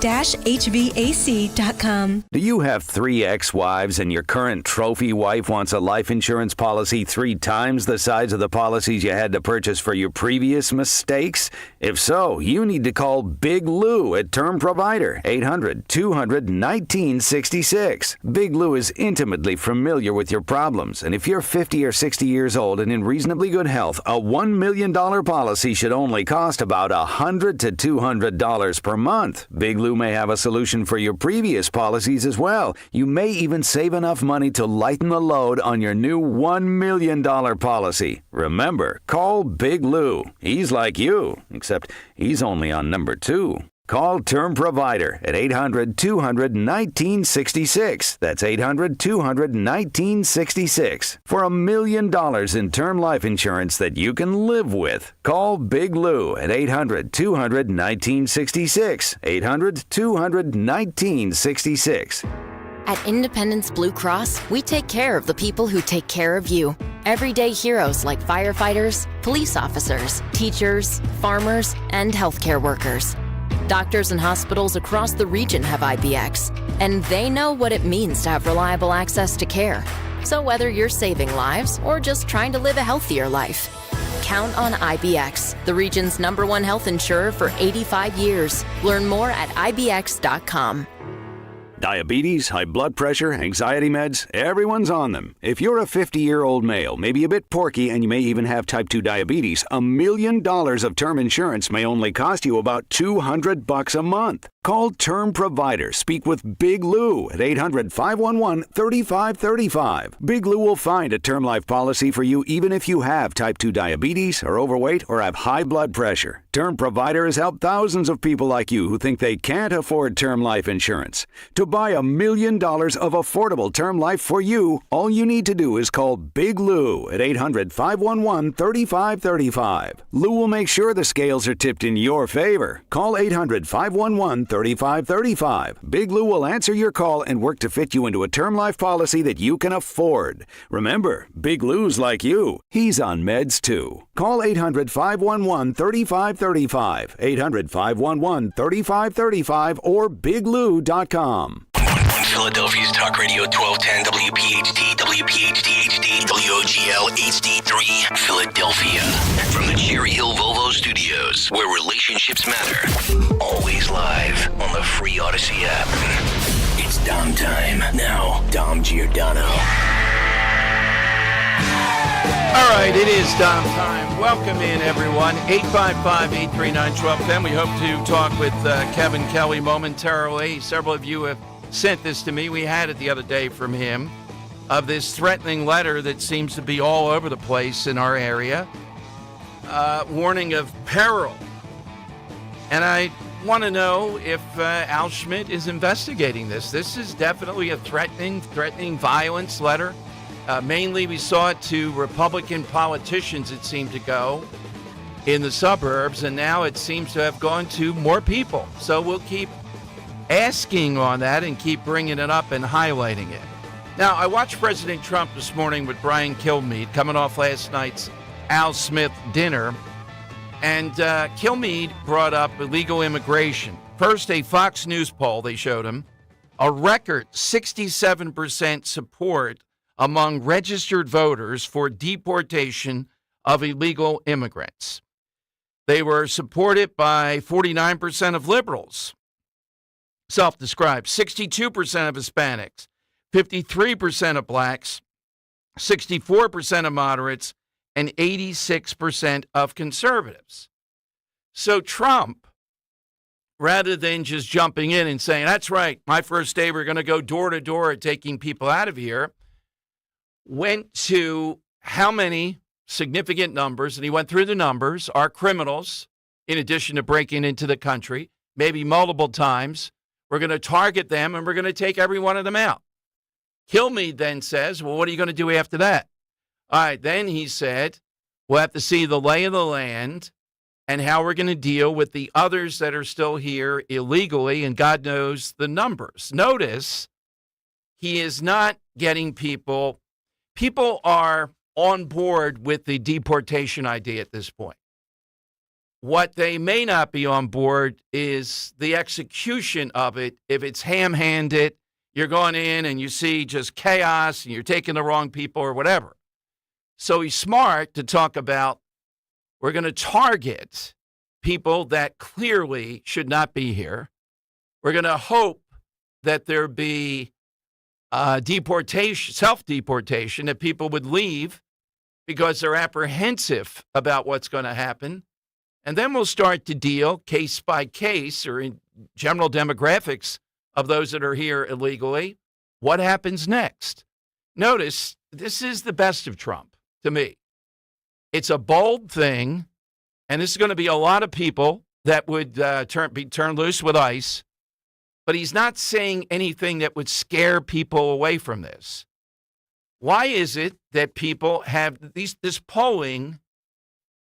Do you have 3 ex-wives and your current trophy wife wants a life insurance policy 3 times the size of the policies you had to purchase for your previous mistakes? If so, you need to call Big Lou at Term Provider, 800-200-1966. Big Lou is intimately familiar with your problems, and if you're 50 or 60 years old and in reasonably good health, a $1 million policy should only cost about $100 to $200 per month. Big Lou may have a solution for your previous policies as well. You may even save enough money to lighten the load on your new $1 million policy. Remember, call Big Lou. He's like you, except he's only on number 2. Call Term Provider at 800-200-1966. That's 800-200-1966 for $1 million in term life insurance that you can live with. Call Big Lou at 800-200-1966. 800-200-1966. At Independence Blue Cross, we take care of the people who take care of you. Everyday heroes like firefighters, police officers, teachers, farmers, and healthcare workers. Doctors and hospitals across the region have IBX, and they know what it means to have reliable access to care. So whether you're saving lives or just trying to live a healthier life, count on IBX, the region's #1 health insurer for 85 years. Learn more at IBX.com. Diabetes, high blood pressure, anxiety meds, everyone's on them. If you're a 50-year-old male, maybe a bit porky, and you may even have type 2 diabetes, $1 million of term insurance may only cost you about $200 a month. Call Term Provider. Speak with Big Lou at 800-511-3535. Big Lou will find a term life policy for you even if you have type 2 diabetes, are overweight, or have high blood pressure. Term Provider has helped thousands of people like you who think they can't afford term life insurance. To buy $1 million of affordable term life for you, all you need to do is call Big Lou at 800-511-3535. Lou will make sure the scales are tipped in your favor. Call 800-511-3535. Big Lou will answer your call and work to fit you into a term life policy that you can afford. Remember, Big Lou's like you. He's on meds too. Call 800-511-3535. 800-511-3535 or biglou.com. Philadelphia's Talk Radio 1210 WPHT, WPHT HD, WOGL HD3, Philadelphia. From the Cherry Hill Volvo Studios, where relationships matter. Always live on the free Odyssey app. It's Dom time. Now, Dom Giordano. All right, it is Dom time. Welcome in, everyone. 855-839-1210. We hope to talk with Kevin Kelly momentarily. Several of you have sent this to me. We had it the other day from him, of this threatening letter that seems to be all over the place in our area, warning of peril. And I want to know if Al Schmidt is investigating this. This is definitely a threatening violence letter. Mainly we saw it to Republican politicians, it seemed to go. in the suburbs, and now it seems to have gone to more people. So we'll keep asking on that and keep bringing it up and highlighting it. Now, I watched President Trump this morning with Brian Kilmeade coming off last night's Al Smith dinner, and Kilmeade brought up illegal immigration. First, a Fox News poll, they showed him, a record 67% support among registered voters for deportation of illegal immigrants. They were supported by 49% of liberals, self-described, 62% of Hispanics, 53% of blacks, 64% of moderates, and 86% of conservatives. So Trump, rather than just jumping in and saying, that's right, my first day we're going to go door to door taking people out of here, went to how many significant numbers, and he went through the numbers, are criminals, in addition to breaking into the country, maybe multiple times. We're going to target them, and we're going to take every one of them out. Kilmeade then says, well, what are you going to do after that? All right, then he said, we'll have to see the lay of the land and how we're going to deal with the others that are still here illegally, and God knows the numbers. Notice, he is not getting people. People are on board with the deportation idea at this point. What they may not be on board is the execution of it. If it's ham-handed, you're going in and you see just chaos and you're taking the wrong people or whatever. So he's smart to talk about, we're going to target people that clearly should not be here. We're going to hope that there be deportation, self-deportation, that people would leave because they're apprehensive about what's going to happen. And then we'll start to deal case by case or in general demographics of those that are here illegally. What happens next? Notice, this is the best of Trump to me. It's a bold thing, and this is going to be a lot of people that would be turned loose with ICE, but he's not saying anything that would scare people away from this. Why is it that people have this polling?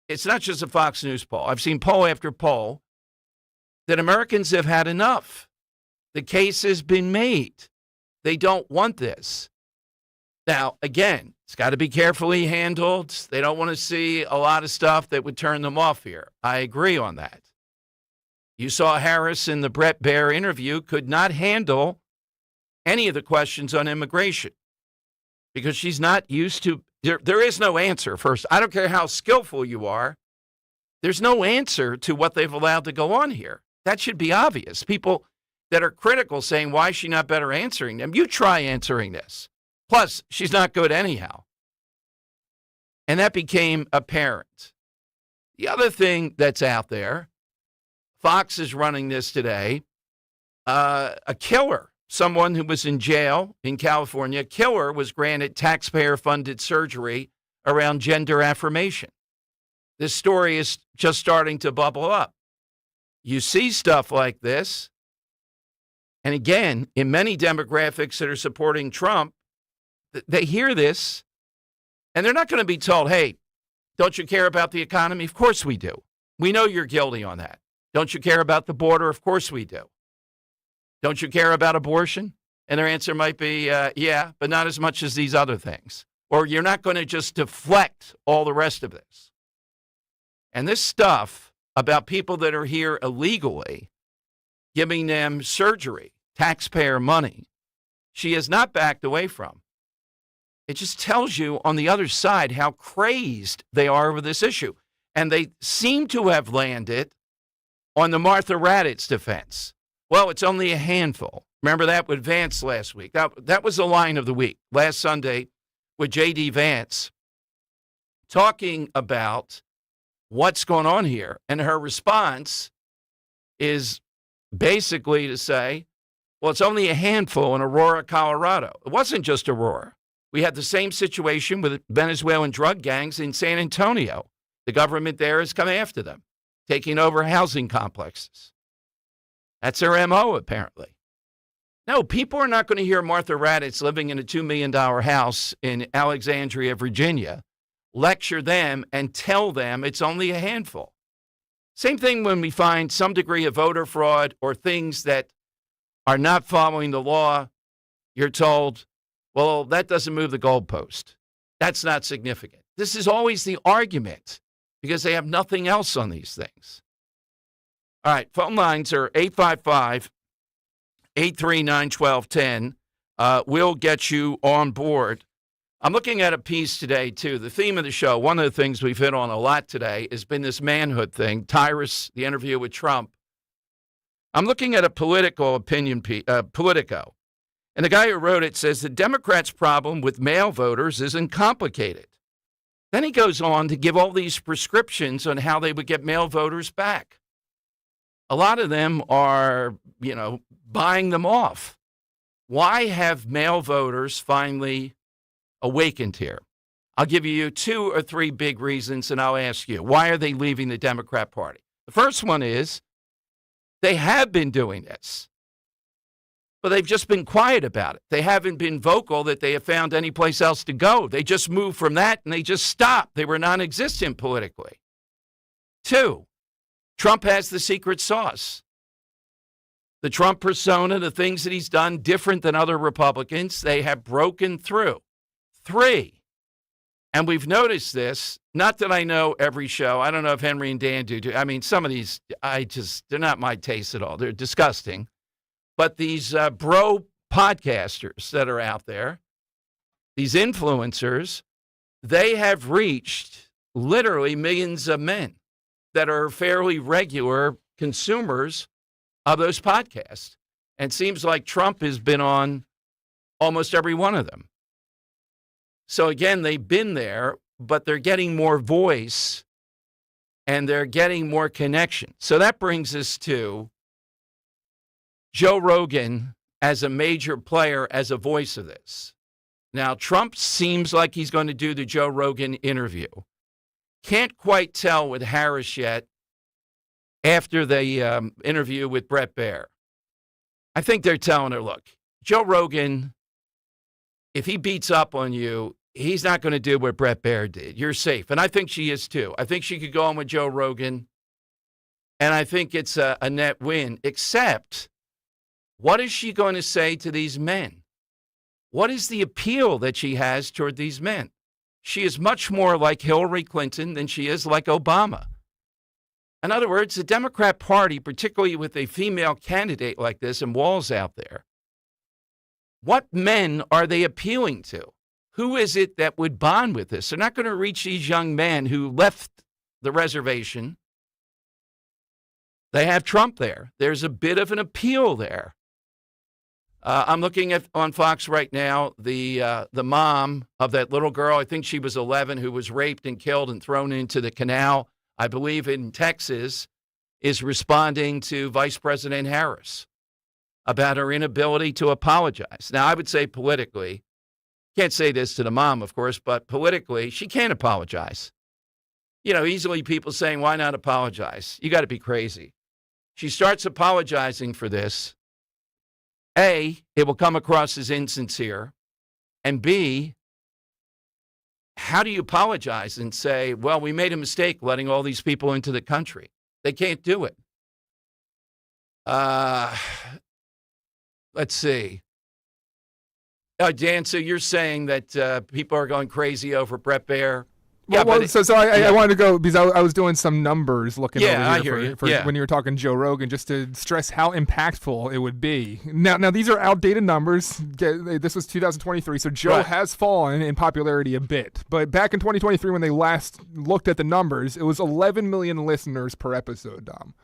It's not just a Fox News poll. I've seen poll after poll that Americans have had enough. The case has been made. They don't want this. Now, again, it's got to be carefully handled. They don't want to see a lot of stuff that would turn them off here. I agree on that. You saw Harris in the Brett Baier interview could not handle any of the questions on immigration because she's not used to. There is no answer. First, I don't care how skillful you are. There's no answer to what they've allowed to go on here. That should be obvious. People that are critical saying, why is she not better answering them? You try answering this. Plus, she's not good anyhow. And that became apparent. The other thing that's out there, Fox is running this today, a killer, someone who was in jail in California, a killer was granted taxpayer-funded surgery around gender affirmation. This story is just starting to bubble up. You see stuff like this, and again, in many demographics that are supporting Trump, they hear this, and they're not going to be told, hey, don't you care about the economy? Of course we do. We know you're guilty on that. Don't you care about the border? Of course we do. Don't you care about abortion? And their answer might be, yeah, but not as much as these other things. Or you're not going to just deflect all the rest of this. And this stuff about people that are here illegally, giving them surgery, taxpayer money, she has not backed away from. It just tells you on the other side how crazed they are over this issue. And they seem to have landed on the Martha Raddatz defense. Well, it's only a handful. Remember that with Vance last week. That was the line of the week last Sunday with J.D. Vance talking about what's going on here. And her response is basically to say, well, it's only a handful in Aurora, Colorado. It wasn't just Aurora. We had the same situation with Venezuelan drug gangs in San Antonio. The government there has come after them, taking over housing complexes. That's their MO, apparently. No, people are not going to hear Martha Raddatz living in a $2 million house in Alexandria, Virginia, lecture them and tell them it's only a handful. Same thing when we find some degree of voter fraud or things that are not following the law. You're told, well, that doesn't move the goalpost. That's not significant. This is always the argument because they have nothing else on these things. All right, phone lines are 855-839-1210. We'll get you on board. I'm looking at a piece today, too. The theme of the show, one of the things we've hit on a lot today has been this manhood thing, Tyrus, the interview with Trump. I'm looking at a political opinion piece, Politico. And the guy who wrote it says the Democrats' problem with male voters isn't complicated. Then he goes on to give all these prescriptions on how they would get male voters back. A lot of them are, buying them off. Why have male voters finally awakened here? I'll give you 2 or 3 big reasons, and I'll ask you, why are they leaving the Democrat Party? The first one is they have been doing this, but they've just been quiet about it. They haven't been vocal that they have found any place else to go. They just moved from that, and they just stopped. They were non-existent politically. 2, Trump has the secret sauce. The Trump persona, the things that he's done different than other Republicans, they have broken through. 3, and we've noticed this, not that I know every show. I don't know if Henry and Dan do. I mean, some of these, they're not my taste at all. They're disgusting. But these bro podcasters that are out there, these influencers, they have reached literally millions of men that are fairly regular consumers of those podcasts. And it seems like Trump has been on almost every one of them. So again, they've been there, but they're getting more voice and they're getting more connection. So that brings us to Joe Rogan as a major player, as a voice of this. Now, Trump seems like he's going to do the Joe Rogan interview. Can't quite tell with Harris yet after the interview with Bret Baier. I think they're telling her, look, Joe Rogan, if he beats up on you, he's not going to do what Bret Baier did. You're safe. And I think she is too. I think she could go on with Joe Rogan, and I think it's a net win, except what is she going to say to these men? What is the appeal that she has toward these men? She is much more like Hillary Clinton than she is like Obama. In other words, the Democrat Party, particularly with a female candidate like this and Walz out there, what men are they appealing to? Who is it that would bond with this? They're not going to reach these young men who left the reservation. They have Trump there. There's a bit of an appeal there. I'm looking at on Fox right now, the mom of that little girl, I think she was 11, who was raped and killed and thrown into the canal, I believe in Texas, is responding to Vice President Harris about her inability to apologize. Now, I would say politically, can't say this to the mom, of course, but politically, she can't apologize. Easily people saying, why not apologize? You got to be crazy. She starts apologizing for this. A, it will come across as insincere. And B, how do you apologize and say, well, we made a mistake letting all these people into the country? They can't do it. Let's see. Dan, so you're saying that people are going crazy over Bret Baier? I wanted to go because I was doing some numbers looking over here for when you were talking Joe Rogan, just to stress how impactful it would be. Now these are outdated numbers. This was 2023, so Joe has fallen in popularity a bit. But back in 2023, when they last looked at the numbers, it was 11 million listeners per episode, Dom.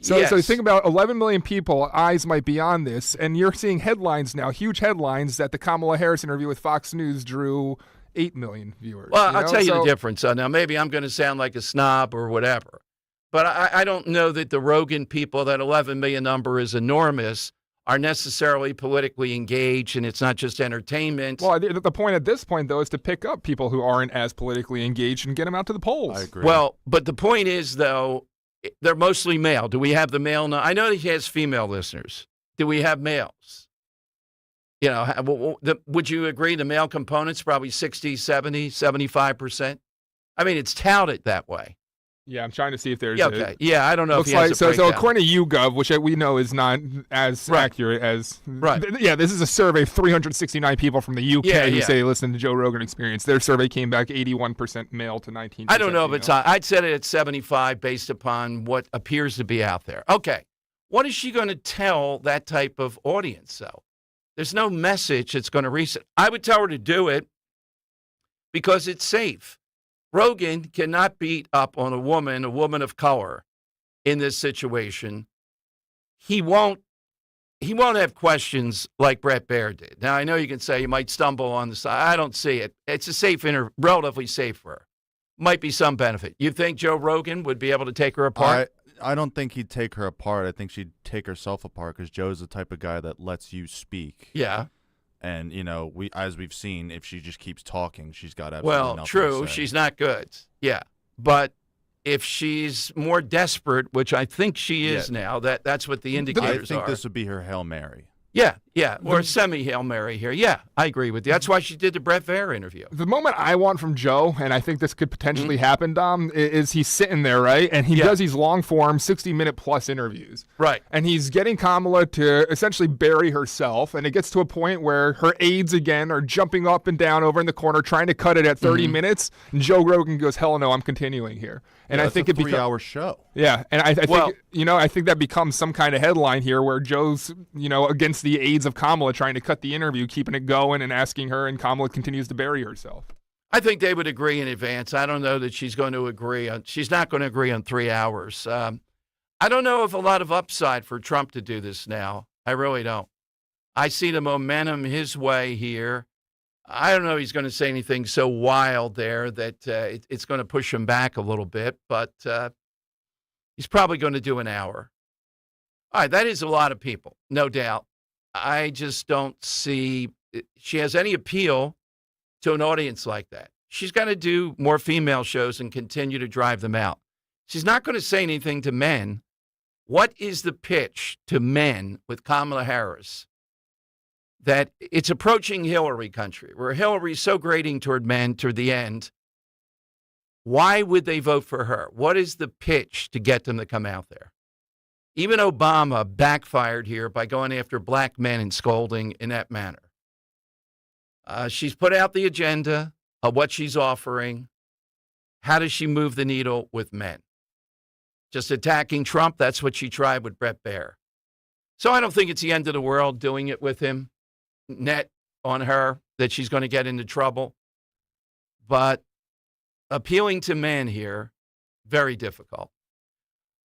So think about 11 million people, eyes might be on this, and you're seeing headlines now, huge headlines, that the Kamala Harris interview with Fox News drew 8 million viewers. Well, I'll tell you the difference. Now, maybe I'm going to sound like a snob or whatever, but I don't know that the Rogan people, that 11 million number is enormous, are necessarily politically engaged, and it's not just entertainment. Well, the point at this point, though, is to pick up people who aren't as politically engaged and get them out to the polls. I agree. Well, but the point is, though, they're mostly male. Do we have the male? I know that he has female listeners. Do we have males? Would you agree the male component's probably 60, 70, 75%? I mean, it's touted that way. Yeah, I'm trying to see if there's. Okay. I don't know. Looks if he has like a so. According to YouGov, which we know is not as accurate as. Right. Yeah, this is a survey of 369 people from the UK who say they listen to Joe Rogan Experience. Their survey came back 81% male to 19%. I don't know if female. it's. I'd set it at 75 based upon what appears to be out there. Okay, what is she going to tell that type of audience? Though, there's no message that's going to reach it. I would tell her to do it because it's safe. Rogan cannot beat up on a woman of color in this situation. He won't have questions like Brett Baer did. Now, I know you can say you might stumble on the side. I don't see it. It's a safe relatively safe for her. Might be some benefit. You think Joe Rogan would be able to take her apart? I don't think he'd take her apart. I think she'd take herself apart because Joe's the type of guy that lets you speak. Yeah. And, as we've seen, if she just keeps talking, she's got absolutely nothing true. to say. She's not good. Yeah. But if she's more desperate, which I think she is now, that's what the indicators are. I think this would be her Hail Mary. Yeah. Or semi-Hail Mary here. Yeah, I agree with you. That's why she did the Brett Baer interview. The moment I want from Joe, and I think this could potentially happen, Dom, is he's sitting there, right? And he does these long-form, 60-minute-plus interviews. Right. And he's getting Kamala to essentially bury herself, and it gets to a point where her aides, again, are jumping up and down over in the corner, trying to cut it at 30 minutes, and Joe Rogan goes, hell no, I'm continuing here. And I think it's a 3-hour show. Yeah, and I think I think that becomes some kind of headline here where Joe's against the aides of Kamala trying to cut the interview, keeping it going and asking her, and Kamala continues to bury herself. I think they would agree in advance. I don't know that she's going to agree on. She's not going to agree on 3 hours. I don't know if a lot of upside for Trump to do this now. I really don't. I see the momentum his way here. I don't know if he's going to say anything so wild there that it's going to push him back a little bit, but he's probably going to do an hour. All right, that is a lot of people, no doubt. I just don't see she has any appeal to an audience like that. She's got to do more female shows and continue to drive them out. She's not going to say anything to men. What is the pitch to men with Kamala Harris? That it's approaching Hillary country, where Hillary's so grating toward men toward the end. Why would they vote for her? What is the pitch to get them to come out there? Even Obama backfired here by going after black men and scolding in that manner. She's put out the agenda of what she's offering. How does she move the needle with men? Just attacking Trump? That's what she tried with Brett Baer. So I don't think it's the end of the world doing it with him. Net on her that she's going to get into trouble. But appealing to men here, very difficult.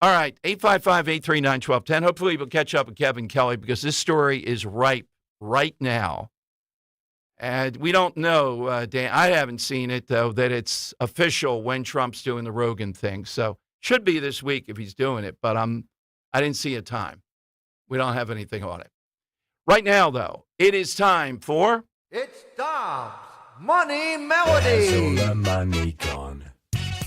All right, 855-839-1210. Hopefully we'll catch up with Kevin Kelly because this story is ripe right now. And we don't know, Dan, I haven't seen it, though, that it's official when Trump's doing the Rogan thing. So should be this week if he's doing it, but I didn't see a time. We don't have anything on it. Right now, though, it is time for... It's Dom's Money Melody.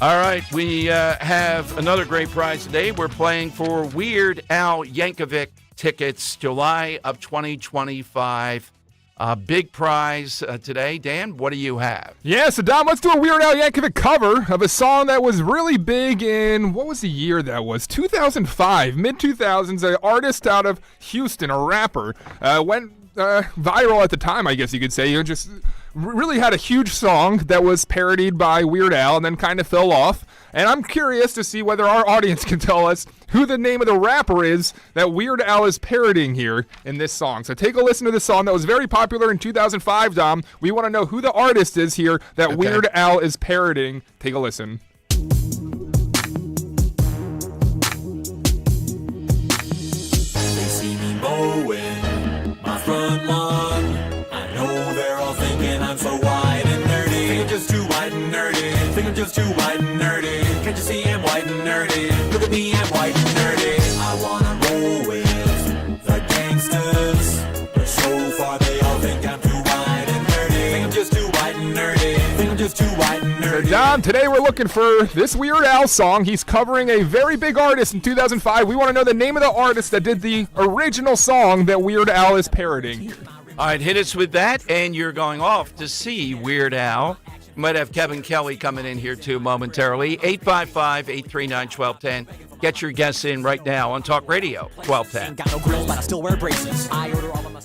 All right, we have another great prize today. We're playing for Weird Al Yankovic tickets, July of 2025. Big prize today. Dan, what do you have? Yeah, so Dom, let's do a Weird Al Yankovic cover of a song that was really big in, what was the year that was? 2005, mid-2000s. An artist out of Houston, a rapper, went viral at the time, I guess you could say. You just really had a huge song that was parodied by Weird Al and then kind of fell off. And I'm curious to see whether our audience can tell us who the name of the rapper is that Weird Al is parodying here in this song. So take a listen to this song that was very popular in 2005, Dom. We want to know who the artist is here that Weird Al is parodying. Take a listen. They see me mowing my front lawn. I know they're all thinking I'm so white and nerdy. Think I'm just too white and nerdy. Think I'm just too white and nerdy. Can't you see I'm white and nerdy? Look at me, I'm white and nerdy. I wanna roll with the gangsters, but so far they all think I'm too white and nerdy. Think I'm just too white and nerdy. Think I'm just too white and nerdy. Don, today we're looking for this Weird Al song. He's covering a very big artist in 2005. We want to know the name of the artist that did the original song that Weird Al is parodying here. All right, hit us with that, and you're going off to see Weird Al Might have Kevin Kelly coming in here, too, momentarily. 855-839-1210. Get your guests in right now on Talk Radio 1210.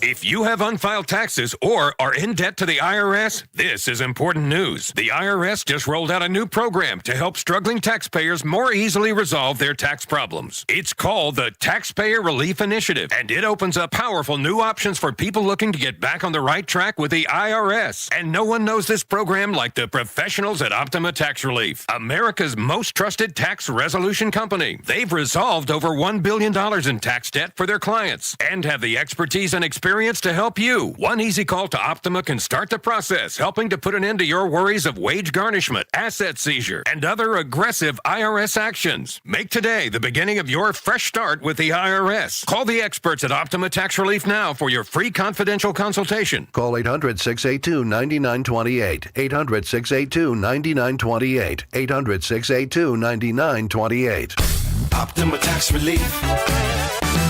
If you have unfiled taxes or are in debt to the IRS, this is important news. The IRS just rolled out a new program to help struggling taxpayers more easily resolve their tax problems. It's called the Taxpayer Relief Initiative, and it opens up powerful new options for people looking to get back on the right track with the IRS. And no one knows this program like the professionals at Optima Tax Relief, America's most trusted tax resolution company. They've resolved over $1 billion in tax debt for their clients and have the expertise and experience to help you. One easy call to Optima can start the process, helping to put an end to your worries of wage garnishment, asset seizure, and other aggressive IRS actions. Make today the beginning of your fresh start with the IRS. Call the experts at Optima Tax Relief now for your free confidential consultation. Call 800-682-9928. 800-682-9928. 800-682-9928. Optima Tax Relief.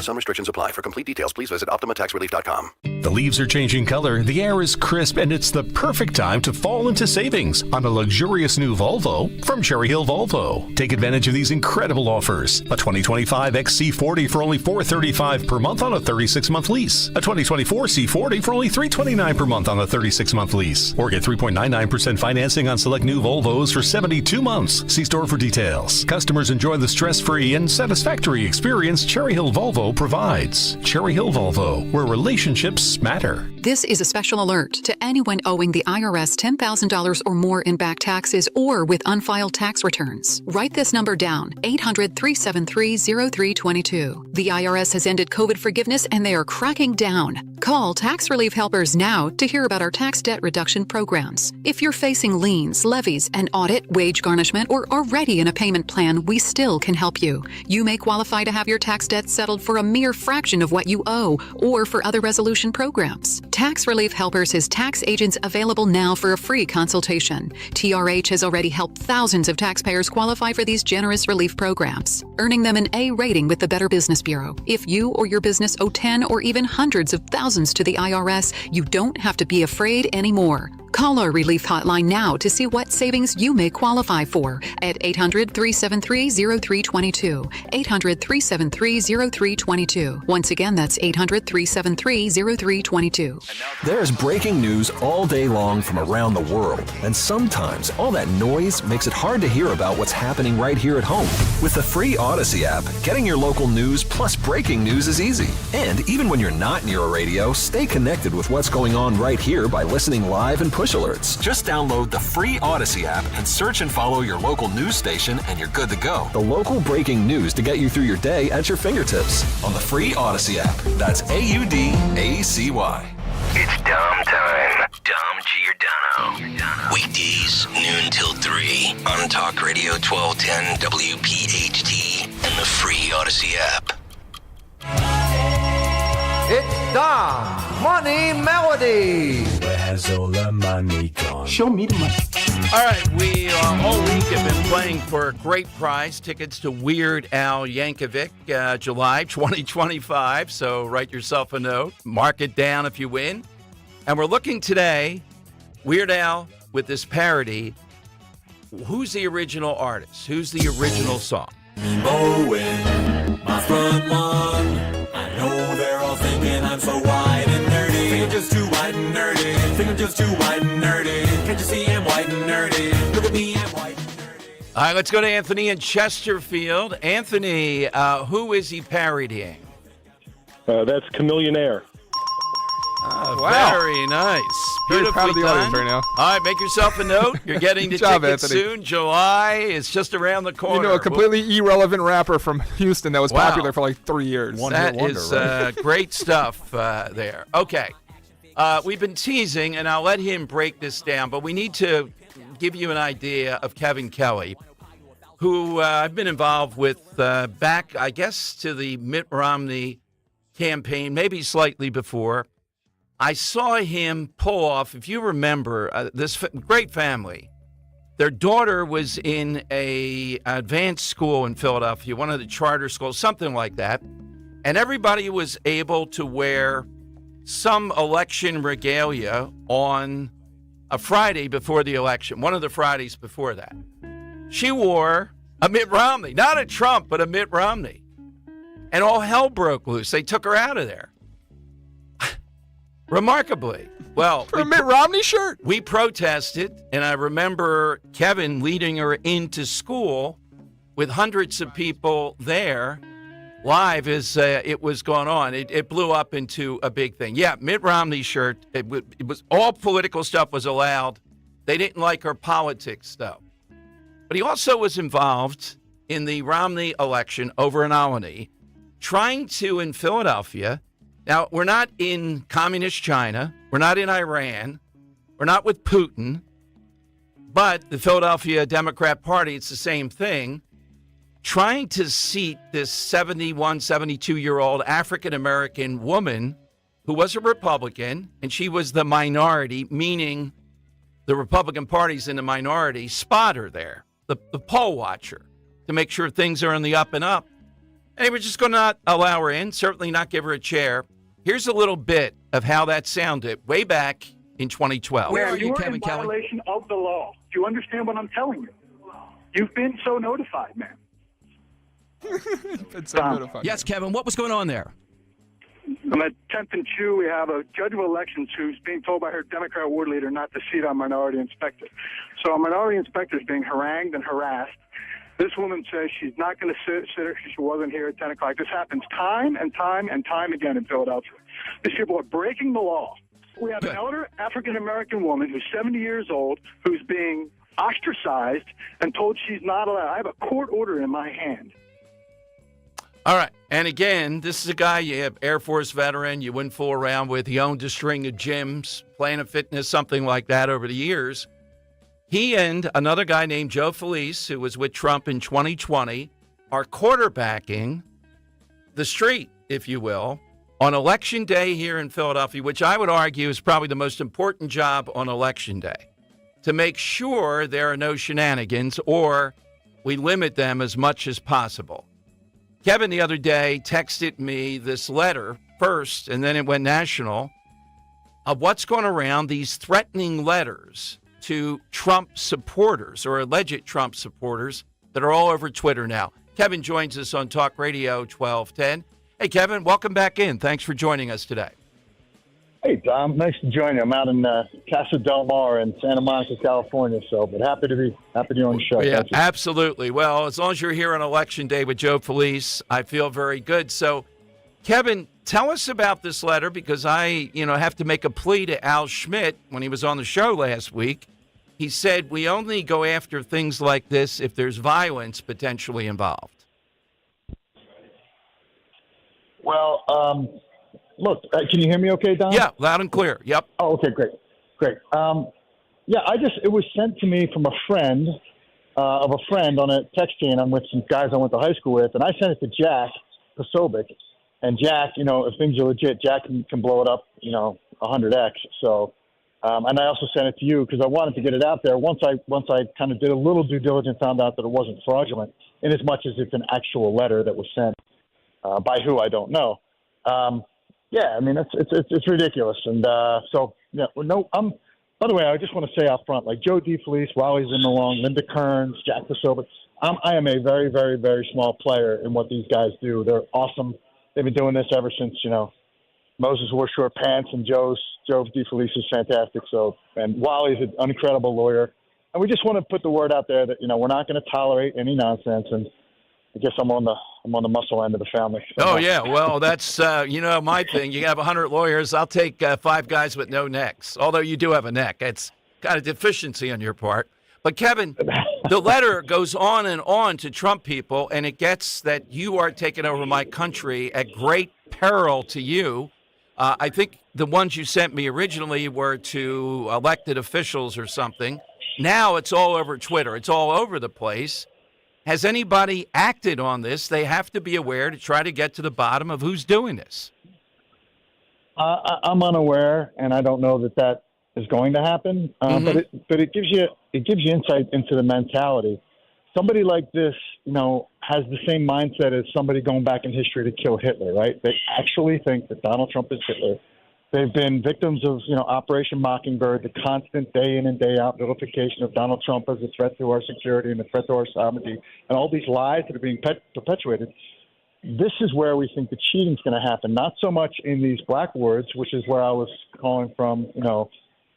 Some restrictions apply. For complete details, please visit OptimaTaxRelief.com. The leaves are changing color, the air is crisp, and it's the perfect time to fall into savings on a luxurious new Volvo from Cherry Hill Volvo. Take advantage of these incredible offers. A 2025 XC40 for only $435 per month on a 36-month lease. A 2024 C40 for only $329 per month on a 36-month lease. Or get 3.99% financing on select new Volvos for 72 months. See store for details. Customers enjoy the stress-free and satisfactory experience Cherry Hill Volvo provides. Cherry Hill Volvo, where relationships matter. This is a special alert to anyone owing the IRS $10,000 or more in back taxes or with unfiled tax returns. Write this number down, 800-373-0322. The IRS has ended COVID forgiveness and they are cracking down. Call Tax Relief Helpers now to hear about our tax debt reduction programs. If you're facing liens, levies, an audit, wage garnishment, or already in a payment plan, we still can help you. You may qualify to have your tax debt settled for a mere fraction of what you owe or for other resolution programs. Tax Relief Helpers has tax agents available now for a free consultation. TRH has already helped thousands of taxpayers qualify for these generous relief programs, earning them an A rating with the Better Business Bureau. If you or your business owe 10 or even hundreds of thousands to the IRS, you don't have to be afraid anymore. Call our relief hotline now to see what savings you may qualify for at 800-373-0322. 800-373-0322. Once again, that's 800-373-0322. There's breaking news all day long from around the world, and sometimes all that noise makes it hard to hear about what's happening right here at home. With the free Odyssey app, getting your local news plus breaking news is easy. And even when you're not near a radio, stay connected with what's going on right here by listening live and push alerts. Just download the free Odyssey app and search and follow your local news station and you're good to go. The local breaking news to get you through your day at your fingertips on the free Odyssey app. That's AUDACY. It's Dom time. Dom Giordano. Weekdays, noon till 3 on Talk Radio 1210 WPHT and the free Odyssey app. It's Dom's Money Melody. Where has all the money gone? Show me the money. All right, we all week have been playing for a great prize, tickets to Weird Al Yankovic, July 2025. So write yourself a note, mark it down if you win. And we're looking today, Weird Al with this parody. Who's the original artist? Who's the original song? Mowing my front lawn. I know they're all thinking I'm so white and nerdy. Think I'm just too white and nerdy. Think I'm just too white and nerdy. Can't you see I'm white and nerdy? Look at me, I'm white and nerdy. All right, let's go to Anthony in Chesterfield. Anthony, who is he parodying? That's Chameleonaire. Wow. Very nice. Very proud of the done. audience right now. All right, make yourself a note. You're getting the job, tickets Anthony. soon. July is just around the corner. You know, a completely irrelevant rapper from Houston that was Wow. popular for like 3 years. That is great stuff there. Okay. We've been teasing, and I'll let him break this down, but we need to give you an idea of Kevin Kelly, who I've been involved with back, I guess, to the Mitt Romney campaign, maybe slightly before. I saw him pull off, if you remember, this great family. Their daughter was in a advanced school in Philadelphia, one of the charter schools, something like that. And everybody was able to wear some election regalia on a Friday before the election, one of the Fridays before that. She wore a Mitt Romney, not a Trump, but a Mitt Romney. And all hell broke loose. They took her out of there. Remarkably. Well, for a Mitt Romney shirt? We protested, and I remember Kevin leading her into school with hundreds of people there live as it was going on. It blew up into a big thing. Yeah, Mitt Romney shirt. It was all political stuff was allowed. They didn't like her politics, though. But he also was involved in the Romney election over in Albany, trying to, in Philadelphia. Now, we're not in communist China. We're not in Iran. We're not with Putin. But the Philadelphia Democrat Party, it's the same thing, trying to seat this 71, 72-year-old African-American woman who was a Republican, and she was the minority, meaning the Republican Party's in the minority, spot her there, the poll watcher, to make sure things are on the up and up. And they were just going to not allow her in, certainly not give her a chair. Here's a little bit of how that sounded way back in 2012. Where are you, Kevin Kelly? Violation of the law. Do you understand what I'm telling you? You've been so notified, man. Been so notified. Yes, Kevin, what was going on there? I'm at 10th and 2. We have a judge of elections who's being told by her Democrat ward leader not to seat our minority inspector. So our minority inspector is being harangued and harassed. This woman says she's not going to sit her because she wasn't here at 10 o'clock. This happens time and time and time again in Philadelphia. These people are breaking the law. We have an elder African-American woman who's 70 years old who's being ostracized and told she's not allowed. I have a court order in my hand. All right. And again, this is a guy, you have Air Force veteran, you wouldn't fool around with. He owned a string of gyms, Planet Fitness, something like that over the years. He and another guy named Joe Felice, who was with Trump in 2020, are quarterbacking the street, if you will, on Election Day here in Philadelphia, which I would argue is probably the most important job on Election Day, to make sure there are no shenanigans or we limit them as much as possible. Kevin the other day texted me this letter first, and then it went national, of what's going around, these threatening letters to Trump supporters or alleged Trump supporters that are all over Twitter now. Kevin joins us on Talk Radio 1210. Hey, Kevin, welcome back in. Thanks for joining us today. Hey, Tom. Nice to join you. I'm out in Casa del Mar in Santa Monica, California, but happy to be on the show. Yeah, absolutely. Well, as long as you're here on Election Day with Joe Felice, I feel very good. So, Kevin, tell us about this letter, because I, have to make a plea to Al Schmidt when he was on the show last week. He said we only go after things like this if there's violence potentially involved. Well, look, can you hear me okay, Don? Yeah, loud and clear. Yep. Oh, okay, great. It was sent to me from a friend of a friend on a text chain. I'm with some guys I went to high school with, and I sent it to Jack Posobiec. And Jack, if things are legit, Jack can blow it up, 100x. So, and I also sent it to you because I wanted to get it out there. Once I kind of did a little due diligence, found out that it wasn't fraudulent, in as much as it's an actual letter that was sent by who I don't know. It's ridiculous. And by the way, I just want to say out front, like Joe DeFelice, Wally's in the long, Linda Kearns, Jack Posobiec, I am a very, very, very small player in what these guys do. They're awesome. They've been doing this ever since, Moses wore short pants, and Joe DeFelice is fantastic. So, and Wally's an incredible lawyer. And we just want to put the word out there that, we're not going to tolerate any nonsense. And I guess I'm on the muscle end of the family. Oh, yeah. Well, that's, my thing. You have 100 lawyers. I'll take 5 guys with no necks, although you do have a neck. It's got a deficiency on your part. But, Kevin, the letter goes on and on to Trump people, and it gets that you are taking over my country at great peril to you. I think the ones you sent me originally were to elected officials or something. Now it's all over Twitter. It's all over the place. Has anybody acted on this? They have to be aware to try to get to the bottom of who's doing this. I'm unaware, and I don't know that is going to happen. But it gives you insight into the mentality. Somebody like this, has the same mindset as somebody going back in history to kill Hitler, right? They actually think that Donald Trump is Hitler. They've been victims of, Operation Mockingbird, the constant day in and day out vilification of Donald Trump as a threat to our security and a threat to our sovereignty, and all these lies that are being perpetuated. This is where we think the cheating's going to happen, not so much in these black wards, which is where I was calling from,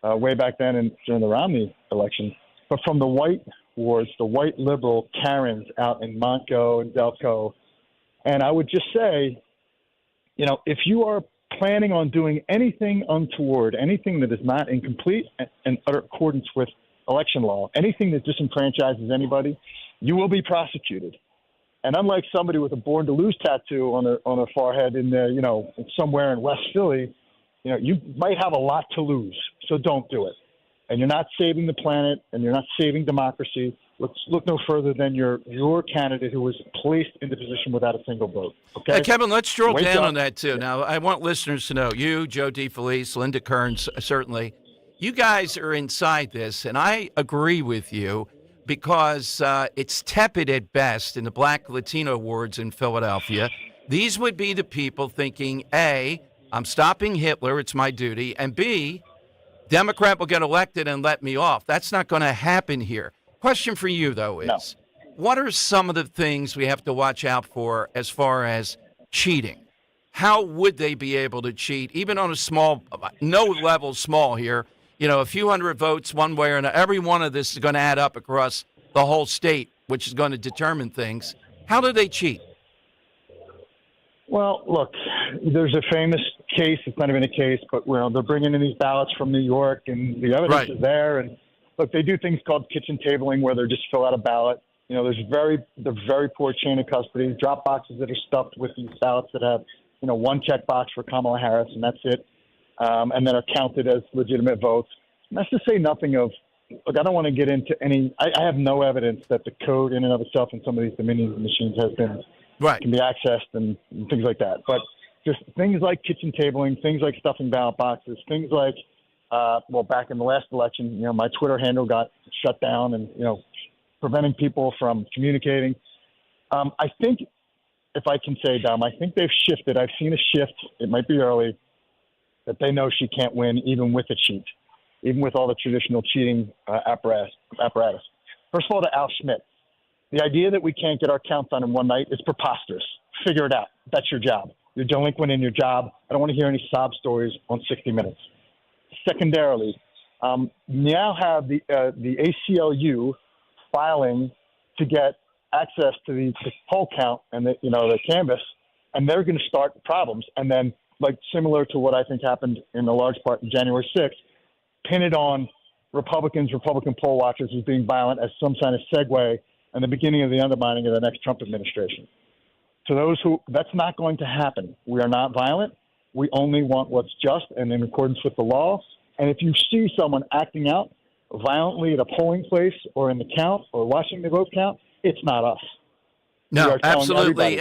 way back then during the Romney election, but from the white wards, the white liberal Karens out in Montco and Delco. And I would just say, if you are planning on doing anything untoward, anything that is not in complete and utter accordance with election law, anything that disenfranchises anybody, you will be prosecuted. And unlike somebody with a Born to Lose tattoo on their forehead in there, somewhere in West Philly, you might have a lot to lose. So don't do it. And you're not saving the planet, and you're not saving democracy. Let's look no further than your candidate who was placed in the position without a single vote. Okay, Kevin, let's drill down on that too. Now, I want listeners to know, you, Joe DeFelice, Linda Kearns, certainly, you guys are inside this, and I agree with you because it's tepid at best in the Black Latino wards in Philadelphia. These would be the people thinking, A, I'm stopping Hitler, it's my duty, and B, Democrat will get elected and let me off. That's not going to happen here. Question for you, though, is what are some of the things we have to watch out for as far as cheating? How would they be able to cheat, even on a small, no level small here, a few hundred votes one way or another? Every one of this is going to add up across the whole state, which is going to determine things. How do they cheat? Well, look, there's a famous case. It's not even a case, but they're bringing in these ballots from New York, and the evidence is there. And look, they do things called kitchen tabling, where they just fill out a ballot. There's the very poor chain of custody, drop boxes that are stuffed with these ballots that have, one check box for Kamala Harris, and that's it, and then are counted as legitimate votes. And that's to say nothing of. Look, I don't want to get into any. I have no evidence that the code in and of itself in some of these Dominion machines can be accessed and things like that. But just things like kitchen tabling, things like stuffing ballot boxes, things like, back in the last election, my Twitter handle got shut down and, preventing people from communicating. I think, if I can say, Dom, I think they've shifted. I've seen a shift. It might be early, that they know she can't win even with a cheat, even with all the traditional cheating apparatus. First of all, to Al Schmidt. The idea that we can't get our count done in one night is preposterous. Figure it out. That's your job. You're delinquent in your job. I don't want to hear any sob stories on 60 Minutes. Secondarily, now have the ACLU filing to get access to the poll count and the canvas, and they're going to start problems. And then, similar to what I think happened in a large part in January 6th, pin it on Republican poll watchers as being violent as some kind of segue and the beginning of the undermining of the next Trump administration. To those that's not going to happen. We are not violent. We only want what's just and in accordance with the law. And if you see someone acting out violently at a polling place or in the count or watching the vote count, it's not us. No, absolutely.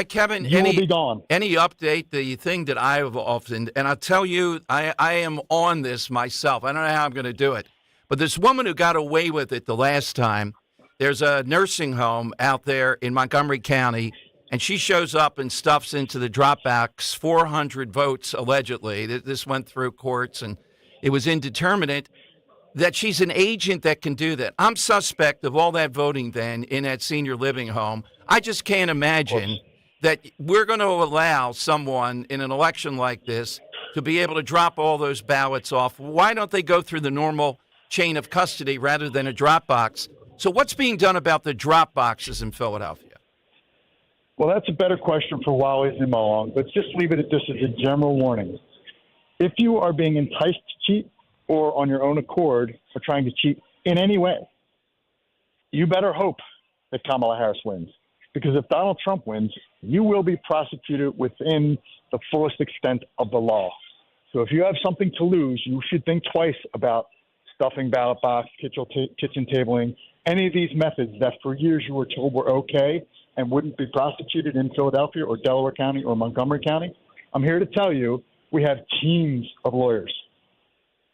Kevin, you will be gone. Any update, the thing that I have often, and I'll tell you, I am on this myself. I don't know how I'm going to do it. But this woman who got away with it the last time, there's a nursing home out there in Montgomery County, and she shows up and stuffs into the drop box 400 votes, allegedly. This went through courts, and it was indeterminate that she's an agent that can do that. I'm suspect of all that voting then in that senior living home. I just can't imagine that we're going to allow someone in an election like this to be able to drop all those ballots off. Why don't they go through the normal chain of custody rather than a drop box? So what's being done about the drop boxes in Philadelphia? Well, that's a better question for Wally's and Malong, but just leave it at this as a general warning. If you are being enticed to cheat or on your own accord are trying to cheat in any way, you better hope that Kamala Harris wins. Because if Donald Trump wins, you will be prosecuted within the fullest extent of the law. So if you have something to lose, you should think twice about stuffing ballot box, kitchen tabling, any of these methods that for years you were told were okay and wouldn't be prosecuted in Philadelphia or Delaware County or Montgomery County. I'm here to tell you we have teams of lawyers.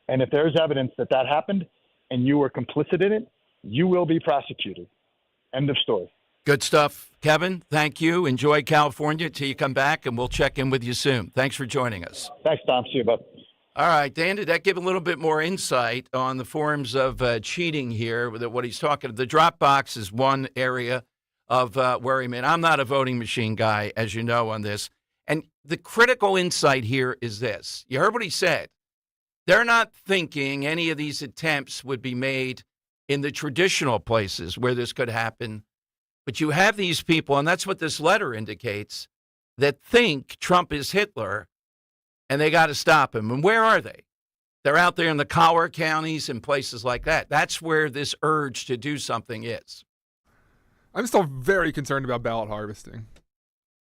And if there's evidence that that happened and you were complicit in it, you will be prosecuted. End of story. Good stuff. Kevin, thank you. Enjoy California till you come back, and we'll check in with you soon. Thanks for joining us. Thanks, Tom. See you, bud. All right, Dan, did that give a little bit more insight on the forms of cheating here, what he's talking about? The drop box is one area of worriment. I'm not a voting machine guy, as you know, on this. And the critical insight here is this. You heard what he said. They're not thinking any of these attempts would be made in the traditional places where this could happen. But you have these people, and that's what this letter indicates, that think Trump is Hitler, and they got to stop him. And where are they? They're out there in the collar counties and places like that. That's where this urge to do something is. I'm still very concerned about ballot harvesting.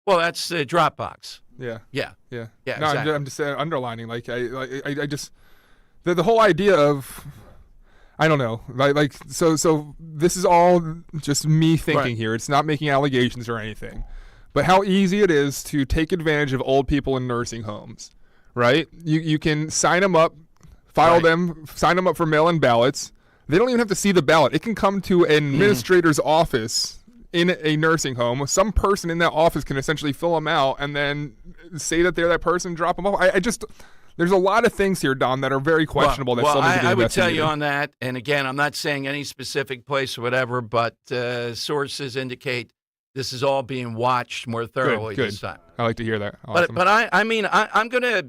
Well, that's the drop box. Yeah. No, exactly. I'm just underlining. I just the whole idea of, I don't know. So this is all just me thinking here. It's not making allegations or anything. But how easy it is to take advantage of old people in nursing homes, right? You can sign them up, sign them up for mail-in ballots. They don't even have to see the ballot. It can come to an administrator's office in a nursing home. Some person in that office can essentially fill them out and then say that they're that person, drop them off. There's a lot of things here, Don, that are very questionable. I would tell you on that, and again, I'm not saying any specific place or whatever, but sources indicate this is all being watched more thoroughly good. this time. I like to hear that. Awesome. But I'm going to,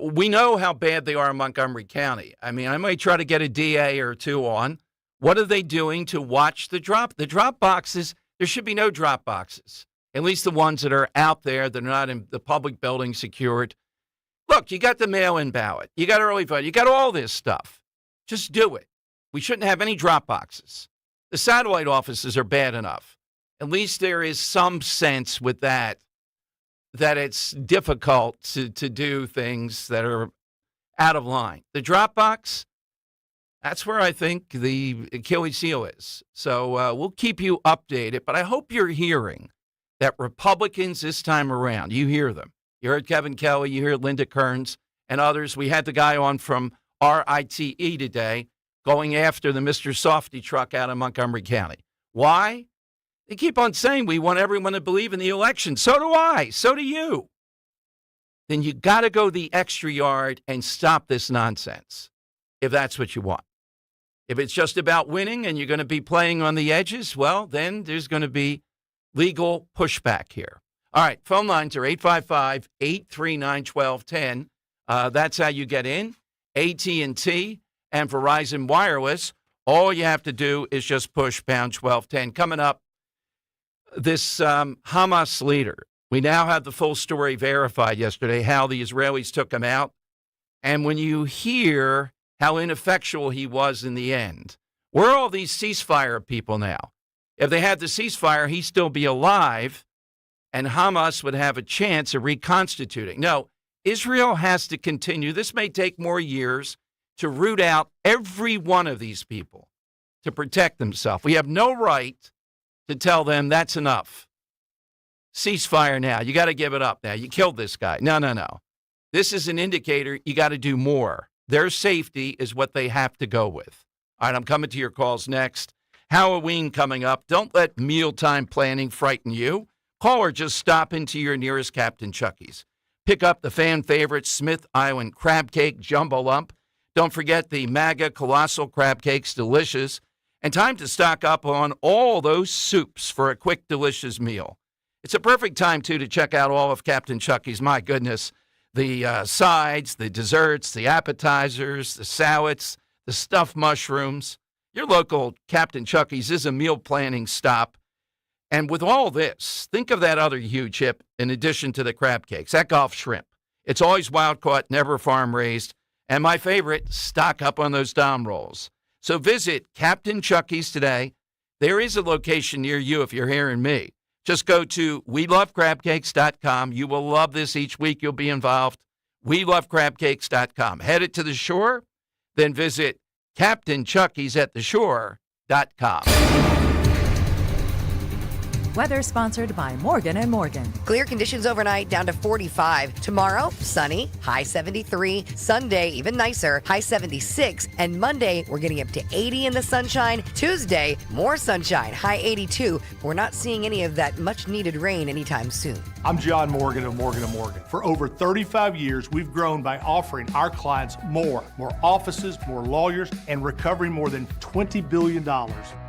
we know how bad they are in Montgomery County. I mean, I might try to get a DA or two on. What are they doing to watch the drop boxes? There should be no drop boxes, at least the ones that are out there that are not in the public building secured. Look, you got the mail-in ballot. You got early vote. You got all this stuff. Just do it. We shouldn't have any drop boxes. The satellite offices are bad enough. At least there is some sense with that it's difficult to do things that are out of line. The drop box, that's where I think the Achilles heel is. So we'll keep you updated, but I hope you're hearing that Republicans this time around, you hear them. You heard Kevin Kelly, you hear Linda Kearns and others. We had the guy on from RITE today going after the Mr. Softy truck out of Montgomery County. Why? They keep on saying we want everyone to believe in the election. So do I. So do you. Then you got to go the extra yard and stop this nonsense if that's what you want. If it's just about winning and you're going to be playing on the edges, well, then there's going to be legal pushback here. All right, phone lines are 855-839-1210. That's how you get in. AT&T and Verizon Wireless. All you have to do is just push pound 1210. Coming up, this Hamas leader. We now have the full story verified yesterday, how the Israelis took him out. And when you hear how ineffectual he was in the end, where are all these ceasefire people now? If they had the ceasefire, he'd still be alive, and Hamas would have a chance of reconstituting. No, Israel has to continue. This may take more years to root out every one of these people to protect themselves. We have no right to tell them that's enough. Ceasefire now. You got to give it up now. You killed this guy. No. This is an indicator you got to do more. Their safety is what they have to go with. All right, I'm coming to your calls next. Halloween coming up. Don't let mealtime planning frighten you. Call or just stop into your nearest Captain Chucky's. Pick up the fan favorite Smith Island Crab Cake Jumbo Lump. Don't forget the MAGA Colossal Crab Cakes, delicious. And time to stock up on all those soups for a quick, delicious meal. It's a perfect time, too, to check out all of Captain Chucky's. My goodness, the sides, the desserts, the appetizers, the salads, the stuffed mushrooms. Your local Captain Chucky's is a meal planning stop. And with all this, think of that other huge hit in addition to the crab cakes, that Gulf shrimp. It's always wild caught, never farm raised. And my favorite, stock up on those Dom rolls. So visit Captain Chucky's today. There is a location near you if you're hearing me. Just go to WeLoveCrabCakes.com. You will love this each week. You'll be involved. WeLoveCrabCakes.com. Head it to the shore, then visit CaptainChucky's at the shore.com. Weather sponsored by Morgan & Morgan. Clear conditions overnight down to 45. Tomorrow, sunny, high 73. Sunday, even nicer, high 76. And Monday, we're getting up to 80 in the sunshine. Tuesday, more sunshine, high 82. We're not seeing any of that much needed rain anytime soon. I'm John Morgan of Morgan & Morgan. For over 35 years, we've grown by offering our clients more offices, more lawyers, and recovering more than $20 billion.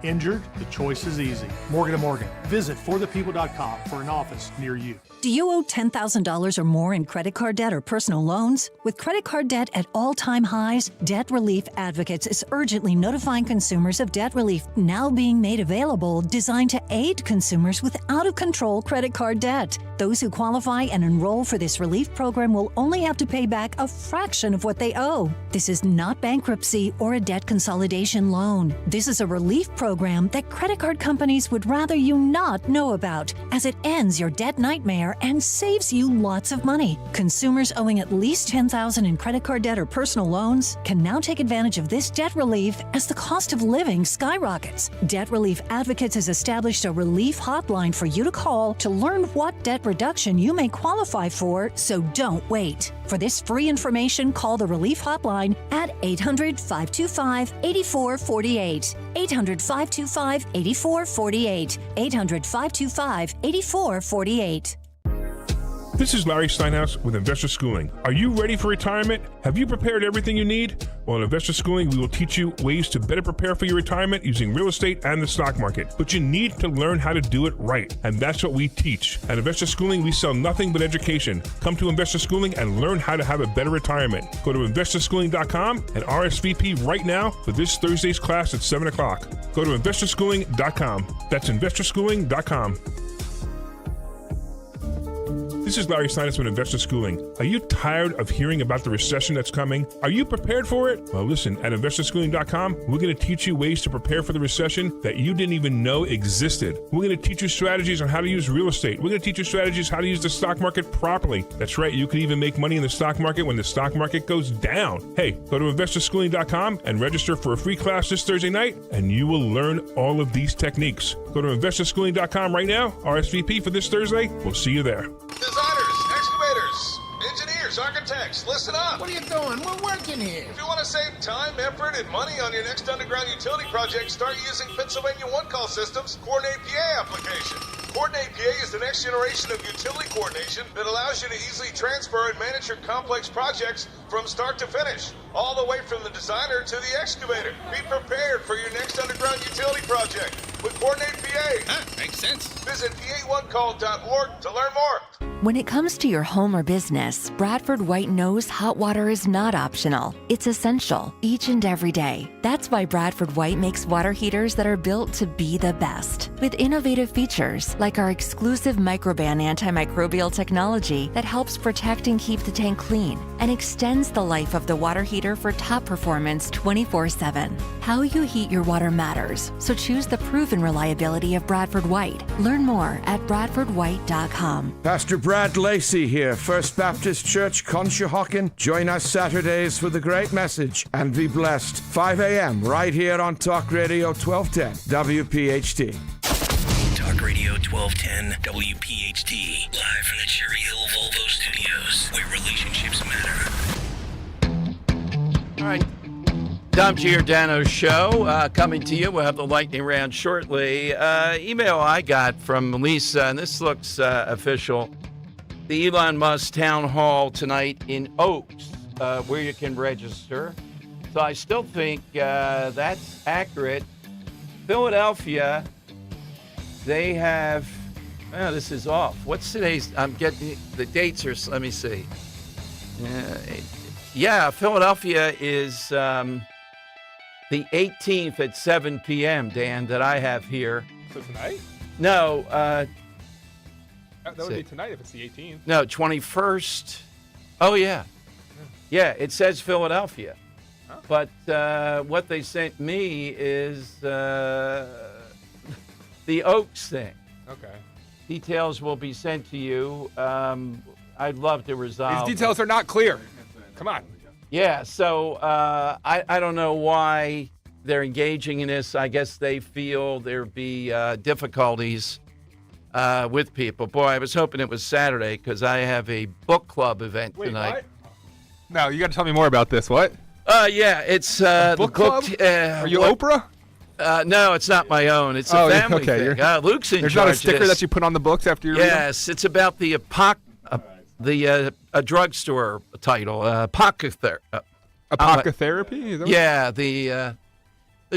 Injured? The choice is easy. Morgan & Morgan. Visit forthepeople.com for an office near you. Do you owe $10,000 or more in credit card debt or personal loans? With credit card debt at all-time highs, Debt Relief Advocates is urgently notifying consumers of debt relief now being made available, designed to aid consumers with out-of-control credit card debt. Those who qualify and enroll for this relief program will only have to pay back a fraction of what they owe. This is not bankruptcy or a debt consolidation loan. This is a relief program that credit card companies would rather you not know about, as it ends your debt nightmare and saves you lots of money. Consumers owing at least $10,000 in credit card debt or personal loans can now take advantage of this debt relief as the cost of living skyrockets. Debt Relief Advocates has established a relief hotline for you to call to learn what debt reduction you may qualify for, so don't wait. For this free information, call the Relief Hotline at 800-525-8448. 800-525-8448. 800-525-8448. This is Larry Steinhaus with Investor Schooling. Are you ready for retirement? Have you prepared everything you need? Well, in Investor Schooling, we will teach you ways to better prepare for your retirement using real estate and the stock market. But you need to learn how to do it right, and that's what we teach. At Investor Schooling, we sell nothing but education. Come to Investor Schooling and learn how to have a better retirement. Go to investorschooling.com and RSVP right now for this Thursday's class at 7 o'clock. Go to investorschooling.com. That's investorschooling.com. This is Larry Steinhaus with Investor Schooling. Are you tired of hearing about the recession that's coming? Are you prepared for it? Well, listen, at investorschooling.com, we're going to teach you ways to prepare for the recession that you didn't even know existed. We're going to teach you strategies on how to use real estate. We're going to teach you strategies how to use the stock market properly. That's right, you can even make money in the stock market when the stock market goes down. Hey, go to investorschooling.com and register for a free class this Thursday night, and you will learn all of these techniques. Go to investorschooling.com right now, RSVP for this Thursday. We'll see you there. Designers, excavators, engineers, architects, listen up. What are you doing? We're working here. If you want to save time, effort, and money on your next underground utility project, start using Pennsylvania One Call System's Coordinate PA application. Coordinate PA is the next generation of utility coordination that allows you to easily transfer and manage your complex projects from start to finish, all the way from the designer to the excavator. Be prepared for your next underground utility project with Coordinate PA. Makes sense. Visit pa1call.org to learn more. When it comes to your home or business, Bradford White knows hot water is not optional. It's essential each and every day. That's why Bradford White makes water heaters that are built to be the best. With innovative features like our exclusive Microban antimicrobial technology that helps protect and keep the tank clean and extends the life of the water heater for top performance 24/7. How you heat your water matters, so choose the proven reliability of Bradford White. Learn more at bradfordwhite.com. Pastor Brad Lacey here, First Baptist Church, Conshohocken. Join us Saturdays for the great message and be blessed. 5 a.m. right here on Talk Radio 1210 WPHT. Talk Radio 1210 WPHT, live from the Cherry Hill Volvo Studios, where relationships matter. All right. Dom Giordano show coming to you. We'll have the lightning round shortly. Email I got from Lisa, and this looks official. The Elon Musk town hall tonight in Oaks, where you can register. So I still think that's accurate. Philadelphia, they have. Oh, this is off. What's today's? I'm getting the dates are. Let me see. Yeah, Philadelphia is. The 18th at 7 p.m., Dan, that I have here. So tonight? No. That would be tonight if it's the 18th. No, 21st. Oh, yeah. Yeah, it says Philadelphia. Huh? But what they sent me is the Oaks thing. Okay. Details will be sent to you. I'd love to resolve. These details are not clear. Come on. Yeah, so I don't know why they're engaging in this. I guess they feel there'd be difficulties with people. Boy, I was hoping it was Saturday because I have a book club event tonight. What? No, you got to tell me more about this. What? Yeah, it's book club. Are you Oprah? No, it's not my own. It's a family thing. Luke's in There's charge not a sticker of this. that you put on the books after you read them? Yes, it's about the a drugstore title, Apocatherapy. Apocatherapy? Is that Yeah, the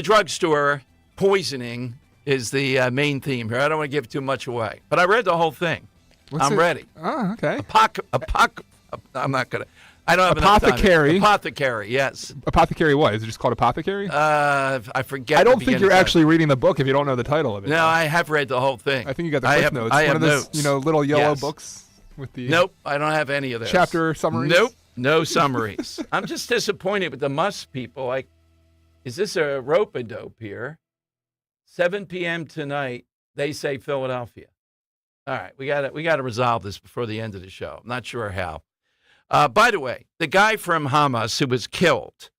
drugstore poisoning is the main theme here. I don't want to give too much away, but I read the whole thing. I'm ready. Oh, okay. I'm not gonna. I don't have enough time. Apothecary. Apothecary, yes. Apothecary what? Is it just called Apothecary? I forget. I don't think you're actually reading the book if you don't know the title of it. No, I have read the whole thing. I think you got the cliff notes. I One have of those, notes. little yellow books with the. Nope, I don't have any of those. Chapter summaries? Nope, no summaries. I'm just disappointed with the Musk people. Like, is this a rope-a-dope here? 7 p.m. tonight, they say Philadelphia. All right, we got to resolve this before the end of the show. I'm not sure how. By the way, the guy from Hamas who was killed,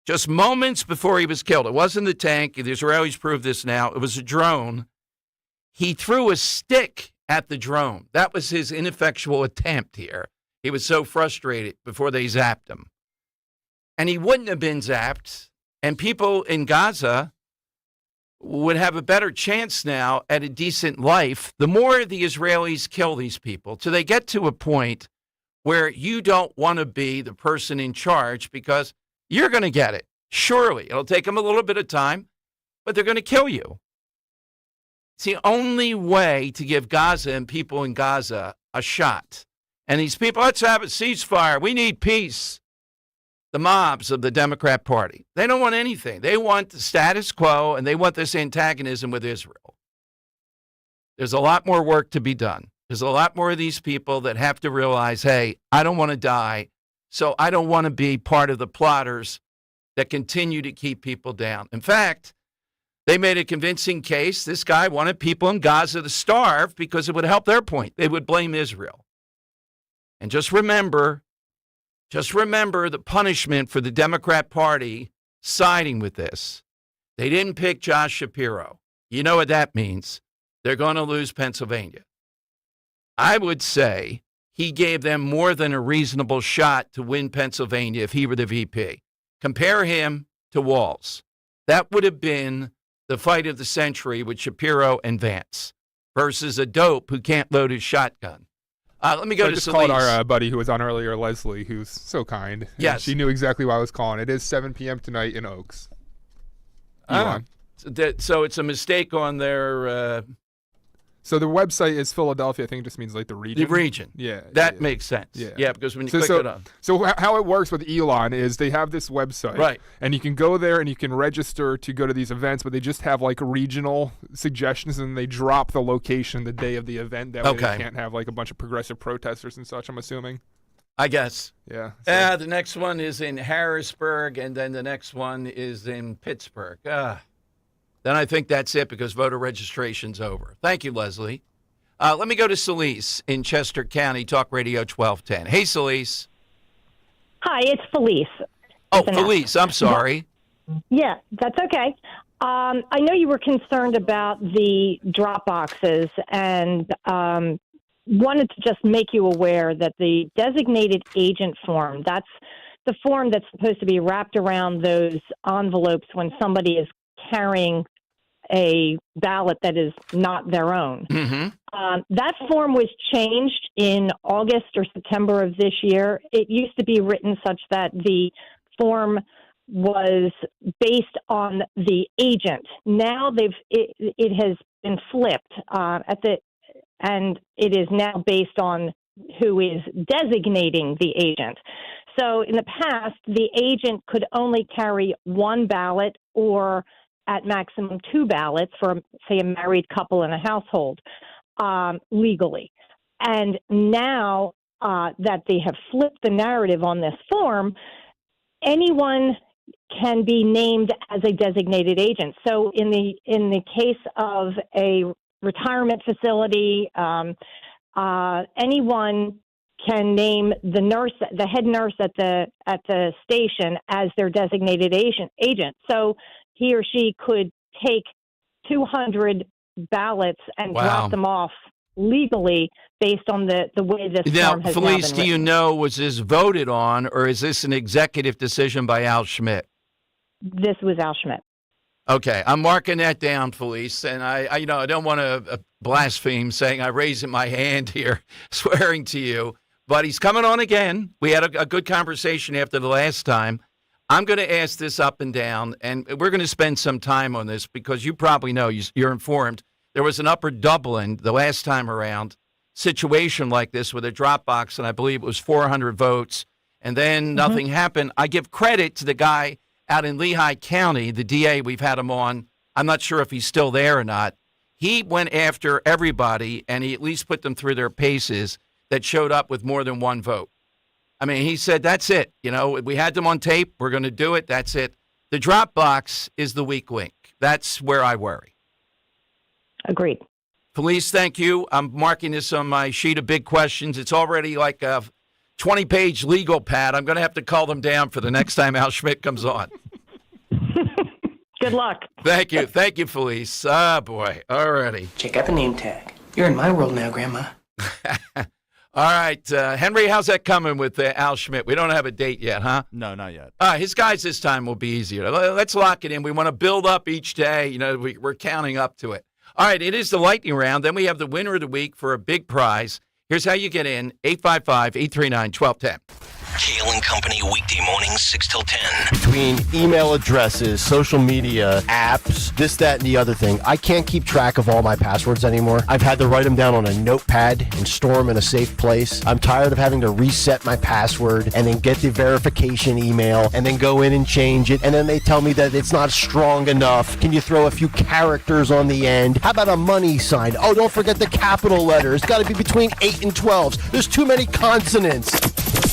just moments before he was killed, it wasn't the tank. The Israelis proved this now. It was a drone. He threw a stick at the drone. That was his ineffectual attempt here. He was so frustrated before they zapped him. And he wouldn't have been zapped. And people in Gaza would have a better chance now at a decent life. The more the Israelis kill these people, till they get to a point where you don't want to be the person in charge because you're going to get it. Surely. It'll take them a little bit of time, but they're going to kill you. It's the only way to give Gaza and people in Gaza a shot. And these people, let's have a ceasefire. We need peace. The mobs of the Democrat Party. They don't want anything. They want the status quo, and they want this antagonism with Israel. There's a lot more work to be done. There's a lot more of these people that have to realize, hey, I don't want to die, so I don't want to be part of the plotters that continue to keep people down. In fact, they made a convincing case. This guy wanted people in Gaza to starve because it would help their point. They would blame Israel. And just remember the punishment for the Democrat Party siding with this. They didn't pick Josh Shapiro. You know what that means. They're going to lose Pennsylvania. I would say he gave them more than a reasonable shot to win Pennsylvania if he were the VP. Compare him to Walz. That would have been the fight of the century with Shapiro and Vance versus a dope who can't load his shotgun. Let me go to I just Solis. called our buddy who was on earlier, Leslie, who's so kind. Yes. She knew exactly why I was calling. It is 7 p.m. tonight in Oaks. So it's a mistake on their... So the website is Philadelphia. I think it just means like the region. The region. Yeah. That makes sense. Yeah, because when you click it on. So how it works with Elon is they have this website. Right. And you can go there and you can register to go to these events, but they just have like regional suggestions and they drop the location the day of the event. That way they can't have like a bunch of progressive protesters and such, I'm assuming. I guess. Yeah. So. The next one is in Harrisburg, and then the next one is in Pittsburgh. Then I think that's it because voter registration's over. Thank you, Leslie. Let me go to Solis in Chester County, Talk Radio 1210. Hey, Solis. Hi, it's Felice. Oh, Felice. I'm sorry. Yeah, that's okay. I know you were concerned about the drop boxes and wanted to just make you aware that the designated agent form, that's the form that's supposed to be wrapped around those envelopes when somebody is carrying a ballot that is not their own. Mm-hmm. That form was changed in August or September of this year. It used to be written such that the form was based on the agent. Now it has been flipped and it is now based on who is designating the agent. So in the past, the agent could only carry one ballot or at maximum 2 ballots for, say, a married couple in a household legally. And now that they have flipped the narrative on this form, anyone can be named as a designated agent. So in the case of a retirement facility, anyone can name the head nurse at the station as their designated agent. So he or she could take 200 ballots and drop them off legally based on the way this now, form has Felice, now been do you written. know, was this voted on, or is this an executive decision by Al Schmidt? This was Al Schmidt. Okay, I'm marking that down, Felice, and I don't want to blaspheme saying I raise my hand here, swearing to you, but he's coming on again. We had a good conversation after the last time. I'm going to ask this up and down, and we're going to spend some time on this because you probably know, you're informed. There was an Upper Dublin the last time around situation like this with a drop box, and I believe it was 400 votes, and then nothing happened. I give credit to the guy out in Lehigh County, the DA, we've had him on. I'm not sure if he's still there or not. He went after everybody, and he at least put them through their paces that showed up with more than one vote. I mean, he said, that's it. We had them on tape. We're going to do it. That's it. The drop box is the weak link. That's where I worry. Agreed. Felice, thank you. I'm marking this on my sheet of big questions. It's already like a 20-page legal pad. I'm going to have to call them down for the next time Al Schmidt comes on. Good luck. Thank you. Thank you, Felice. Ah, boy. All righty. Check out the name tag. You're in my world now, Grandma. All right. Henry, how's that coming with Al Schmidt? We don't have a date yet, huh? No, not yet. His guys this time will be easier. Let's lock it in. We want to build up each day. We're counting up to it. All right, it is the lightning round. Then we have the winner of the week for a big prize. Here's how you get in, 855-839-1210. Kale and Company, weekday mornings, 6 till 10. Between email addresses, social media, apps, this, that, and the other thing, I can't keep track of all my passwords anymore. I've had to write them down on a notepad and store them in a safe place. I'm tired of having to reset my password and then get the verification email and then go in and change it. And then they tell me that it's not strong enough. Can you throw a few characters on the end? How about a money sign? Oh, don't forget the capital letter. It's got to be between 8 and 12s. There's too many consonants.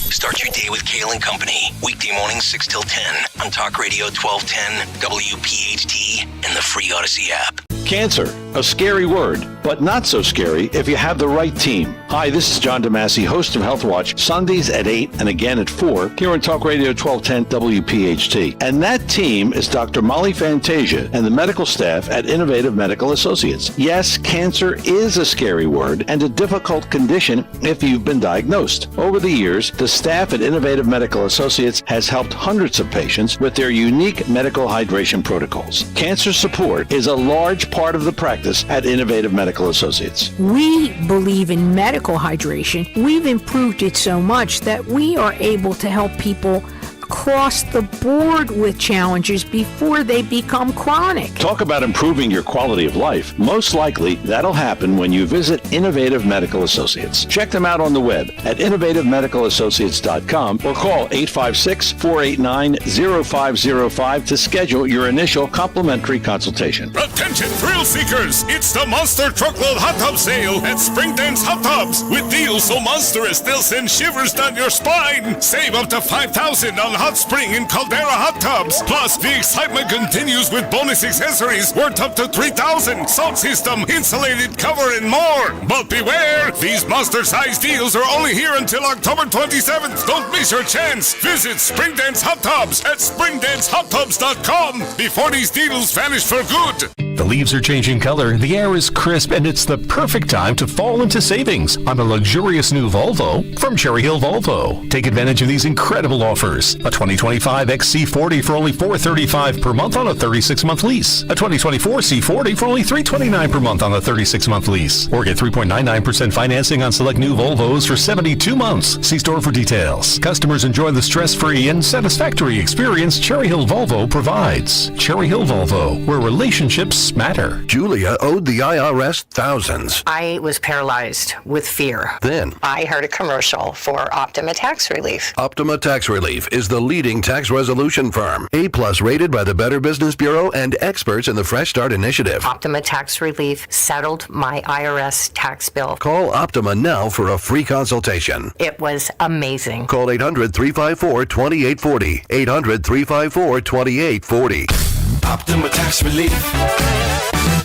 Start your day with Kale and Company. Weekday mornings 6 till 10 on Talk Radio 1210, WPHT, and the free Odyssey app. Cancer, a scary word, but not so scary if you have the right team. Hi, this is John DeMasi, host of Health Watch, Sundays at 8 and again at 4 here on Talk Radio 1210 WPHT. And that team is Dr. Molly Fantasia and the medical staff at Innovative Medical Associates. Yes, cancer is a scary word and a difficult condition if you've been diagnosed. Over the years, the staff at Innovative Medical Associates has helped hundreds of patients with their unique medical hydration protocols. Cancer support is a large part of the practice at Innovative Medical Associates. We believe in medical hydration. We've improved it so much that we are able to help people across the board with challenges before they become chronic. Talk about improving your quality of life. Most likely, that'll happen when you visit Innovative Medical Associates. Check them out on the web at innovativemedicalassociates.com or call 856-489-0505 to schedule your initial complimentary consultation. Attention thrill seekers! It's the Monster Truckload Hot Tub Sale at Springdance Hot Tubs. With deals so monstrous they'll send shivers down your spine. Save up to $5,000 on hot spring and Caldera hot tubs. Plus, the excitement continues with bonus accessories worth up to $3,000. Salt system, insulated cover, and more. But beware, these monster-sized deals are only here until October 27th. Don't miss your chance. Visit Springdance Hot Tubs at springdancehottubs.com before these deals vanish for good. The leaves are changing color, the air is crisp, and it's the perfect time to fall into savings on a luxurious new Volvo from Cherry Hill Volvo. Take advantage of these incredible offers. A 2025 XC40 for only $435 per month on a 36-month lease. A 2024 C40 for only $329 per month on a 36-month lease. Or get 3.99% financing on select new Volvos for 72 months. See store for details. Customers enjoy the stress-free and satisfactory experience Cherry Hill Volvo provides. Cherry Hill Volvo, where relationships matter. Julia owed the IRS thousands. I was paralyzed with fear. Then I heard a commercial for Optima Tax Relief. Optima Tax Relief is the leading tax resolution firm. A+ rated by the Better Business Bureau and experts in the Fresh Start Initiative. Optima Tax Relief settled my IRS tax bill. Call Optima now for a free consultation. It was amazing. Call 800-354-2840. 800-354-2840. Optima Tax Relief.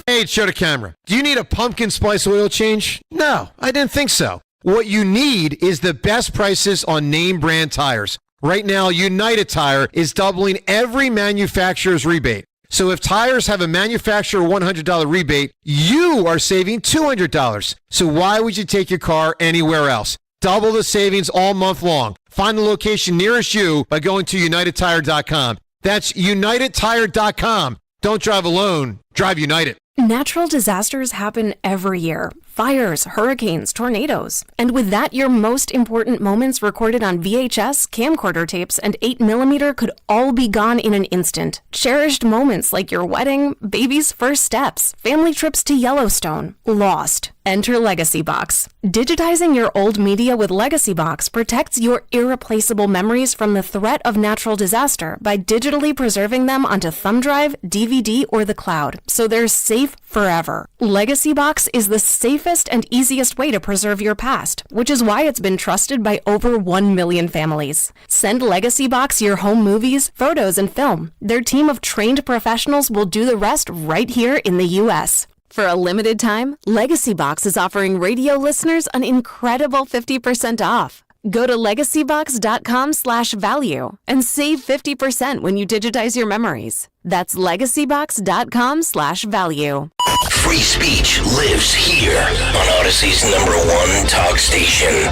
Hey, show the camera. Do you need a pumpkin spice oil change? No, I didn't think so. What you need is the best prices on name brand tires. Right now, United Tire is doubling every manufacturer's rebate. So if tires have a manufacturer $100 rebate, you are saving $200. So why would you take your car anywhere else? Double the savings all month long. Find the location nearest you by going to UnitedTire.com. That's UnitedTire.com. Don't drive alone. Drive United. Natural disasters happen every year. Fires, hurricanes, tornadoes. And with that, your most important moments recorded on VHS, camcorder tapes, and 8mm could all be gone in an instant. Cherished moments like your wedding, baby's first steps, family trips to Yellowstone. Lost. Enter Legacy Box. Digitizing your old media with Legacy Box protects your irreplaceable memories from the threat of natural disaster by digitally preserving them onto thumb drive, DVD, or the cloud, so they're safe forever. Legacy Box is the safest and easiest way to preserve your past, which is why it's been trusted by over 1 million families. Send Legacy Box your home movies, photos, and film. Their team of trained professionals will do the rest right here in the U.S. For a limited time, Legacy Box is offering radio listeners an incredible 50% off. Go to legacybox.com/value and save 50% when you digitize your memories. That's legacybox.com/value. Free speech lives here on Odyssey's #1 talk station.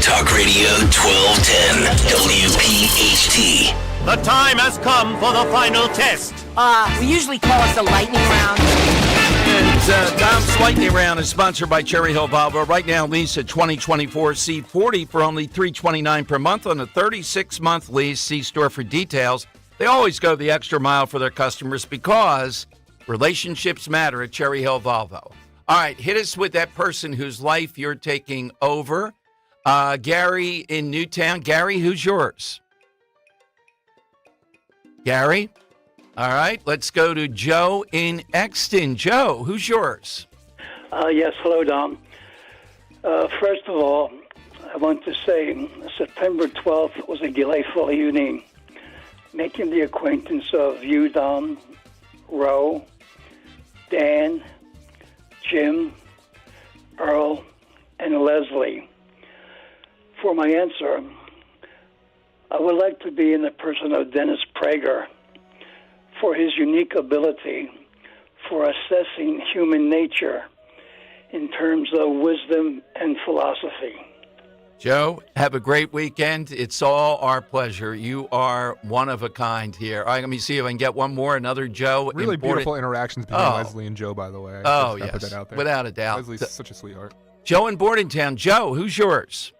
Talk Radio 1210 WPHT. The time has come for the final test. We usually call it the lightning round. And Dom's Lightning Round is sponsored by Cherry Hill Volvo. Right now, lease a 2024 C40 for only $329 per month on a 36-month lease. See store for details. They always go the extra mile for their customers because relationships matter at Cherry Hill Volvo. All right, hit us with that person whose life you're taking over. Gary in Newtown. Gary, who's yours? Gary? All right, let's go to Joe in Exton. Joe, who's yours? Yes, hello, Dom. First of all, I want to say September 12th was a delightful evening. Making the acquaintance of you, Dom, Ro, Dan, Jim, Earl, and Leslie. For my answer, I would like to be in the person of Dennis Prager for his unique ability for assessing human nature in terms of wisdom and philosophy. Joe, have a great weekend. It's all our pleasure. You are one of a kind here. All right, let me see if I can get one more. Another Joe. Really beautiful interactions between Leslie and Joe, by the way. Yes, put that out there. Without a doubt. Leslie's such a sweetheart. Joe in Bordentown. Joe, who's yours?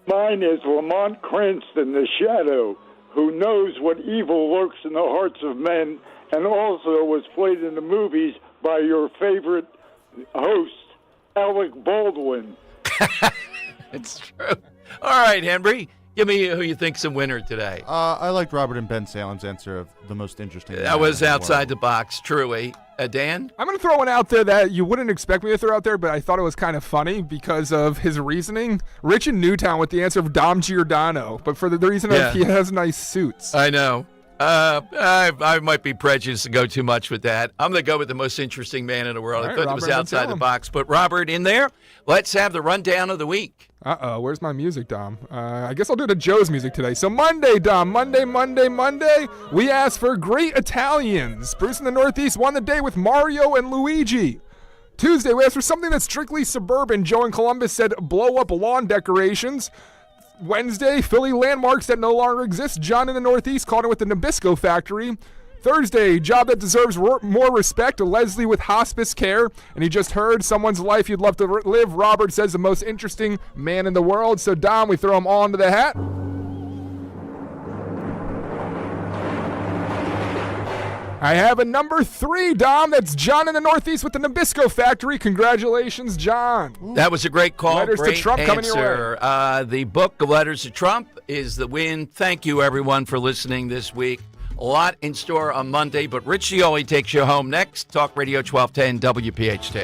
Mine is Lamont Cranston, the Shadow, who knows what evil lurks in the hearts of men, and also was played in the movies by your favorite host, Alec Baldwin. It's true. All right, Henry, give me who you think's a winner today. I liked Robert and Ben Salem's answer of the most interesting. That was outside the box, truly. Dan? I'm going to throw one out there that you wouldn't expect me to throw out there, but I thought it was kind of funny because of his reasoning. Rich in Newtown with the answer of Dom Giordano, but for the reason of he has nice suits. I know. I might be prejudiced to go too much with that. I'm going to go with the most interesting man in the world. I thought it was outside the box. But Robert, in there, let's have the rundown of the week. Where's my music, Dom? I guess I'll do the Joe's music today. So Monday, Dom, Monday, we asked for great Italians. Bruce in the Northeast won the day with Mario and Luigi. Tuesday, we asked for something that's strictly suburban. Joe in Columbus said blow up lawn decorations. Wednesday, Philly landmarks that no longer exist. John in the Northeast called it with the Nabisco factory. Thursday, job that deserves more respect. Leslie with hospice care. And he just heard someone's life you'd love to live. Robert says the most interesting man in the world. So, Dom, we throw him all into the hat. I have a number 3, Dom. That's John in the Northeast with the Nabisco factory. Congratulations, John. That was a great call. Letters great to Trump answer. coming your way. The book, Letters to Trump, is the win. Thank you, everyone, for listening this week. A lot in store on Monday, but Rich Cioli takes you home next. Talk Radio 1210 WPHT.